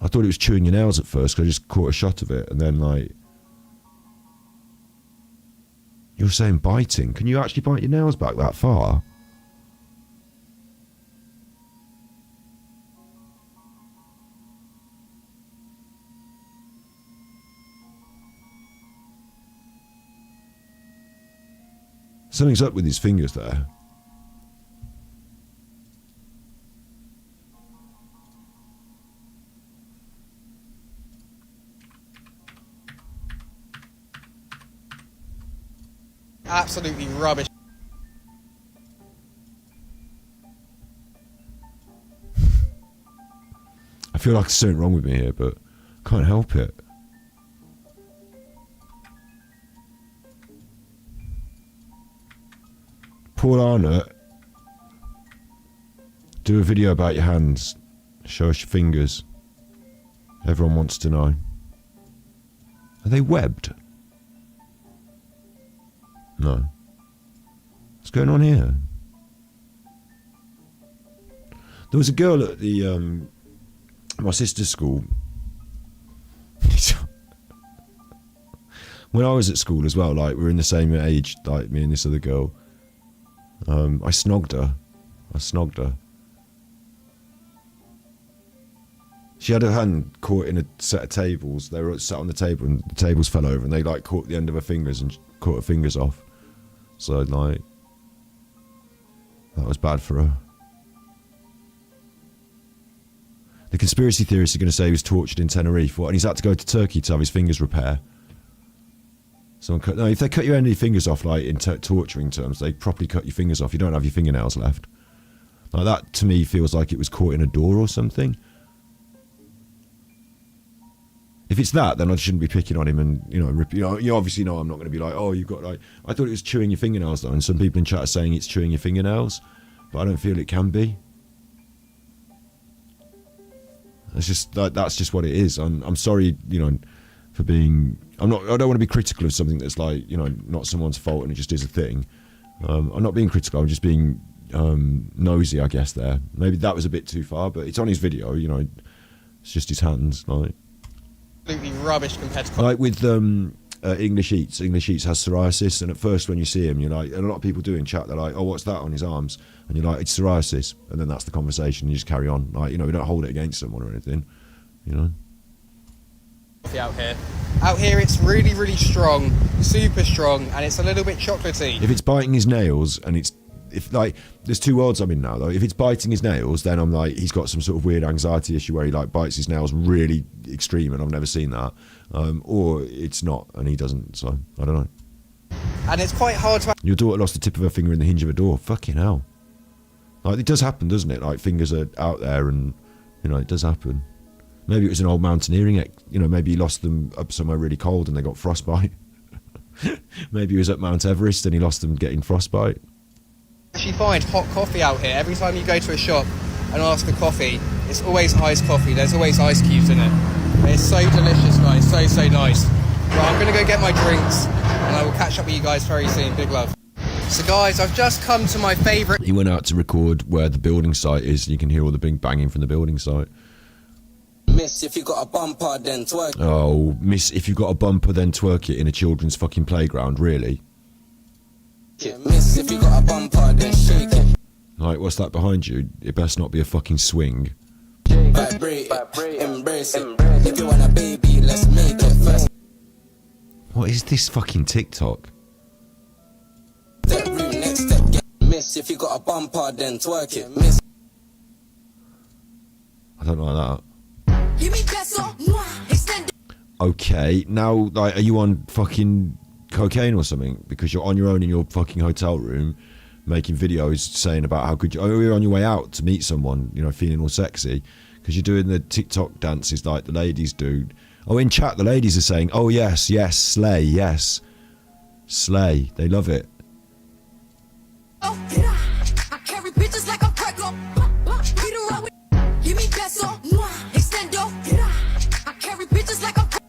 I thought it was chewing your nails at first because I just caught a shot of it and then like... You're saying biting. Can you actually bite your nails back that far? Something's up with his fingers there.
Absolutely rubbish.
I feel like there's something wrong with me here, but can't help it. Paul Arnott, do a video about your hands. Show us your fingers. Everyone wants to know. Are they webbed? No. What's going on here? There was a girl at the my sister's school. When I was at school as well, like we were in the same age, like me and this other girl. I snogged her. She had her hand caught in a set of tables. They were sat on the table and the tables fell over and they like caught the end of her fingers and caught her fingers off. So like, that was bad for her. The conspiracy theorists are going to say he was tortured in Tenerife. What? And he's had to go to Turkey to have his fingers repaired. No, if they cut your any fingers off, like in torturing terms, they properly cut your fingers off. You don't have your fingernails left. Like that, to me, feels like it was caught in a door or something. If it's that, then I shouldn't be picking on him, and you obviously know I'm not going to be like, oh, you've got like. I thought it was chewing your fingernails though, and some people in chat are saying it's chewing your fingernails, but I don't feel it can be. It's just that's just what it is. I'm sorry, for being. I don't want to be critical of something that's like not someone's fault and it just is a thing. I'm not being critical. I'm just being nosy, I guess. There, maybe that was a bit too far, but it's on his video. It's just his hands, like.
Absolutely rubbish compared to.
Like with English Eats. English Eats has psoriasis, and at first when you see him, you're like, and a lot of people do in chat, they're like, oh, what's that on his arms? And you're like, it's psoriasis, and then that's the conversation. You just carry on, like we don't hold it against someone or anything,
Out here, it's really, really strong, super strong, and it's a little bit chocolatey.
If it's biting his nails, and there's two worlds I'm in now though. If it's biting his nails, then I'm like, he's got some sort of weird anxiety issue where he like bites his nails really extreme, and I've never seen that. Or it's not, and he doesn't. So I don't know.
And it's quite hard to.
Your daughter lost the tip of her finger in the hinge of a door. Fucking hell. Like it does happen, doesn't it? Like fingers are out there, and it does happen. Maybe it was an old mountaineering. Maybe he lost them up somewhere really cold and they got frostbite. Maybe he was at Mount Everest and he lost them getting frostbite.
You find hot coffee out here. Every time you go to a shop and ask for coffee, it's always iced coffee. There's always ice cubes in it. It's so delicious, guys. So nice. Well, I'm going to go get my drinks and I will catch up with you guys very soon. Big love. So guys, I've just come to my favourite.
He went out to record where the building site is. You can hear all the big banging from the building site.
Miss, if you got a bumper, then twerk.
Oh, miss, if you got a bumper, then twerk it in a children's fucking playground, really?
Miss, if you got a bumper, then shake it.
Like, what's that behind you? It best not be a fucking swing.
Vibrate, embrace it. If you want a baby, let's make it first.
What is this fucking TikTok?
That room next step, get miss, if you got a bumper, then twerk it. Miss.
I don't like that. Okay, now, like, are you on fucking cocaine or something? Because you're on your own in your fucking hotel room making videos saying about how good you're on your way out to meet someone, feeling all sexy. Because you're doing the TikTok dances like the ladies do. Oh, in chat, the ladies are saying, oh, yes, slay, yes. Slay, they love it.
I carry bitches like I'm pregnant. Give me peso, extendo. I carry bitches like I'm pregnant.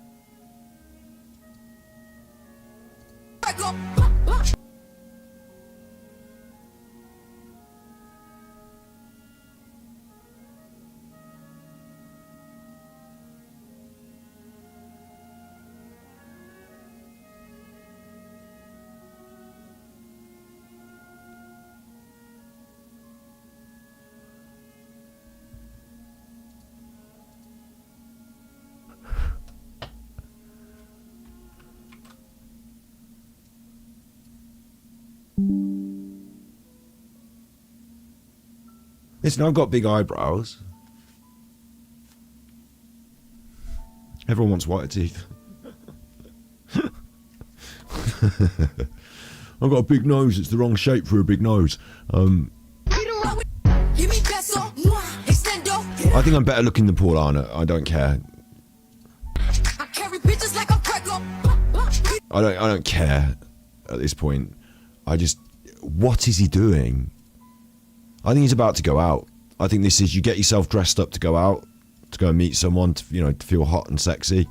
Listen, I've got big eyebrows. Everyone wants whiter teeth. I've got a big nose. It's the wrong shape for a big nose. I think I'm better looking than Paul Arnott. I don't care. I don't care at this point. What is he doing? I think he's about to go out. I think this is, you get yourself dressed up to go out, to go and meet someone, to feel hot and sexy.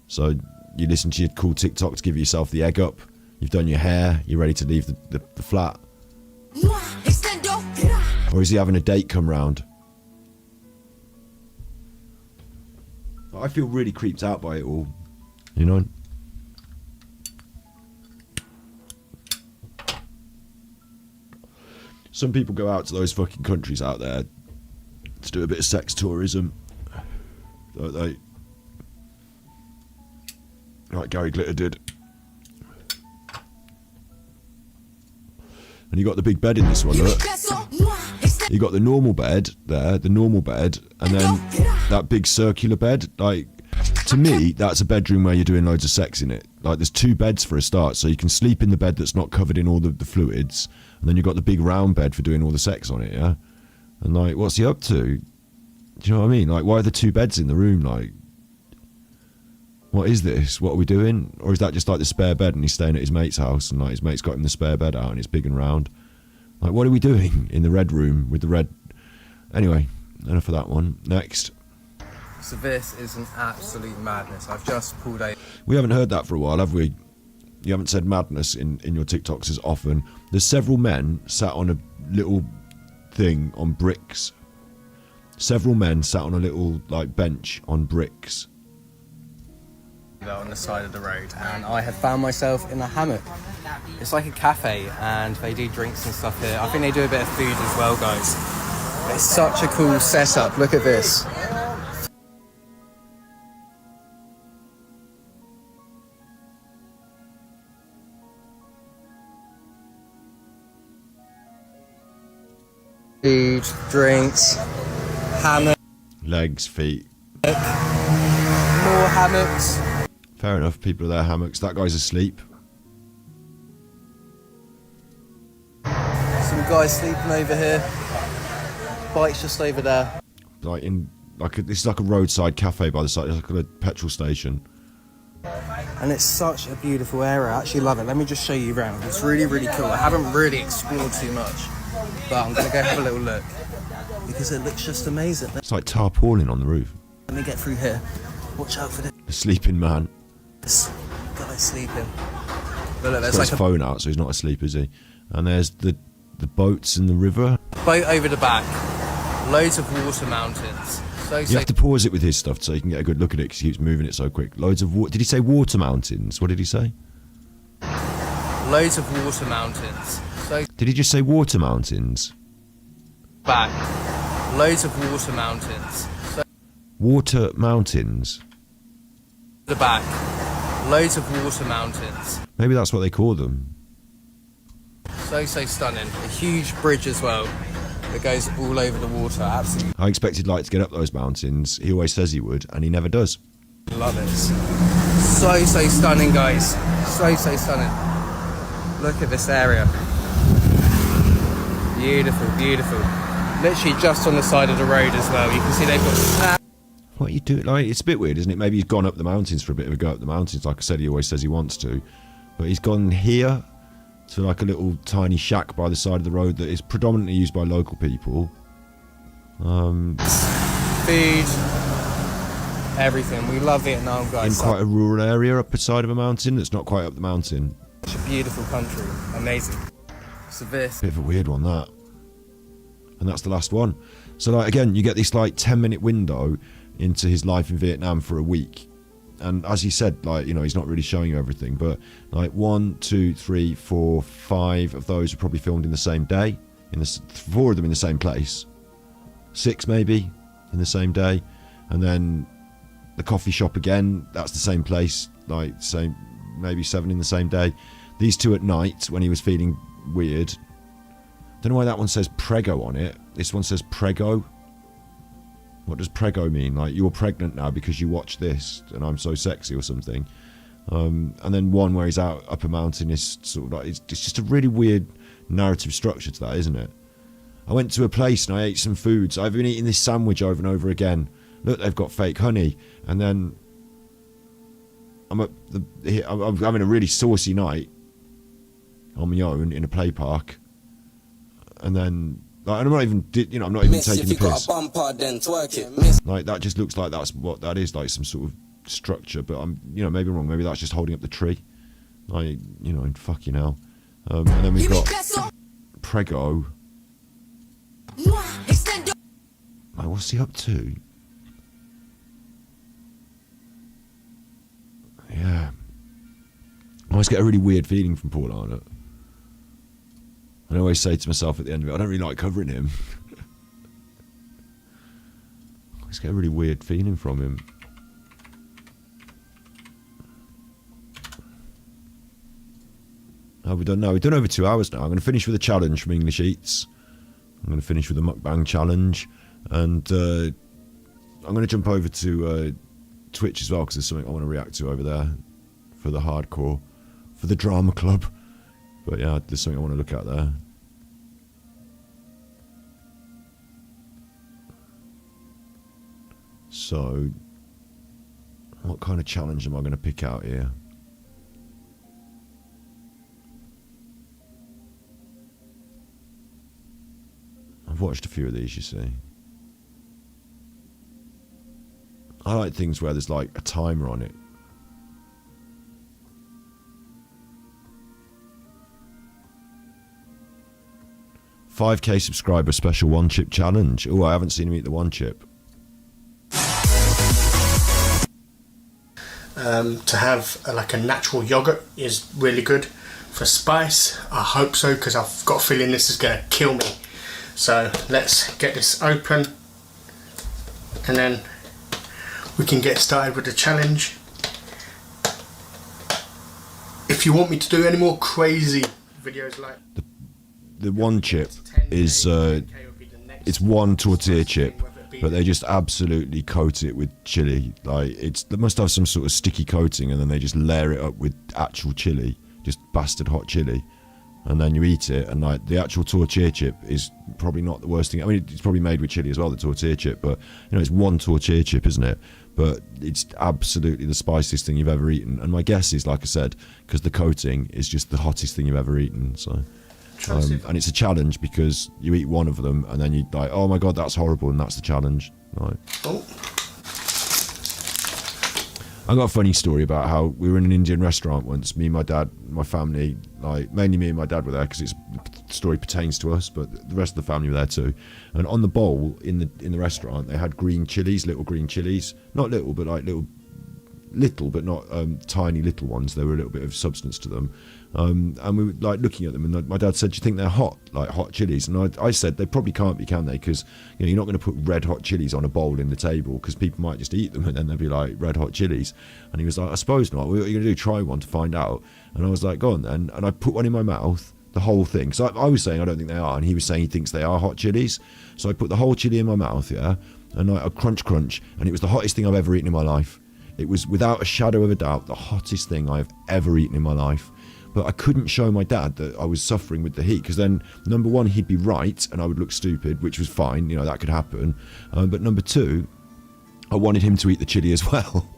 So you listen to your cool TikTok to give yourself the egg up. You've done your hair. You're ready to leave the flat. Or is he having a date come round? I feel really creeped out by it all. Some people go out to those fucking countries out there to do a bit of sex tourism. like Gary Glitter did. And you got the big bed in this one, look. You got the normal bed there, and then that big circular bed. Like, to me, that's a bedroom where you're doing loads of sex in it. Like, there's 2 beds for a start, so you can sleep in the bed that's not covered in all the fluids, and then you've got the big round bed for doing all the sex on it, yeah? And, like, what's he up to? Do you know what I mean? Like, why are there 2 beds in the room? Like, what is this? What are we doing? Or is that just, like, the spare bed and he's staying at his mate's house, and, like, his mate's got him the spare bed out and it's big and round? Like, what are we doing in the red room with the red... Anyway, enough of that one. Next.
So this is an absolute madness. I've just pulled a...
We haven't heard that for a while, have we? You haven't said madness in your TikToks as often. There's several men sat on a little thing on bricks. Several men sat on a little, like, bench on bricks.
On the side of the road, and I have found myself in a hammock. It's like a cafe, and they do drinks and stuff here. I think they do a bit of food as well, guys. It's such a cool setup. Look at this. Food, drinks, hammock,
legs, feet,
more hammocks.
Fair enough, people are there, hammocks. That guy's asleep.
Some guys sleeping over here. Bike's just over there.
Like this is like a roadside cafe by the side. It's like a petrol station.
And it's such a beautiful area. I actually love it. Let me just show you around. It's really, really cool. I haven't really explored too much, but I'm gonna go have a little look because it looks just amazing.
It's like tarpaulin on the roof.
Let me get through here. Watch out for this.
A sleeping man.
This guy's sleeping. But look,
He's
there's
got
like
his
a
phone out, so he's not asleep, is he? And there's the boats in the river.
boat over the back. Loads of water mountains.
You have to pause it with his stuff so you can get a good look at it because he keeps moving it so quick. Loads of water. Did he say water mountains? What did he say?
Loads of water mountains.
Did he just say water mountains?
Back. Loads of water mountains.
Water mountains?
The back. Loads of water mountains.
Maybe that's what they call them.
So stunning. A huge bridge as well that goes all over the water. Absolutely
I expected Light to get up those mountains. He always says he would, and he never does.
love it. So stunning, guys. So stunning. Look at this area. Beautiful, beautiful. Literally just on the side of the road as well. You can see they've got...
What are you doing? Like, it's a bit weird, isn't it? Maybe he's gone up the mountains for a bit of a go up the mountains. Like I said, he always says he wants to. But he's gone here to like a little tiny shack by the side of the road that is predominantly used by local people.
Food. Everything. We love Vietnam, guys.
In quite a rural area up the side of a mountain that's not quite up the mountain.
Such a beautiful country. Amazing. So this...
Bit of a weird one, that. And that's the last one. So, like, again, you get this, like, 10-minute window into his life in Vietnam for a week. And as he said, like, you know, he's not really showing you everything, but, like, 1, 2, 3, 4, 5 of those are probably filmed in the same day. 4 of them in the same place. 6, maybe, in the same day. And then the coffee shop again, that's the same place. Like, same, maybe 7 in the same day. These 2 at night, when he was feeling weird. Don't know why that one says Prego on it. This one says Prego. What does Prego mean? Like, you're pregnant now because you watched this and I'm so sexy or something. And then one where he's out up a mountain is sort of like, it's just a really weird narrative structure to that, isn't it? I went to a place and I ate some foods. I've been eating this sandwich over and over again. Look, they've got fake honey. And then I'm having a really saucy night on my own in a play park. And then, like, I'm not even, you know, I'm not even taking the piss. Like, that just looks like that's what that is, like some sort of structure. But I'm, you know, maybe I'm wrong. Maybe that's just holding up the tree. Like, you know, fucking hell. And then we've got Prego. Like, what's he up to? Yeah. I always get a really weird feeling from Paul Arnott. I always say to myself at the end of it, I don't really like covering him. I just get a really weird feeling from him. Oh, we've done over 2 hours now. I'm going to finish with a challenge from English Eats. I'm going to finish with a mukbang challenge, and I'm going to jump over to Twitch as well, because there's something I want to react to over there for the hardcore, for the drama club. But yeah, there's something I want to look at there. So, what kind of challenge am I going to pick out here? I've watched a few of these, you see. I like things where there's like a timer on it. $5K subscriber special one chip challenge. Oh, I haven't seen him eat the one chip.
To have like a natural yogurt is really good. For spice, I hope so, because I've got a feeling this is going to kill me. So let's get this open, and then we can get started with the challenge. If you want me to do any more crazy videos like
the one chip is it's one tortilla chip, but they just absolutely coat it with chili. Like they must have some sort of sticky coating, and then they just layer it up with actual chili, just bastard hot chili, and then you eat it. And like the actual tortilla chip is probably not the worst thing. I mean, it's probably made with chili as well, the tortilla chip, but you know, it's one tortilla chip, isn't it? But it's absolutely the spiciest thing you've ever eaten. And my guess is, like I said, because the coating is just the hottest thing you've ever eaten. So, and it's a challenge because you eat one of them and then you like, oh my god, that's horrible, and that's the challenge. Right.
Oh.
I got a funny story about how we were in an Indian restaurant once. Me, my dad, my family, like mainly me and my dad were there because the story pertains to us, but the rest of the family were there too. And on the bowl in the restaurant, they had green chilies, little green chilies, not little, but like little, but not tiny little ones. There were a little bit of substance to them, and we were like looking at them. And my dad said, "Do you think they're hot, like hot chilies?" And I said, "They probably can't be, can they? Because you know, you're not going to put red hot chilies on a bowl in the table because people might just eat them and then they'll be like red hot chilies." And he was like, "I suppose not. What are you going to do? Try one to find out?" And I was like, "Go on then." And I put one in my mouth, the whole thing. So I was saying I don't think they are, and he was saying he thinks they are hot chilies. So I put the whole chili in my mouth, yeah, and I crunch, and it was the hottest thing I've ever eaten in my life. It was without a shadow of a doubt the hottest thing I've ever eaten in my life. But I couldn't show my dad that I was suffering with the heat, because then number one, he'd be right and I would look stupid, which was fine, you know, that could happen. But number two, I wanted him to eat the chili as well.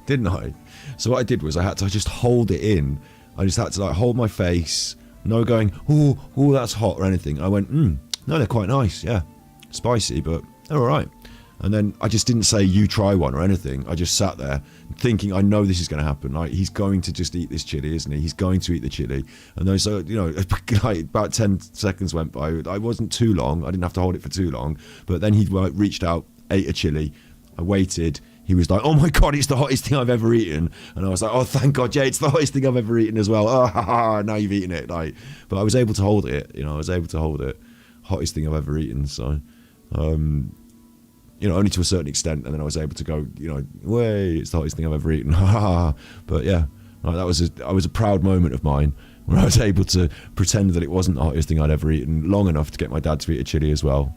Didn't I? So what I did was I had to just hold it in. I just had to like hold my face, no going, oh, that's hot or anything. And I went, no, they're quite nice, yeah. Spicy, but they're all right. And then I just didn't say, you try one or anything. I just sat there thinking, I know this is going to happen. Like, he's going to just eat this chili, isn't he? He's going to eat the chili. And then, so, you know, like about 10 seconds went by. I wasn't too long. I didn't have to hold it for too long. But then he like, reached out, ate a chili. I waited. He was like, oh my God, it's the hottest thing I've ever eaten. And I was like, oh, thank God, yeah, it's the hottest thing I've ever eaten as well. Oh, ha, ha, now you've eaten it. Like, but I was able to hold it, you know, hottest thing I've ever eaten. So, you know, only to a certain extent. And then I was able to go, you know, way, it's the hottest thing I've ever eaten. But yeah, like, that was a proud moment of mine where I was able to pretend that it wasn't the hottest thing I'd ever eaten long enough to get my dad to eat a chili as well.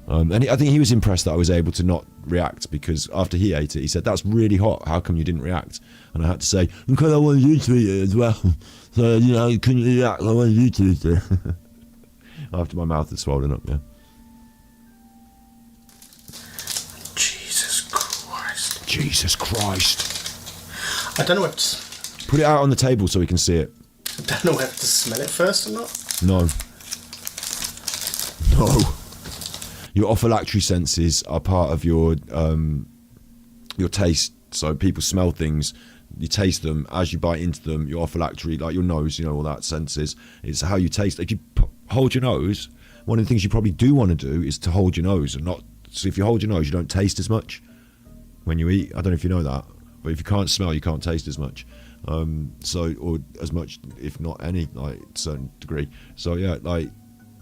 And I think he was impressed that I was able to not react, because after he ate it, he said, that's really hot, how come you didn't react? And I had to say, because I wanted you to eat it as well. So, you know, you couldn't react, I wanted you to eat it. After my mouth had swollen up, yeah. Jesus Christ.
I don't know what to...
Put it out on the table so we can see it.
I don't know whether to smell it first or not.
No. Your olfactory senses are part of your taste. So people smell things, you taste them, as you bite into them, your olfactory, like your nose, you know, all that senses, it's how you taste. If you hold your nose, one of the things you probably do want to do is to hold your nose and not. So if you hold your nose, you don't taste as much when you eat. I don't know if you know that, but if you can't smell, you can't taste as much. So, or as much, if not any, like certain degree. So yeah, like,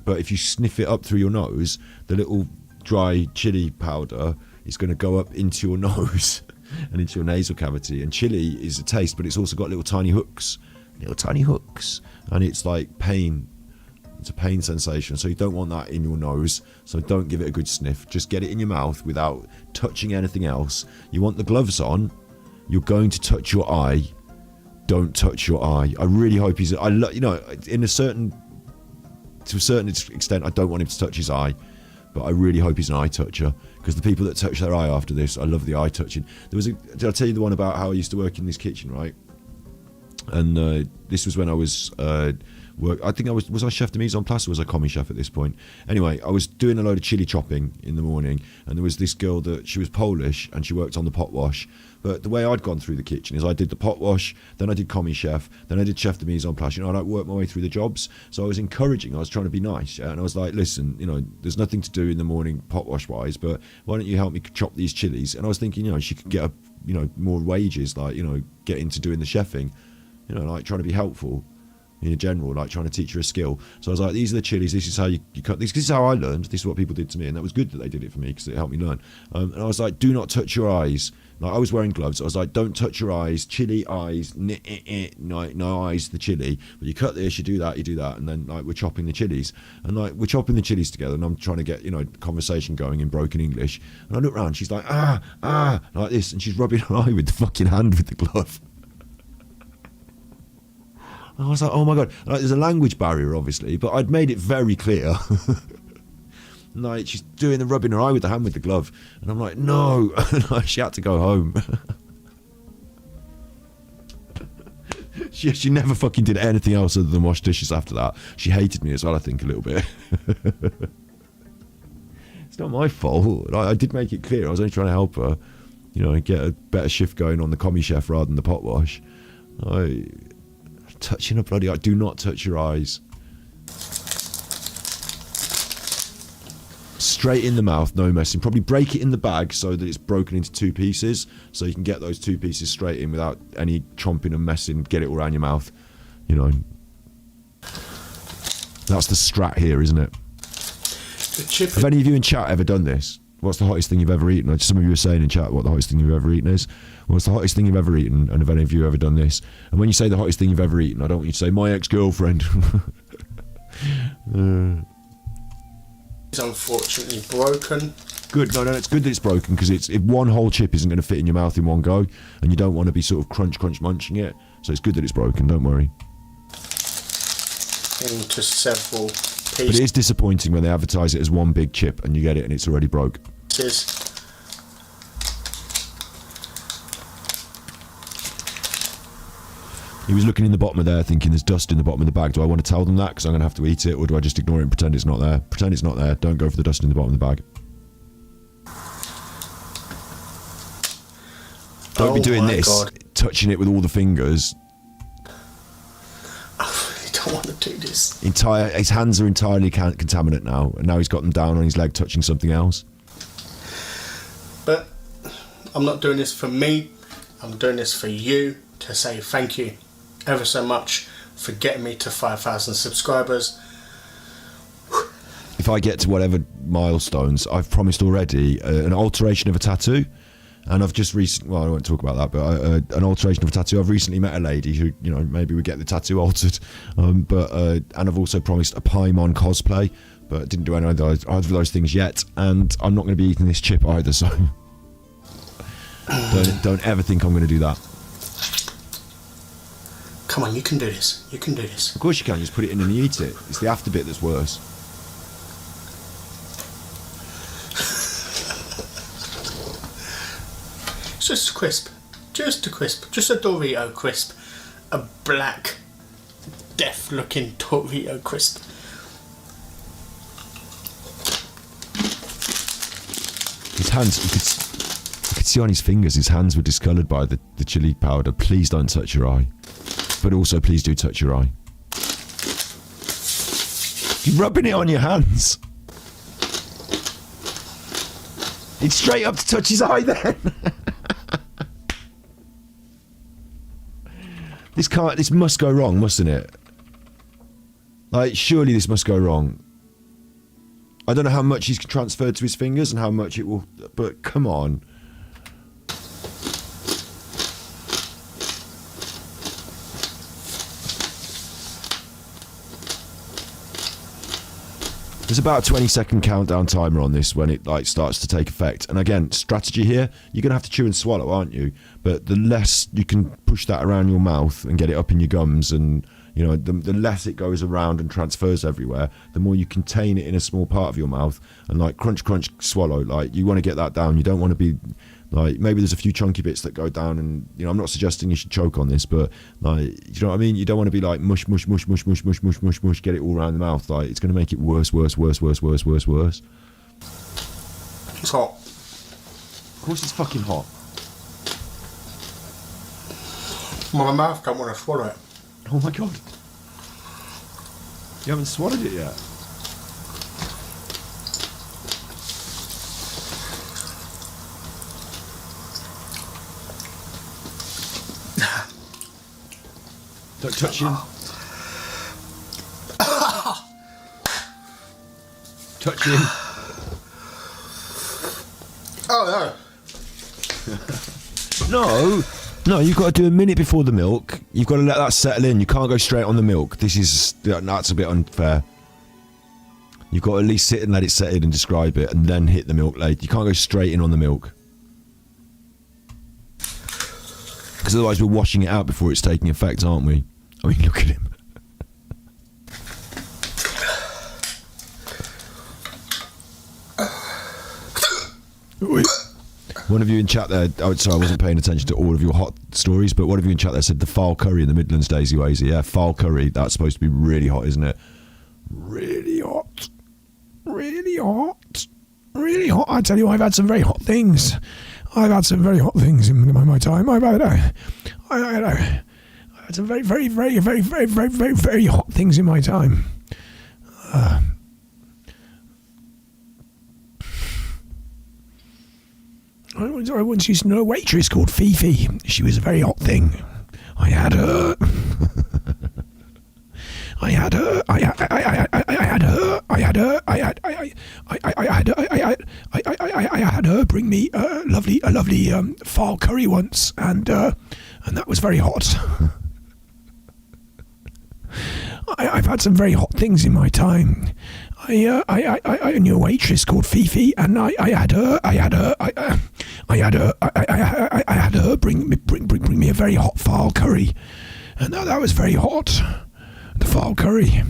but if you sniff it up through your nose, the little dry chili powder is going to go up into your nose and into your nasal cavity. And chili is a taste, but it's also got little tiny hooks, and it's like pain. It's a pain sensation, so you don't want that in your nose, so don't give it a good sniff. Just get it in your mouth without touching anything else. You want the gloves on, you're going to touch your eye. Don't touch your eye. I really hope he's, to a certain extent, I don't want him to touch his eye, but I really hope he's an eye toucher, because the people that touch their eye after this, I love the eye touching. Did I tell you the one about how I used to work in this kitchen, right? And this was when I was I think was I chef de mise en place, or was I commis chef at this point? Anyway, I was doing a load of chili chopping in the morning, and there was this girl that she was Polish and she worked on the pot wash. But the way I'd gone through the kitchen is I did the pot wash, then I did commis chef, then I did chef de mise en place. I like work my way through the jobs. So I was encouraging, I was trying to be nice, yeah? And I was like, listen, there's nothing to do in the morning pot wash wise, but why don't you help me chop these chilies? And I was thinking, she could get more wages, like, get into doing the chefing, like trying to be helpful in general, like trying to teach her a skill. So I was like, these are the chilies, this is how you cut these, this is how I learned, this is what people did to me, and that was good that they did it for me because it helped me learn. And I was like, do not touch your eyes. Like, I was wearing gloves, I was like, don't touch your eyes, chili eyes, no eyes, the chili, but you cut this, you do that, and then like we're chopping the chilies, and like we're chopping the chilies together, and I'm trying to get conversation going in broken English, and I look around, she's like like this, and she's rubbing her eye with the fucking hand with the glove. I was like, oh my god, like, there's a language barrier obviously, but I'd made it very clear. Like, she's doing the rubbing her eye with the hand with the glove, and I'm like, no. She had to go home. She never fucking did anything else other than wash dishes after that. She hated me as well, I think, a little bit. It's not my fault. I did make it clear. I was only trying to help her, get a better shift going on the commis chef rather than the pot wash. Touching a bloody eye. Do not touch your eyes. Straight in the mouth, no messing. Probably break it in the bag so that it's broken into two pieces, so you can get those two pieces straight in without any chomping and messing. Get it all around your mouth. That's the strat here, isn't it? Have any of you in chat ever done this? What's the hottest thing you've ever eaten? Some of you were saying in chat what the hottest thing you've ever eaten is. What's the hottest thing you've ever eaten? And have any of you ever done this? And when you say the hottest thing you've ever eaten, I don't want you to say my ex-girlfriend.
It's unfortunately broken.
Good. No, it's good that it's broken, because if one whole chip isn't going to fit in your mouth in one go, and you don't want to be sort of crunch munching it. So it's good that it's broken. Don't worry.
Into several pieces.
But it is disappointing when they advertise it as one big chip and you get it and it's already broke. He was looking in the bottom of there thinking there's dust in the bottom of the bag. Do I want to tell them that because I'm going to have to eat it, or do I just ignore it and pretend it's not there? Pretend it's not there. Don't go for the dust in the bottom of the bag. Don't be doing this, touching it with all the fingers.
I really don't want to do this.
His hands are entirely contaminant now, and now he's got them down on his leg touching something else.
But I'm not doing this for me. I'm doing this for you, to say thank you ever so much for getting me to 5,000 subscribers.
If I get to whatever milestones, I've promised already an alteration of a tattoo, and I've just recently, I won't talk about that, but an alteration of a tattoo. I've recently met a lady who, maybe we get the tattoo altered, and I've also promised a Paimon cosplay, but didn't do any of those things yet, and I'm not going to be eating this chip either, so don't ever think I'm going to do that.
Come on, you can do this. You can do this.
Of course you can. You just put it in and you eat it. It's the after bit that's worse.
It's just a crisp. Just a crisp. Just a Dorito crisp. A black, death-looking Dorito crisp.
His hands, you could see on his fingers, his hands were discoloured by the chili powder. Please don't touch your eye. But also, please do touch your eye. You're rubbing it on your hands. It's straight up to touch his eye then. This must go wrong, mustn't it? Like, surely this must go wrong. I don't know how much he's transferred to his fingers and how much it will, but come on. There's about a 20-second countdown timer on this when it like starts to take effect. And again, strategy here, you're going to have to chew and swallow, aren't you? But the less you can push that around your mouth and get it up in your gums, and you know, the less it goes around and transfers everywhere, the more you contain it in a small part of your mouth and like crunch, crunch, swallow. Like you want to get that down. You don't want to be like, maybe there's a few chunky bits that go down, and you know, I'm not suggesting you should choke on this, but like, you know what I mean? You don't want to be like mush, mush, mush, mush, mush, mush, mush, mush, mush, get it all around the mouth. Like it's going to make it worse, worse, worse, worse, worse, worse, worse.
It's hot.
Of course it's fucking hot.
My mouth can't want to swallow it.
Oh my god. You haven't swallowed it yet? Don't touch him. Touch him.
Oh
no. No, you've got to do a minute before the milk. You've got to let that settle in. You can't go straight on the milk. That's a bit unfair. You've got to at least sit and let it set in and describe it, and then hit the milk later. You can't go straight in on the milk. Because otherwise we're washing it out before it's taking effect, aren't we? I mean, look at him. One of you in chat there, oh, sorry, I wasn't paying attention to all of your hot stories, but one of you in chat there said the foul curry in the Midlands, Daisy Wazy. Yeah, foul curry, that's supposed to be really hot, isn't it? Really hot. Really hot. Really hot. I tell you, I've had some very hot things. I've had some very hot things in my time. I've had some very, very, very, very, very, very, very, very hot things in my time. I once used to know a waitress called Fifi. She was a very hot thing. I had her. I had her. I had her bring me a lovely foul curry once, and that was very hot. I've had some very hot things in my time. I knew a waitress called Fifi, and I had her bring me a very hot foul curry, and that was very hot, the foul curry.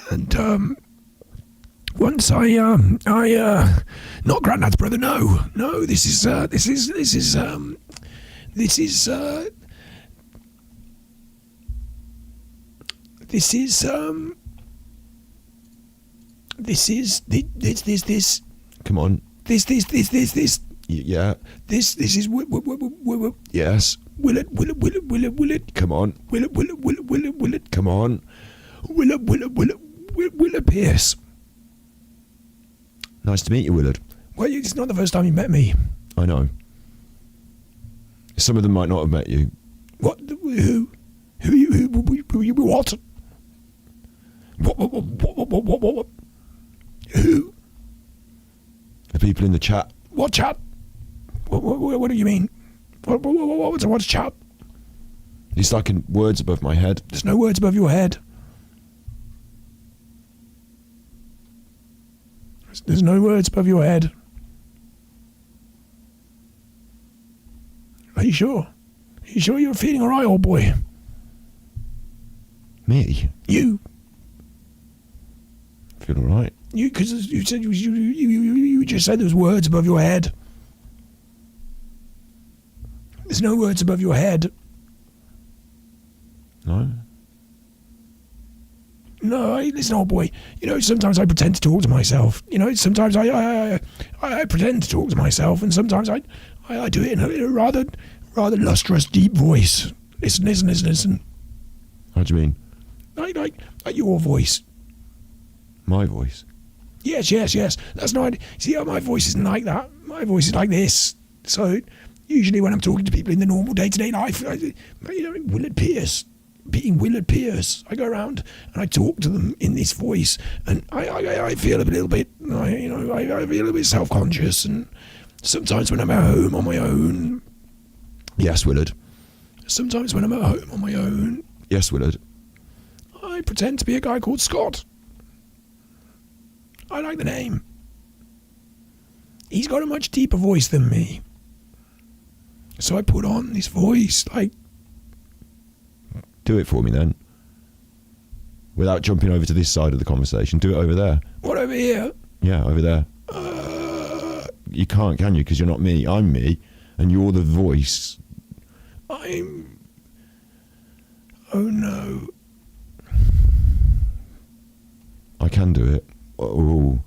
And once I not Grandad's brother, no, this is come on, this yeah, this is yes, will it come on, will it come on, Willard Pierce. Nice to meet you, Willard. Well, it's not the first time you met me. I know. Some of them might not have met you. What? Who? What? What? Who? The people in the chat. What chat? What do you mean? What's chat? It's like in words above my head. There's no words above your head. There's no words above your head. Are you sure? Are you sure you're feeling alright, old boy? Me? You? Feel alright? You, because you said you just said there's words above your head. There's no words above your head. No? No, listen, old boy. You know, sometimes I pretend to talk to myself. You know, sometimes I pretend to talk to myself, and sometimes I do it in a rather lustrous, deep voice. Listen. How do you mean? Like your voice. My voice? Yes. That's not. See, my voice isn't like that. My voice is like this. So usually when I'm talking to people in the normal day-to-day life, you know, Willard Pierce. being Willard Pierce. I go around and I talk to them in this voice, and I feel a little bit, I feel a little bit self-conscious, and sometimes when I'm at home on my own, yes, Willard. Sometimes when I'm at home on my own, yes, Willard, I pretend to be a guy called Scott. I like the name. He's got a much deeper voice than me. So I put on this voice, like... Do it for me then. Without jumping over to this side of the conversation. Do it over there. What, over here? Yeah, over there. You can't, can you? Because you're not me. I'm me. And you're the voice. I'm... Oh no. I can do it. Oh.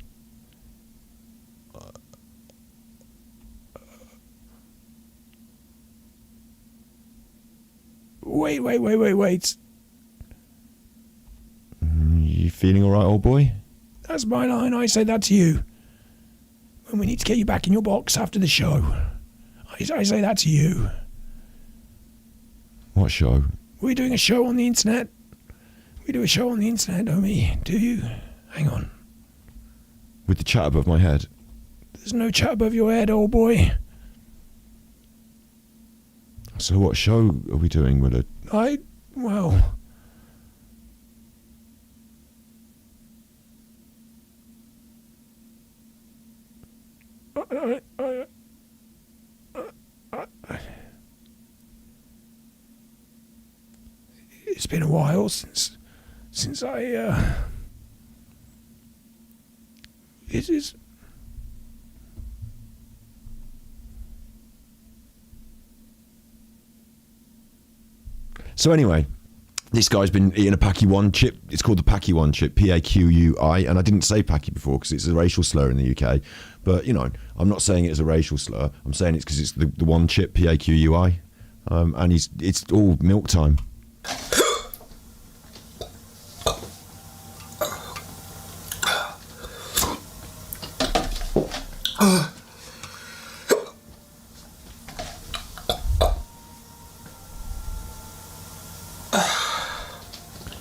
Wait. You feeling alright, old boy? That's my line. I say that to you. When we need to get you back in your box after the show. I say that to you. What show? We're doing a show on the internet. We do a show on the internet, don't we? Do you? Hang on. With the chat above my head. There's no chat above your head, old boy. So what show are we doing, Willard? Well... It's been a while since I, it is... So anyway, this guy's been eating a Paki 1 chip. It's called the Paki 1 chip, P-A-Q-U-I, and I didn't say Paki before because it's a racial slur in the UK. But, you know, I'm not saying it as a racial slur. I'm saying it's because it's the one chip, P-A-Q-U-I, and it's all milk time.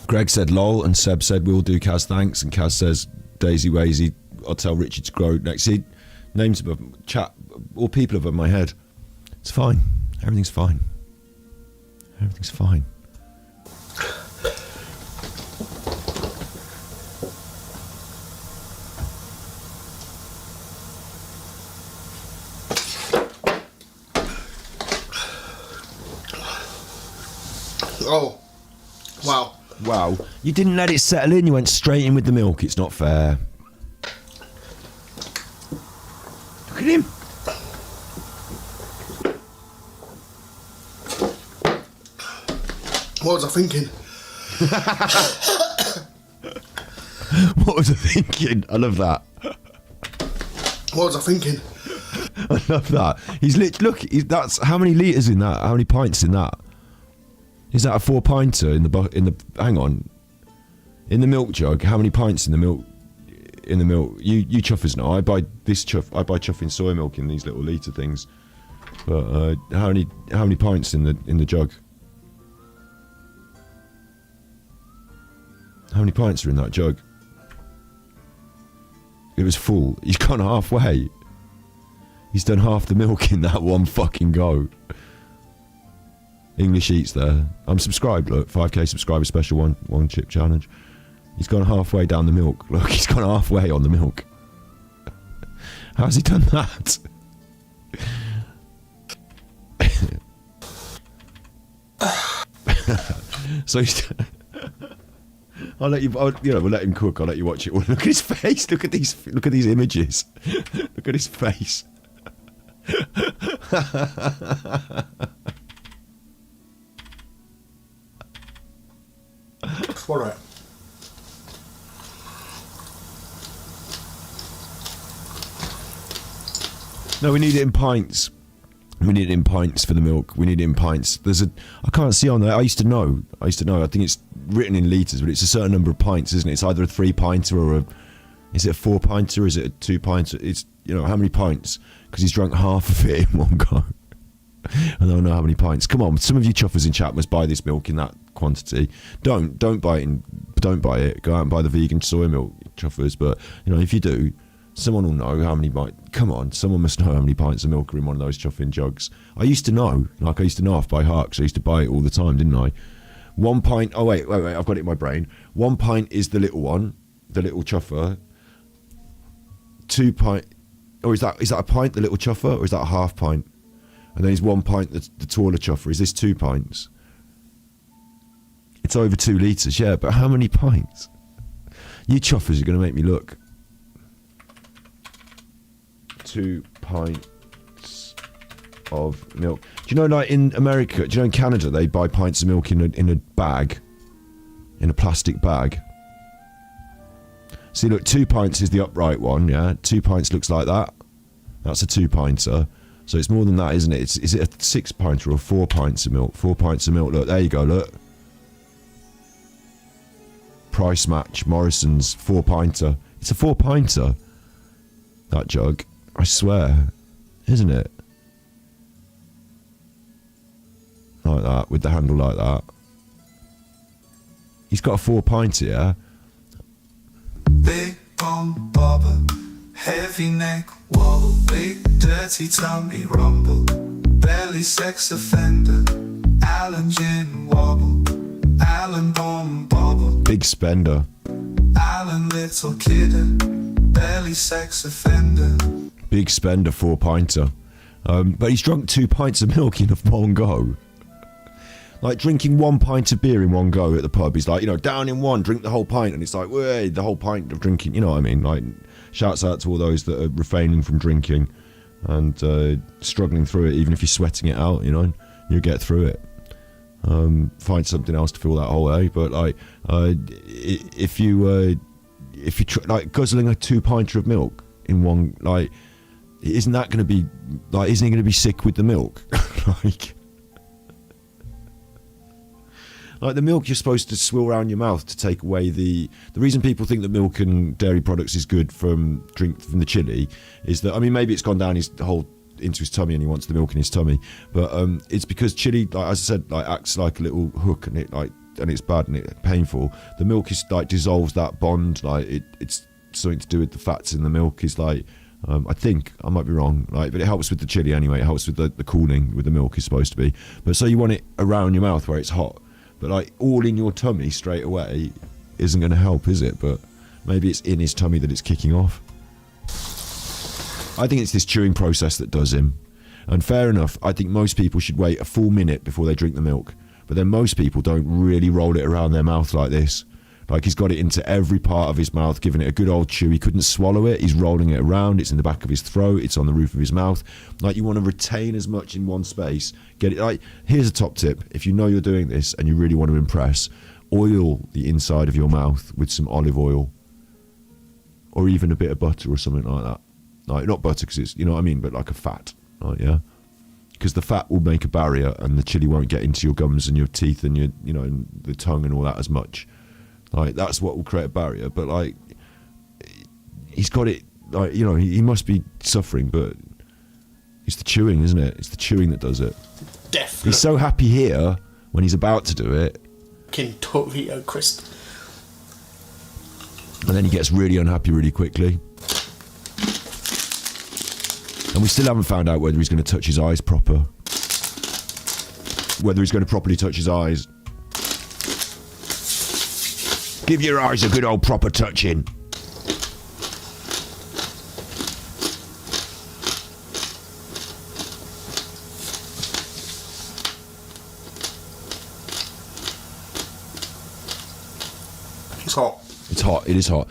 Greg said lol, and Seb said we'll do Kaz thanks, and Kaz says Daisy Wazy, I'll tell Richard to grow next. See, names above chat, all people above my head. It's fine. Everything's fine. Everything's fine.
Oh, wow.
Wow, you didn't let it settle in, you went straight in with the milk. It's not fair. Look at him.
What was I thinking?
What was I thinking? I love that.
What was I thinking?
I love that. That's how many litres in that? How many pints in that? Is that a 4-pinter in the hang on. In the milk jug, how many pints in the milk you chuffers know. I buy chuffing soy milk in these little litre things. But how many pints in the jug? How many pints are in that jug? It was full. He's gone halfway. He's done half the milk in that one fucking go. English Eats there. I'm subscribed, look. 5k subscriber special one chip challenge. He's gone halfway down the milk. Look, he's gone halfway on the milk. How's he done that? So he's... I'll let you. We'll let him cook. I'll let you watch it. Look at his face. Look at these images. Look at his face.
Swallow it.
No, we need it in pints. We need it in pints for the milk. We need it in pints. I can't see on there. I used to know. I think it's written in litres, but it's a certain number of pints, isn't it? It's either a 3-pinter or is it a 4-pinter? Is it a 2-pinter? It's, how many pints? Because he's drunk half of it in one go. I don't know how many pints. Come on, some of you chuffers in chat must buy this milk in that quantity. Don't buy it. Go out and buy the vegan soy milk, chuffers. But if you do, someone will know how many pints. Come on, someone must know how many pints of milk are in one of those chuffing jugs. I used to know, off by heart, because I used to buy it all the time, didn't I? 1 pint. Oh wait, I've got it in my brain. 1 pint is the little one, the little chuffer. 2 pint. Or is that a pint, the little chuffer, or is that a half pint? And then is 1 pint the taller chuffer. Is this 2 pints? It's over 2 litres, yeah, but how many pints? You chuffers are going to make me look. 2 pints of milk. Do you know, like in America, in Canada, they buy pints of milk in a bag, in a plastic bag. See, look, 2 pints is the upright one, yeah? 2 pints looks like that. That's a 2-pinter. So it's more than that, isn't it? Is it a 6-pinter or 4 pints of milk? 4 pints of milk, look, there you go, look. Price match, Morrison's 4-pinter. It's a 4-pinter, that jug. I swear, isn't it? Like that, with the handle like that. He's got a 4-pinter, yeah?
Big bum bobber, heavy neck wobble, big dirty tummy rumble, belly sex offender, Alan gin wobble, Alan bomb bobble,
big spender,
Alan little kidden, belly sex offender,
big spender 4-pinter. But he's drunk 2 pints of milk in one go. Like drinking 1 pint of beer in one go at the pub. He's like, down in one, drink the whole pint. And it's like, way, the whole pint of drinking. You know what I mean? Like, shouts out to all those that are refraining from drinking and struggling through it. Even if you're sweating it out, you get through it. Find something else to fill that hole, eh? But like, if you like guzzling a 2-pinter of milk in one, like, isn't he going to be sick with the milk? Like the milk you're supposed to swill around your mouth to take away the reason people think that milk and dairy products is good from the chili is that, I mean, maybe it's gone down into his tummy and he wants the milk in his tummy, but it's because chili, like as I said, like acts like a little hook and it's bad and it's painful. The milk is like dissolves that bond, like it's something to do with the fats in the milk. Is like I think, I might be wrong, like, but it helps with the chili anyway. It helps with the cooling with the milk is supposed to be. But so you want it around your mouth where it's hot. But like all in your tummy straight away isn't going to help, is it? But maybe it's in his tummy that it's kicking off. I think it's this chewing process that does him. And fair enough, I think most people should wait a full minute before they drink the milk. But then most people don't really roll it around their mouth like this. Like he's got it into every part of his mouth, giving it a good old chew. He couldn't swallow it. He's rolling it around. It's in the back of his throat. It's on the roof of his mouth. Like you want to retain as much in one space. Get it. Like here's a top tip. If you know you're doing this and you really want to impress, oil the inside of your mouth with some olive oil, or even a bit of butter or something like that. Like not butter because it's, you know what I mean, but like a fat. Right? Yeah. Because the fat will make a barrier and the chili won't get into your gums and your teeth and your, and the tongue and all that as much. Like that's what will create a barrier. But like he's got it, like, he must be suffering, but it's the chewing, isn't it? It's the chewing that does it.
Definitely.
He's so happy here when he's about to do it.
Totally crisp.
And then he gets really unhappy really quickly. And we still haven't found out whether he's going to touch his eyes proper. Whether he's going to properly touch his eyes. Give your eyes a good old proper touching.
It's hot.
It's hot. It is hot.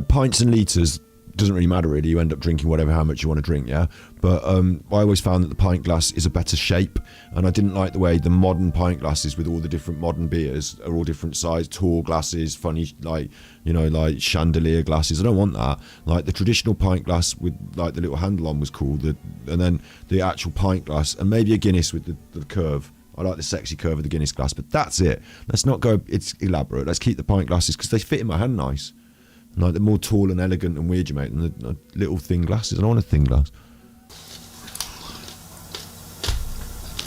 Pints and litres doesn't really matter really. You end up drinking how much you want to drink, yeah? But I always found that the pint glass is a better shape, and I didn't like the way the modern pint glasses with all the different modern beers are all different size, tall glasses, funny, like chandelier glasses. I don't want that. Like the traditional pint glass with like the little handle on was cool, and then the actual pint glass, and maybe a Guinness with the curve. I like the sexy curve of the Guinness glass, but that's it. Let's not go, it's elaborate. Let's keep the pint glasses because they fit in my hand nice. Like they're more tall and elegant and weird, you mate, than the little thin glasses. I don't want a thin glass.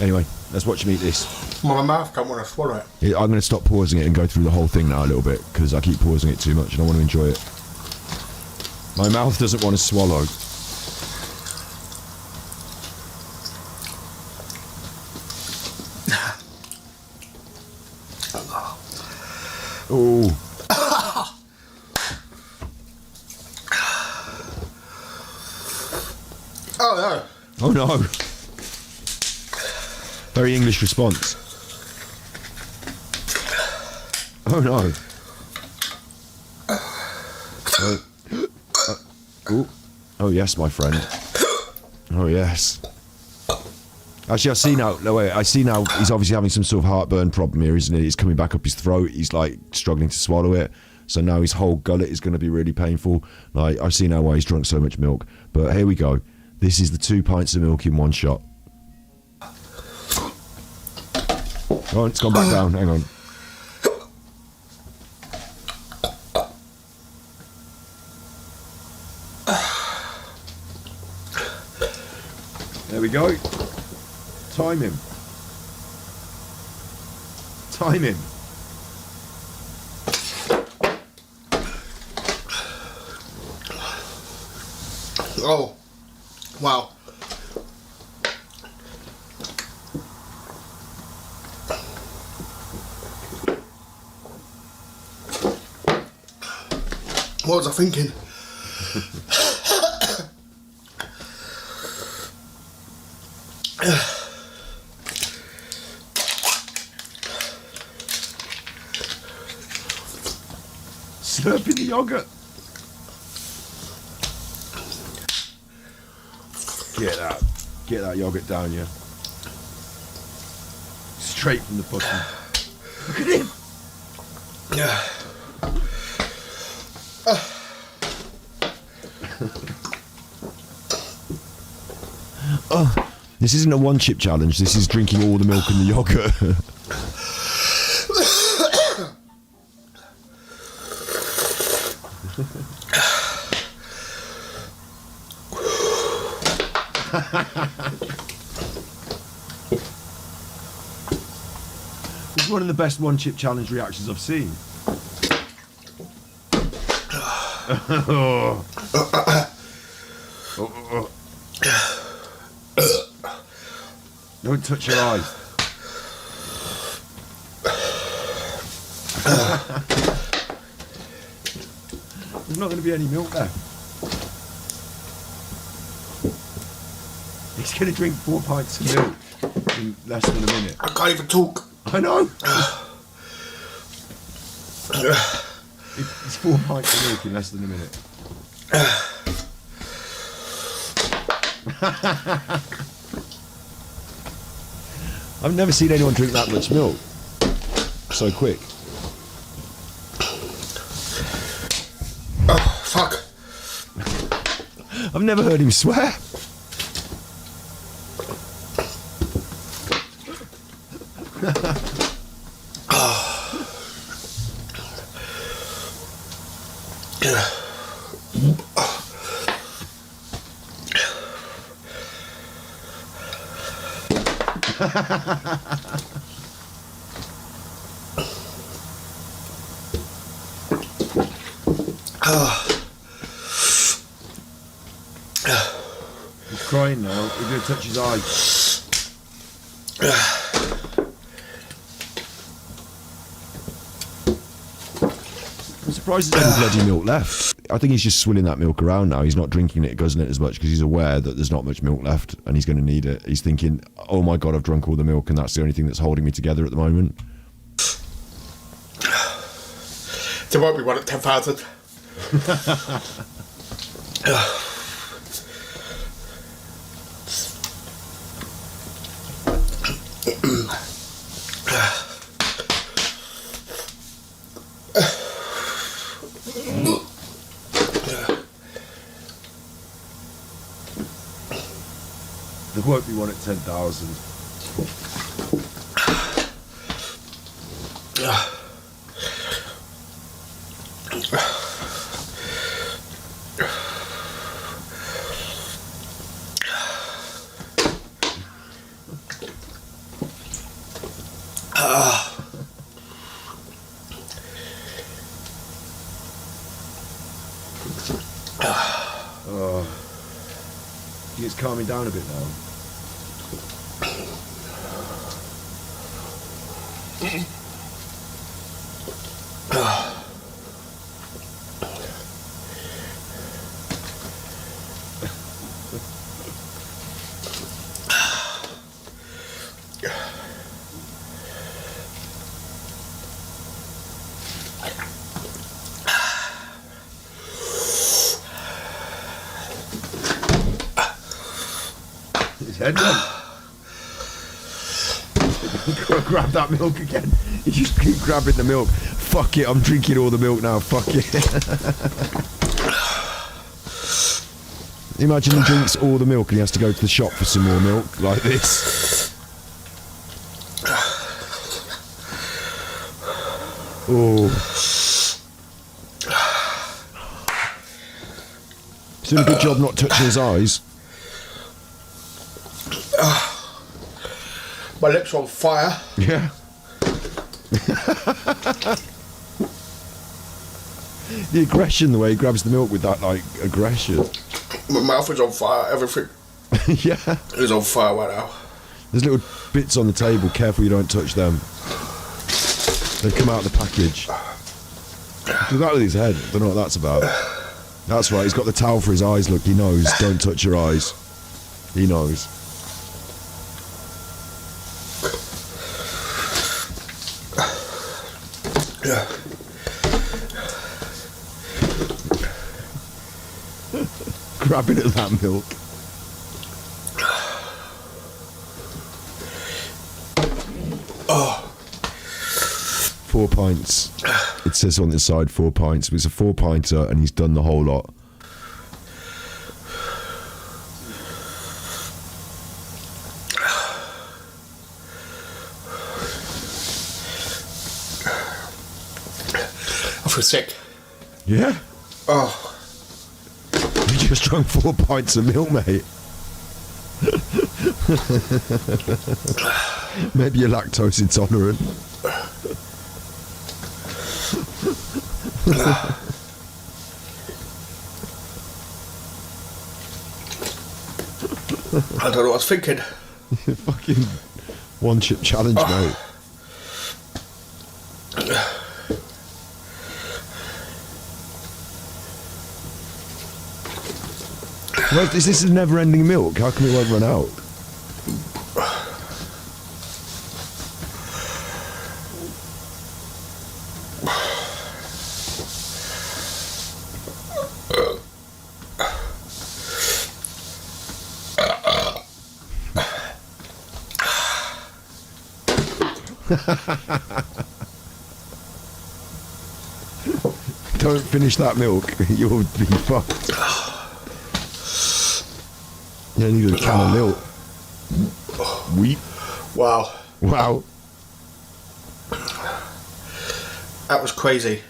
Anyway, let's watch him eat this.
My mouth don't want to swallow it.
I'm going to stop pausing it and go through the whole thing now a little bit because I keep pausing it too much and I want to enjoy it. My mouth doesn't want to swallow. Oh.
Oh no.
Oh no. Very English response. Oh no. Oh yes, my friend. Oh yes. Actually, I see now. No wait, I see now. He's obviously having some sort of heartburn problem here, isn't he? It's coming back up his throat. He's like struggling to swallow it. So now his whole gullet is going to be really painful. Like I see now why he's drunk so much milk. But here we go. This is the 2 pints of milk in one shot. Oh, it's gone back down. Hang on. There we go. Time him. Time him.
Oh, wow. What was I thinking?
Slurping the yogurt. Get that yogurt down, yeah. Straight from the button. Look at him. Oh, this isn't a one chip challenge. This is drinking all the milk and the yogurt. This is one of the best one chip challenge reactions I've seen. Don't touch your eyes. There's not going to be any milk there. He's going to drink 4 pints of milk in less than a minute.
I can't even talk.
I know. It's 4 pints of milk in less than a minute. I've never seen anyone drink that much milk so quick.
Oh, fuck.
I've never heard him swear. He's crying now. He's going to touch his eye. I'm surprised there's any bloody milk left. I think he's just swilling that milk around now. He's not drinking it, guzzling it as much because he's aware that there's not much milk left and he's going to need it. He's thinking, oh my God, I've drunk all the milk and that's the only thing that's holding me together at the moment.
There won't be one at 10,000.
There won't be one at 10,000. Oh. It's calming down a bit now. His head went. Go grab that milk again. You just keep grabbing the milk. Fuck it, I'm drinking all the milk now. Fuck it. Imagine he drinks all the milk and he has to go to the shop for some more milk like this. Oh. He's doing a good job not touching his eyes.
My lips are on fire.
Yeah. The aggression, the way he grabs the milk with that, like, aggression.
My mouth is on fire, everything.
Yeah.
Is on fire right now.
There's little bits on the table, careful you don't touch them. They come out of the package. Do that with his head, don't know what that's about. That's right, he's got the towel for his eyes, look, he knows, don't touch your eyes. He knows. Grabbing at that milk.
Oh.
4 pints. It says on the side 4 pints, but it's a 4-pinter and he's done the whole lot.
I feel sick.
Yeah?
Oh.
You just drank 4 pints of milk, mate. Maybe you're lactose intolerant.
I don't know what I was thinking.
Fucking one-chip challenge, mate. Well, this is never-ending milk. How come it won't run out? Don't finish that milk. You'll be fucked. You need a can of milk. Weep.
Wow.
Wow.
That was crazy.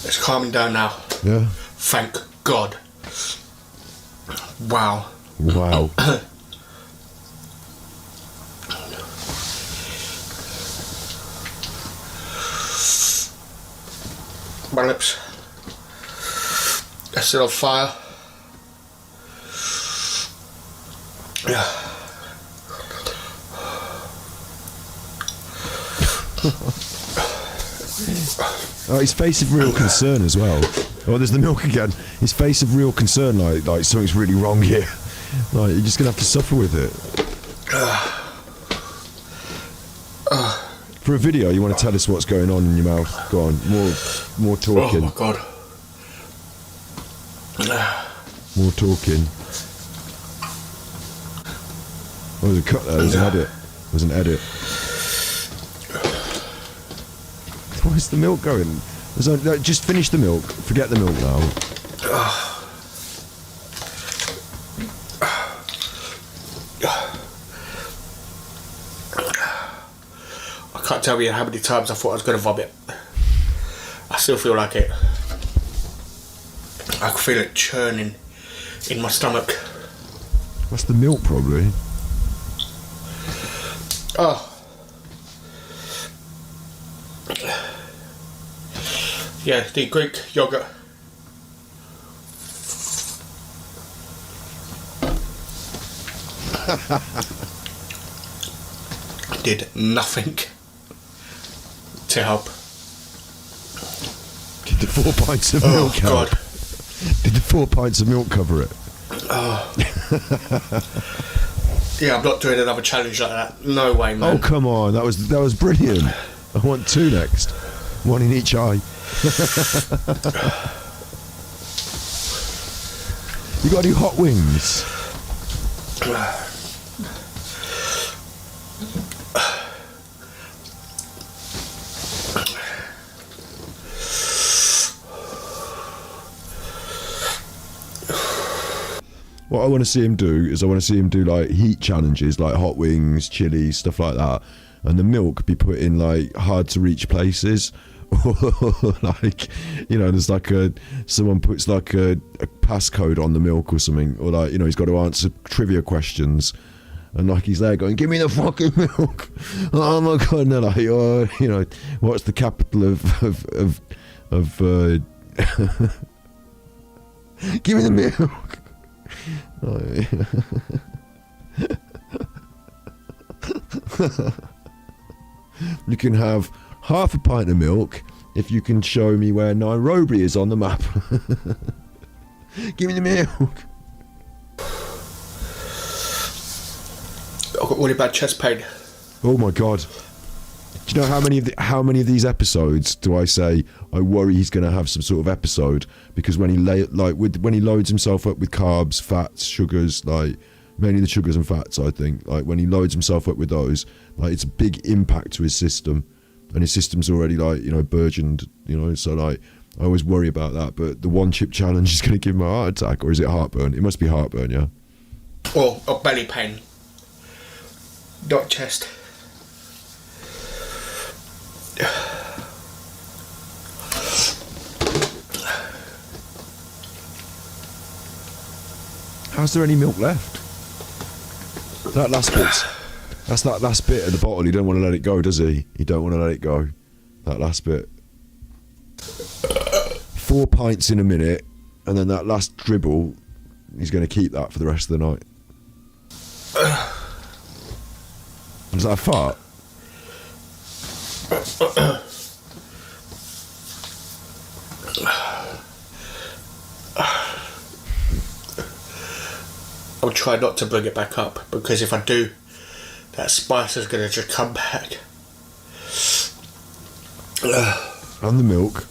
It's calming down now.
Yeah.
Thank God. Wow.
Wow.
My lips are still on fire. Yeah.
Oh, his face of real concern as well. Oh, there's the milk again. His face of real concern, like something's really wrong here. Like, you're just gonna have to suffer with it. For a video, you want to tell us what's going on in your mouth? Go on, more talking.
Oh my God.
More talking. Oh, there's a cut there. There's an edit. There's an edit. Where's the milk going? Just finish the milk. Forget the milk now.
I can't tell you how many times I thought I was going to vomit. I still feel like it. I can feel it churning in my stomach.
That's the milk, probably.
Oh. Yeah, the Greek yogurt. Did nothing to help.
Did the 4 pints of milk help? Did the 4 pints of milk cover it?
Oh. Yeah, I'm not doing another challenge like that. No way, man.
Oh, come on. That was brilliant. I want 2 next. 1 in each eye. You got to do hot wings. What I want to see him do is I want to see him do like heat challenges, like hot wings, chili, stuff like that, and the milk be put in like hard to reach places, or like, you know, there's like someone puts like a passcode on the milk or something, or like, you know, he's got to answer trivia questions, and like he's there going, "Give me the fucking milk!" Oh my god! And they're like, "Oh, you know, what's the capital of give me the milk." Oh, yeah. You can have half a pint of milk if you can show me where Nairobi is on the map. Give me the milk.
I've got really bad chest pain.
Oh my god. Do you know how many of these episodes do I say I worry he's going to have some sort of episode, because when he when he loads himself up with carbs, fats, sugars, like mainly the sugars and fats, I think, like when he loads himself up with those, like it's a big impact to his system, and his system's already like, you know, burgeoned, you know, so like I always worry about that. But the 1 chip challenge is going to give him a heart attack, or is it heartburn? It must be heartburn, yeah.
Or belly pain, not chest.
How's there any milk left? That last bit. That's that last bit of the bottle. He don't want to let it go, does he? He don't want to let it go. That last bit. 4 pints in a minute, and then that last dribble, he's going to keep that for the rest of the night. Was that a fart?
I'll try not to bring it back up, because if I do, that spice is going to just come back.
And the milk.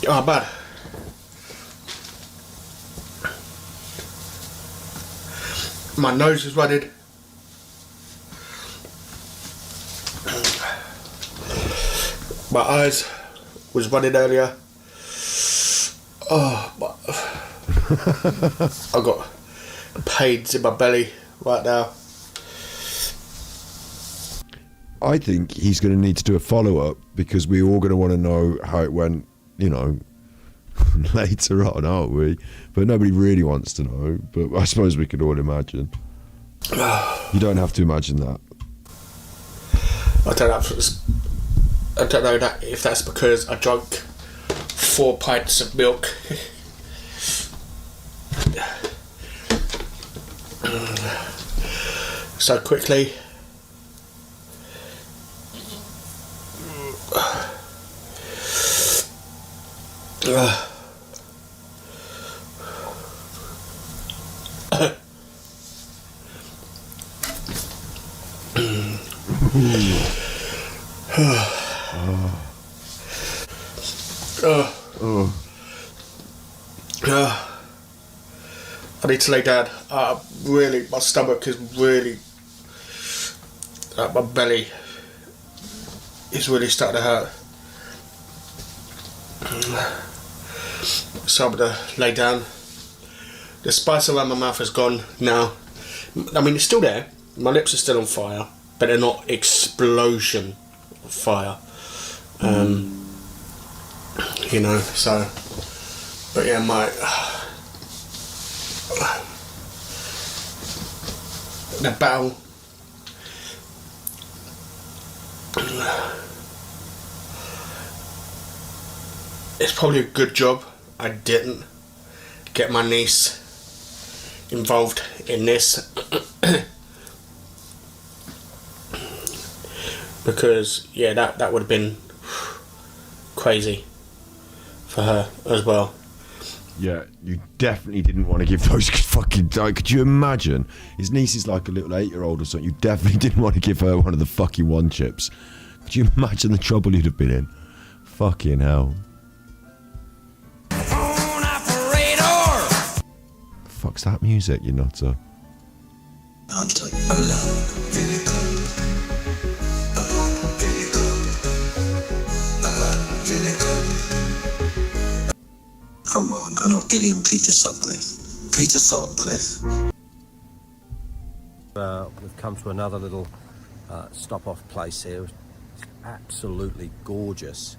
Oh, man. My nose is running. My eyes was running earlier. Oh, I've got pains in my belly right now.
I think he's going to need to do a follow-up, because we're all going to want to know how it went, you know, later on, aren't we? But nobody really wants to know, but I suppose we could all imagine. You don't have to imagine that.
I don't know that if that's because I drank 4 pints of milk. So quickly. I need to lay down. Really, my stomach is really, my belly is really starting to hurt. So I'm gonna lay down. The spice around my mouth is gone now. I mean, it's still there. My lips are still on fire, but they're not explosion fire. You know, so. But yeah, the battle. It's probably a good job I didn't get my niece involved in this. Because yeah, that would have been crazy for her as well.
Yeah, you definitely didn't want to give those fucking... Could you imagine? His niece is like a little 8-year-old or something. You definitely didn't want to give her one of the fucking one chips. Could you imagine the trouble you'd have been in? Fucking hell. Fuck's that music, you nutter?
Come on, I'm not getting Peter Sutcliffe. Peter Sutcliffe.
We've come to another little stop-off place here. It's absolutely gorgeous.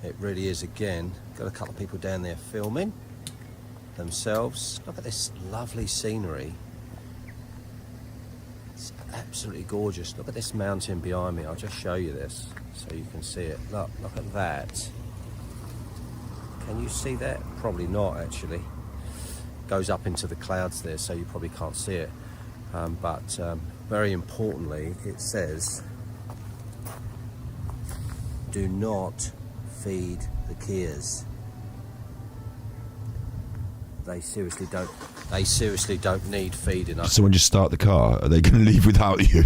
It really is. Again, got a couple of people down there filming themselves. Look at this lovely scenery. It's absolutely gorgeous. Look at this mountain behind me. I'll just show you this so you can see it. Look at that. Can you see that? Probably not, actually. Goes up into the clouds there, so you probably can't see it. But very importantly, it says, do not feed the kids. They seriously don't need feeding.
Did someone just start the car? Are they going to leave without you?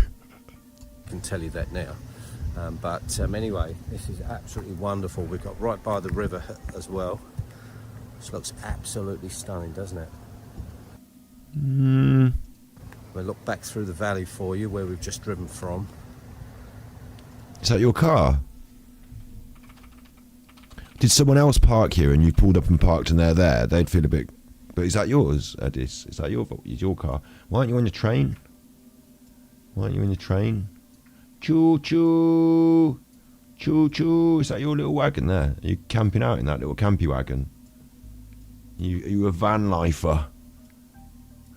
I can tell you that now. But anyway, this is absolutely wonderful. We've got right by the river as well. This looks absolutely stunning, doesn't it? We'll look back through the valley for you where we've just driven from.
Is that your car? Did someone else park here and you pulled up and parked and they're there? They'd feel a bit... But is that yours, Eddie? Is that your car? Why aren't you on the train? Why aren't you in the train? Choo-choo! Choo-choo! Is that your little wagon there? Are you camping out in that little campy wagon? Are you a van lifer? Are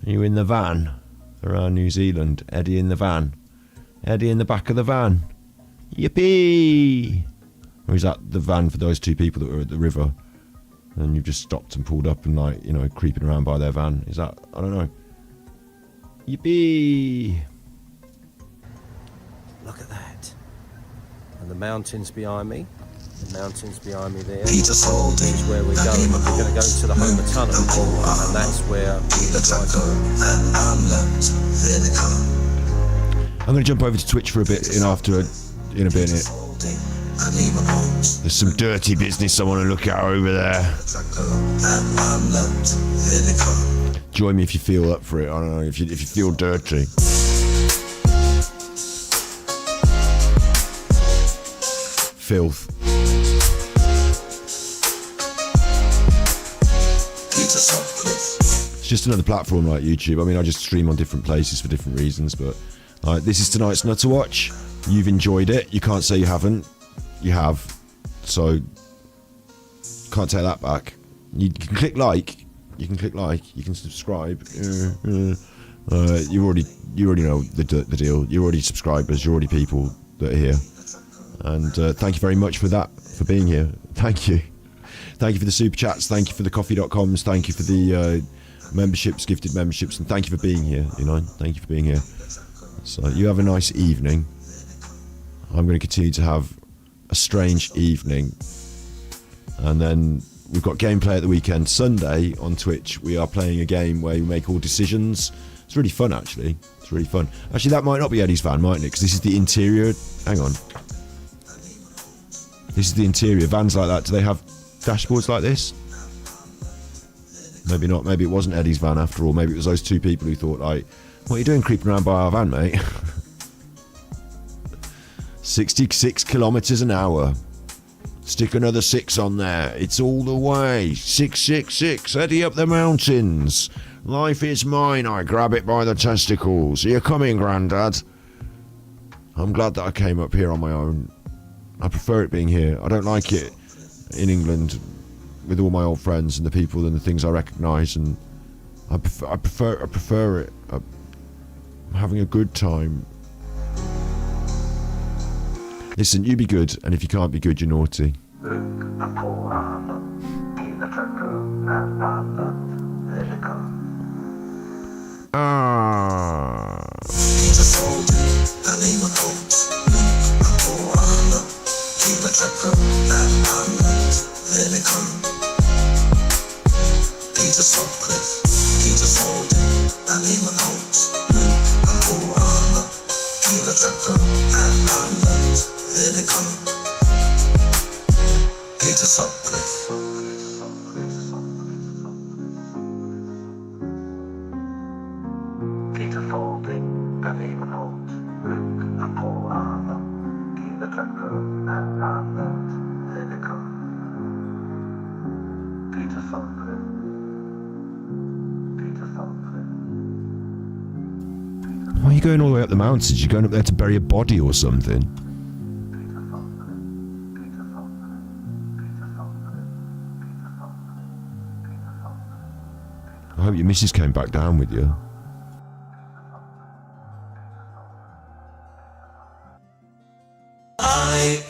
you in the van around New Zealand? Eddie in the van? Eddie in the back of the van? Yippee! Or is that the van for those two people that were at the river and you've just stopped and pulled up and, like, you know, creeping around by their van? Is that... I don't know. Yippee!
Look at that. And the mountains behind me. The mountains behind me there.
Peter Salty.
This is where we're going. We're going to go to the Homer Tunnel. And that's where...
I'm going to jump over to Twitch for a bit in a bit. There's some dirty business I want to look at over there. Join me if you feel up for it. I don't know, if you feel dirty. Filth. It's just another platform like YouTube. I mean, I just stream on different places for different reasons, but this is tonight's Nutterwatch. You've enjoyed it. You can't say you haven't. You have. So, can't take that back. You can click like. You can click like. You can subscribe. You already know the deal. You're already subscribers. You're already people that are here. And thank you very much for that, for being here. Thank you. Thank you for the super chats. Thank you for the coffee.coms. Thank you for the memberships, gifted memberships, and thank you for being here. You know, thank you for being here. So you have a nice evening. I'm going to continue to have a strange evening, and then we've got gameplay at the weekend. Sunday on Twitch, we are playing a game where you make all decisions. It's really fun, actually. It's really fun. Actually, that might not be Eddie's van, mightn't it? Because this is the interior. Hang on. This is the interior. Vans like that, do they have dashboards like this? Maybe not. Maybe it wasn't Eddie's van after all. Maybe it was those two people who thought, like, what are you doing creeping around by our van, mate? 66 kilometres an hour. Stick another 6 on there. It's all the way. 666. Eddie up the mountains. Life is mine. I grab it by the testicles. Are you coming, Grandad? I'm glad that I came up here on my own. I prefer it being here. I don't like it in England with all my old friends and the people and the things I recognise, and I prefer it. I'm having a good time. Listen, you be good, and if you can't be good, you're naughty. Ah.
Peter Sutcliffe, Peter Spalding, and Lehman Holmes, and Paul Arnott, Peter Drucker, and Arnott, Vinnicombe. Peter Sutcliffe. Peter Spalding, and Lehman Holmes, and Paul Arnott, Peter Drucker, and Arnott, Vinnicombe. Peter Sutcliffe.
Why are you going all the way up the mountains? You're going up there to bury a body or something? I hope your missus came back down with you.
I